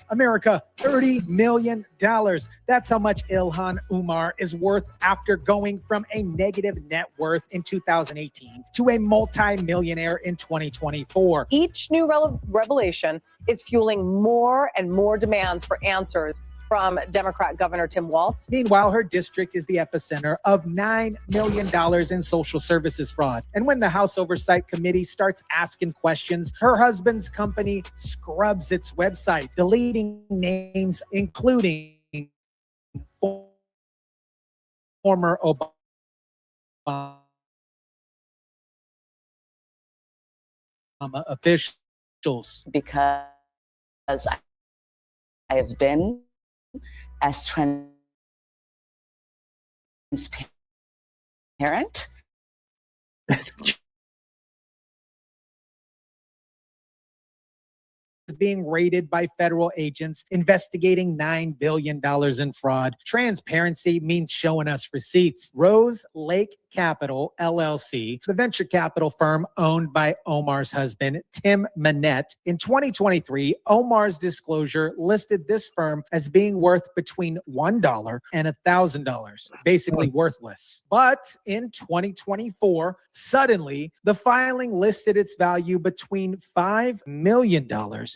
America, $30 million. That's how much Ilhan Omar is worth after going from a negative net worth in 2018 to a multi-millionaire in 2024. Each new revelation is fueling more and more demands for answers from Democrat Governor Tim Walz. Meanwhile, her district is the epicenter of $9 million in social services fraud. And when the House Oversight Committee starts asking questions, her husband's company scrubs its website, deleting names, including former Obama officials. Because I have been as transparent. Being raided by federal agents investigating $9 billion in fraud. Transparency means showing us receipts. Rose Lake Capital, LLC, the venture capital firm owned by Omar's husband, Tim Manette. In 2023, Omar's disclosure listed this firm as being worth between $1 and $1,000, basically worthless. But in 2024, suddenly, the filing listed its value between $5 million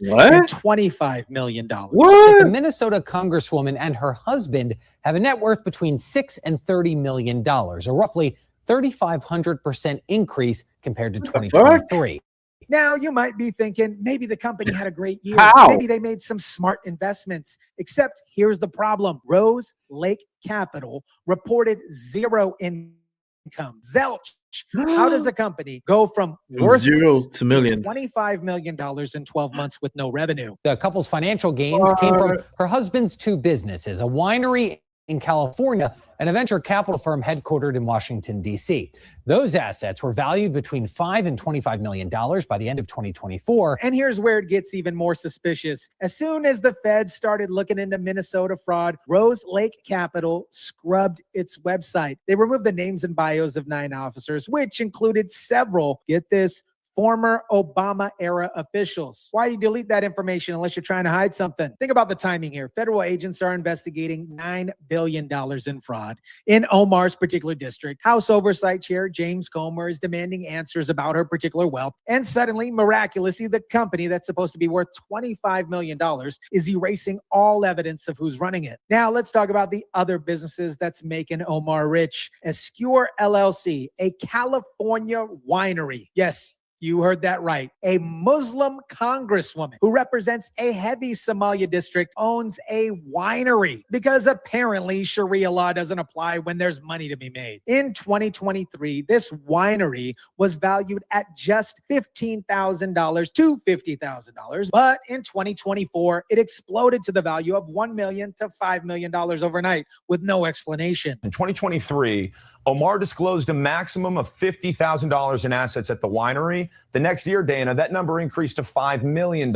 What? and $25 million. What? The Minnesota congresswoman and her husband have a net worth between $6 and $30 million, a roughly 3,500% increase compared to 2023. Now, you might be thinking, maybe the company had a great year. How? Maybe they made some smart investments. Except here's the problem. Rose Lake Capital reported zero income. Zilch. How does a company go from worthless zero to millions? $25 million in 12 months with no revenue? The couple's financial gains came from her husband's two businesses, a winery in California and a venture capital firm headquartered in Washington, D.C. Those assets were valued between $5 and $25 million by the end of 2024. And here's where it gets even more suspicious. As soon as the Feds started looking into Minnesota fraud, Rose Lake Capital scrubbed its website. They removed the names and bios of 9 officers, which included several, get this, former Obama-era officials. Why do you delete that information unless you're trying to hide something? Think about the timing here. Federal agents are investigating $9 billion in fraud in Omar's particular district. House Oversight Chair James Comer is demanding answers about her particular wealth. And suddenly, miraculously, the company that's supposed to be worth $25 million is erasing all evidence of who's running it. Now, let's talk about the other businesses that's making Omar rich. Escure LLC, a California winery. Yes, you heard that right. A Muslim congresswoman who represents a heavy Somalia district owns a winery because apparently Sharia law doesn't apply when there's money to be made. In 2023, this winery was valued at just $15,000 to $50,000. But in 2024, it exploded to the value of $1 million to $5 million overnight with no explanation. In 2023, Omar disclosed a maximum of $50,000 in assets at the winery. The next year, Dana, that number increased to $5 million.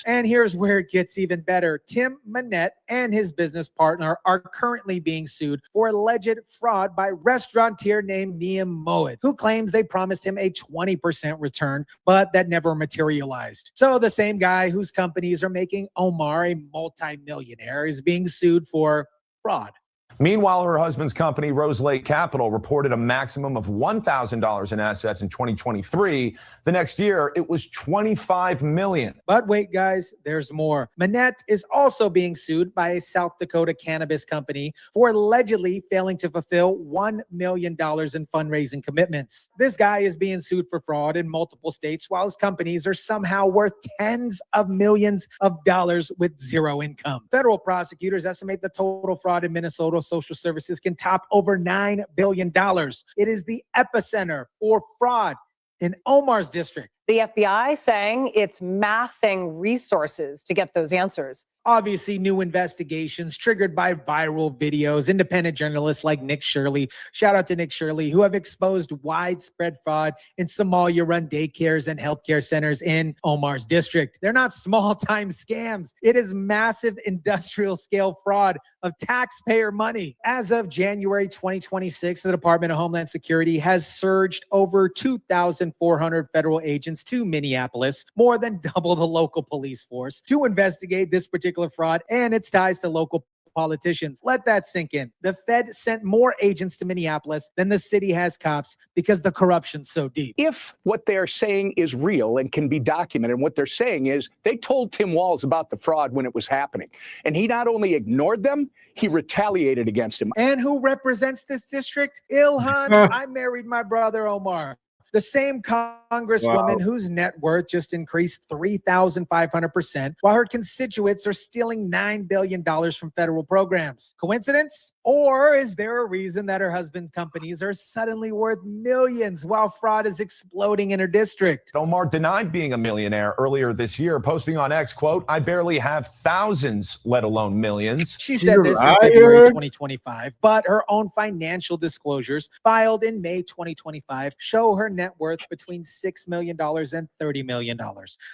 And here's where it gets even better. Tim Manette and his business partner are currently being sued for alleged fraud by restaurateur named Niem Moed, who claims they promised him a 20% return, but that never materialized. So the same guy whose companies are making Omar a multimillionaire is being sued for fraud. Meanwhile, her husband's company, Rose Lake Capital, reported a maximum of $1,000 in assets in 2023. The next year, it was $25 million. But wait, guys, there's more. Manette is also being sued by a South Dakota cannabis company for allegedly failing to fulfill $1 million in fundraising commitments. This guy is being sued for fraud in multiple states, while his companies are somehow worth tens of millions of dollars with zero income. Federal prosecutors estimate the total fraud in Minnesota social services can top over $9 billion. It is the epicenter for fraud in Omar's district. The FBI saying it's massing resources to get those answers. Obviously, new investigations triggered by viral videos, independent journalists like Nick Shirley, shout out to Nick Shirley, who have exposed widespread fraud in Somalia-run daycares and healthcare centers in Omar's district. They're not small-time scams. It is massive industrial-scale fraud of taxpayer money. As of January 2026, the Department of Homeland Security has surged over 2,400 federal agents to Minneapolis, more than double the local police force, to investigate this particular fraud and its ties to local politicians. Let that sink in. The Fed sent more agents to Minneapolis than the city has cops because the corruption's so deep. If what they're saying is real and can be documented, and what they're saying is they told Tim Walz about the fraud when it was happening, and he not only ignored them, he retaliated against him. And who represents this district? Ilhan. I married my brother Omar. The same congresswoman whose net worth just increased 3,500%, while her constituents are stealing $9 billion from federal programs. Coincidence? Or is there a reason that her husband's companies are suddenly worth millions while fraud is exploding in her district? Omar denied being a millionaire earlier this year, posting on X, quote, "I barely have thousands, let alone millions." She said this in February 2025, but her own financial disclosures filed in May 2025 show her net worth between $6 million and $30 million.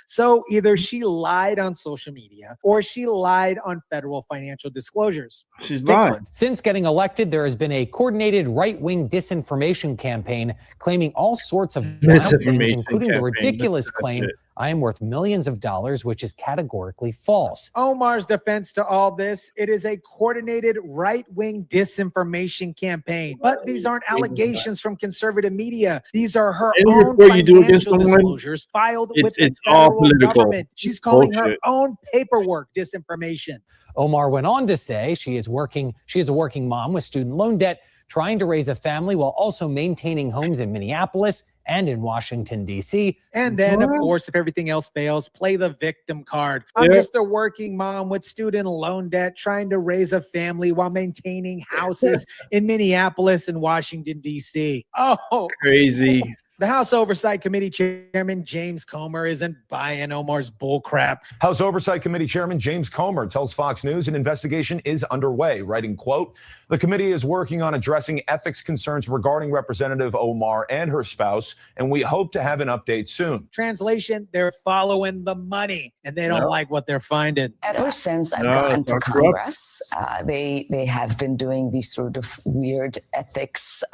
So either she lied on social media or she lied on federal financial disclosures. She's lying. Since getting elected, there has been a coordinated right-wing disinformation campaign claiming all sorts of wild things, including the ridiculous claim I am worth millions of dollars, which is categorically false. Omar's defense to all this, it is a coordinated right-wing disinformation campaign. But these aren't allegations from conservative media. These are her Any own report you do against financial someone, disclosures filed with the it's all federal political government. She's calling her bullshit. own paperwork disinformation. Omar went on to say she is a working mom with student loan debt, trying to raise a family while also maintaining homes in Minneapolis and in Washington, D.C. And then, of course, if everything else fails, play the victim card. I'm just a working mom with student loan debt, trying to raise a family while maintaining houses in Minneapolis and Washington, D.C. Oh, crazy. The House Oversight Committee Chairman James Comer isn't buying Omar's bullcrap. House Oversight Committee Chairman James Comer tells Fox News an investigation is underway, writing, quote, "The committee is working on addressing ethics concerns regarding Representative Omar and her spouse, and we hope to have an update soon." Translation, they're following the money, and they don't like what they're finding. Ever since I've gotten to Congress, they have been doing these sort of weird ethics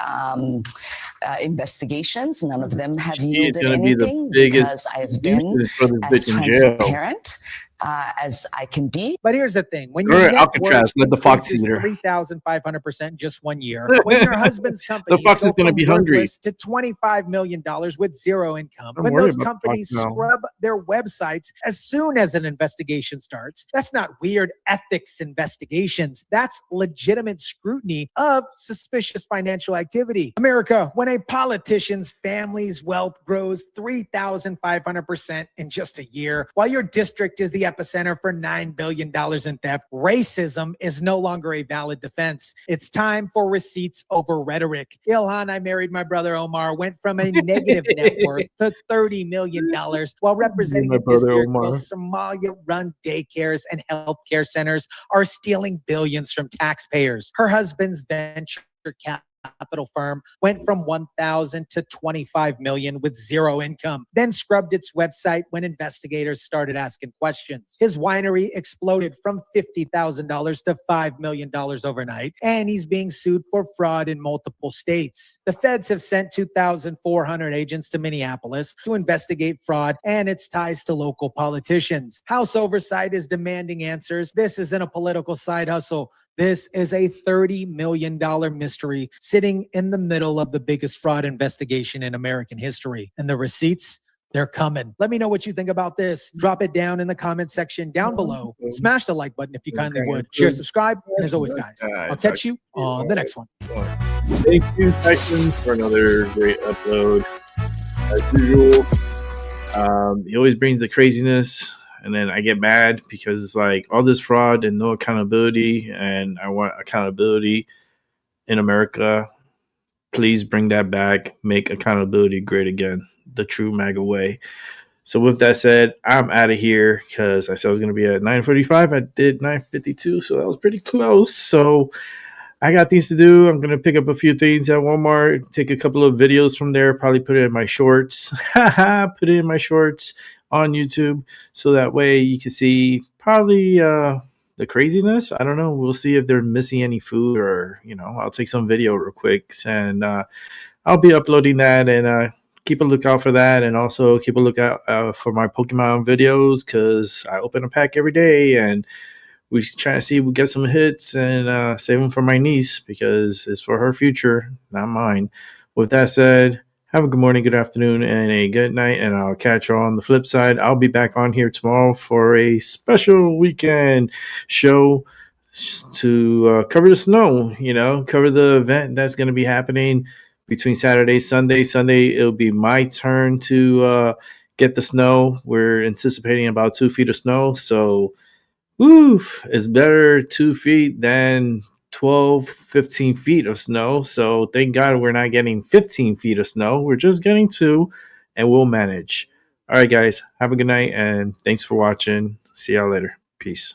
investigations. None of them have yielded anything because I've been as transparent as I can be. But here's the thing: when You're your at net Alcatraz, worth let the fox increases eat her. 3,500% just 1 year, when your husband's company The fox is gonna from be hungry. worthless to $25 million with zero income, I'm when worried those about the companies fox now. scrub their websites as soon as an investigation starts, that's not weird ethics investigations. That's legitimate scrutiny of suspicious financial activity. America, when a politician's family's wealth grows 3,500% in just a year, while your district is the epicenter for $9 billion in theft, racism is no longer a valid defense. It's time for receipts over rhetoric. Ilhan, I married my brother Omar, went from a negative net worth to $30 million while representing My a brother district Omar. where Somalia-run daycares and healthcare centers are stealing billions from taxpayers. Her husband's venture capital firm went from 1,000 to 25 million with zero income, then scrubbed its website when investigators started asking questions. His winery exploded from $50,000 to $5 million overnight, and he's being sued for fraud in multiple states. The feds have sent 2,400 agents to Minneapolis to investigate fraud and its ties to local politicians. House Oversight is demanding answers. This isn't a political side hustle. This is a $30 million mystery sitting in the middle of the biggest fraud investigation in American history. And the receipts, they're coming. Let me know what you think about this. Drop it down in the comment section down below. Smash the like button if you kindly would. Share, subscribe, and as always, guys, I'll catch you on the next one. Thank you, Tyson, for another great upload. As usual, he always brings the craziness. And then I get mad because it's like all this fraud and no accountability, and I want accountability in America. Please bring that back. Make accountability great again, the true MAGA way. So with that said, I'm out of here because I said I was going to be at 9:45. I did 9:52, so that was pretty close. So I got things to do. I'm going to pick up a few things at Walmart, take a couple of videos from there, probably put it in my shorts. Put it in my shorts on YouTube, so that way you can see probably the craziness. I don't know. We'll see if they're missing any food, or I'll take some video real quick, and I'll be uploading that, and keep a lookout for that, and also keep a lookout for my Pokemon videos, because I open a pack every day, and we try to see if we get some hits and save them for my niece, because it's for her future, not mine. With that said, have a good morning, good afternoon, and a good night, and I'll catch you on the flip side. I'll be back on here tomorrow for a special weekend show to cover the snow, cover the event that's going to be happening between Saturday, Sunday. Sunday, it'll be my turn to get the snow. We're anticipating about 2 feet of snow, so it's better 2 feet than 12, 15 feet of snow. So thank God we're not getting 15 feet of snow. We're just getting 2, and we'll manage. All right, guys, have a good night, and thanks for watching. See y'all later. Peace.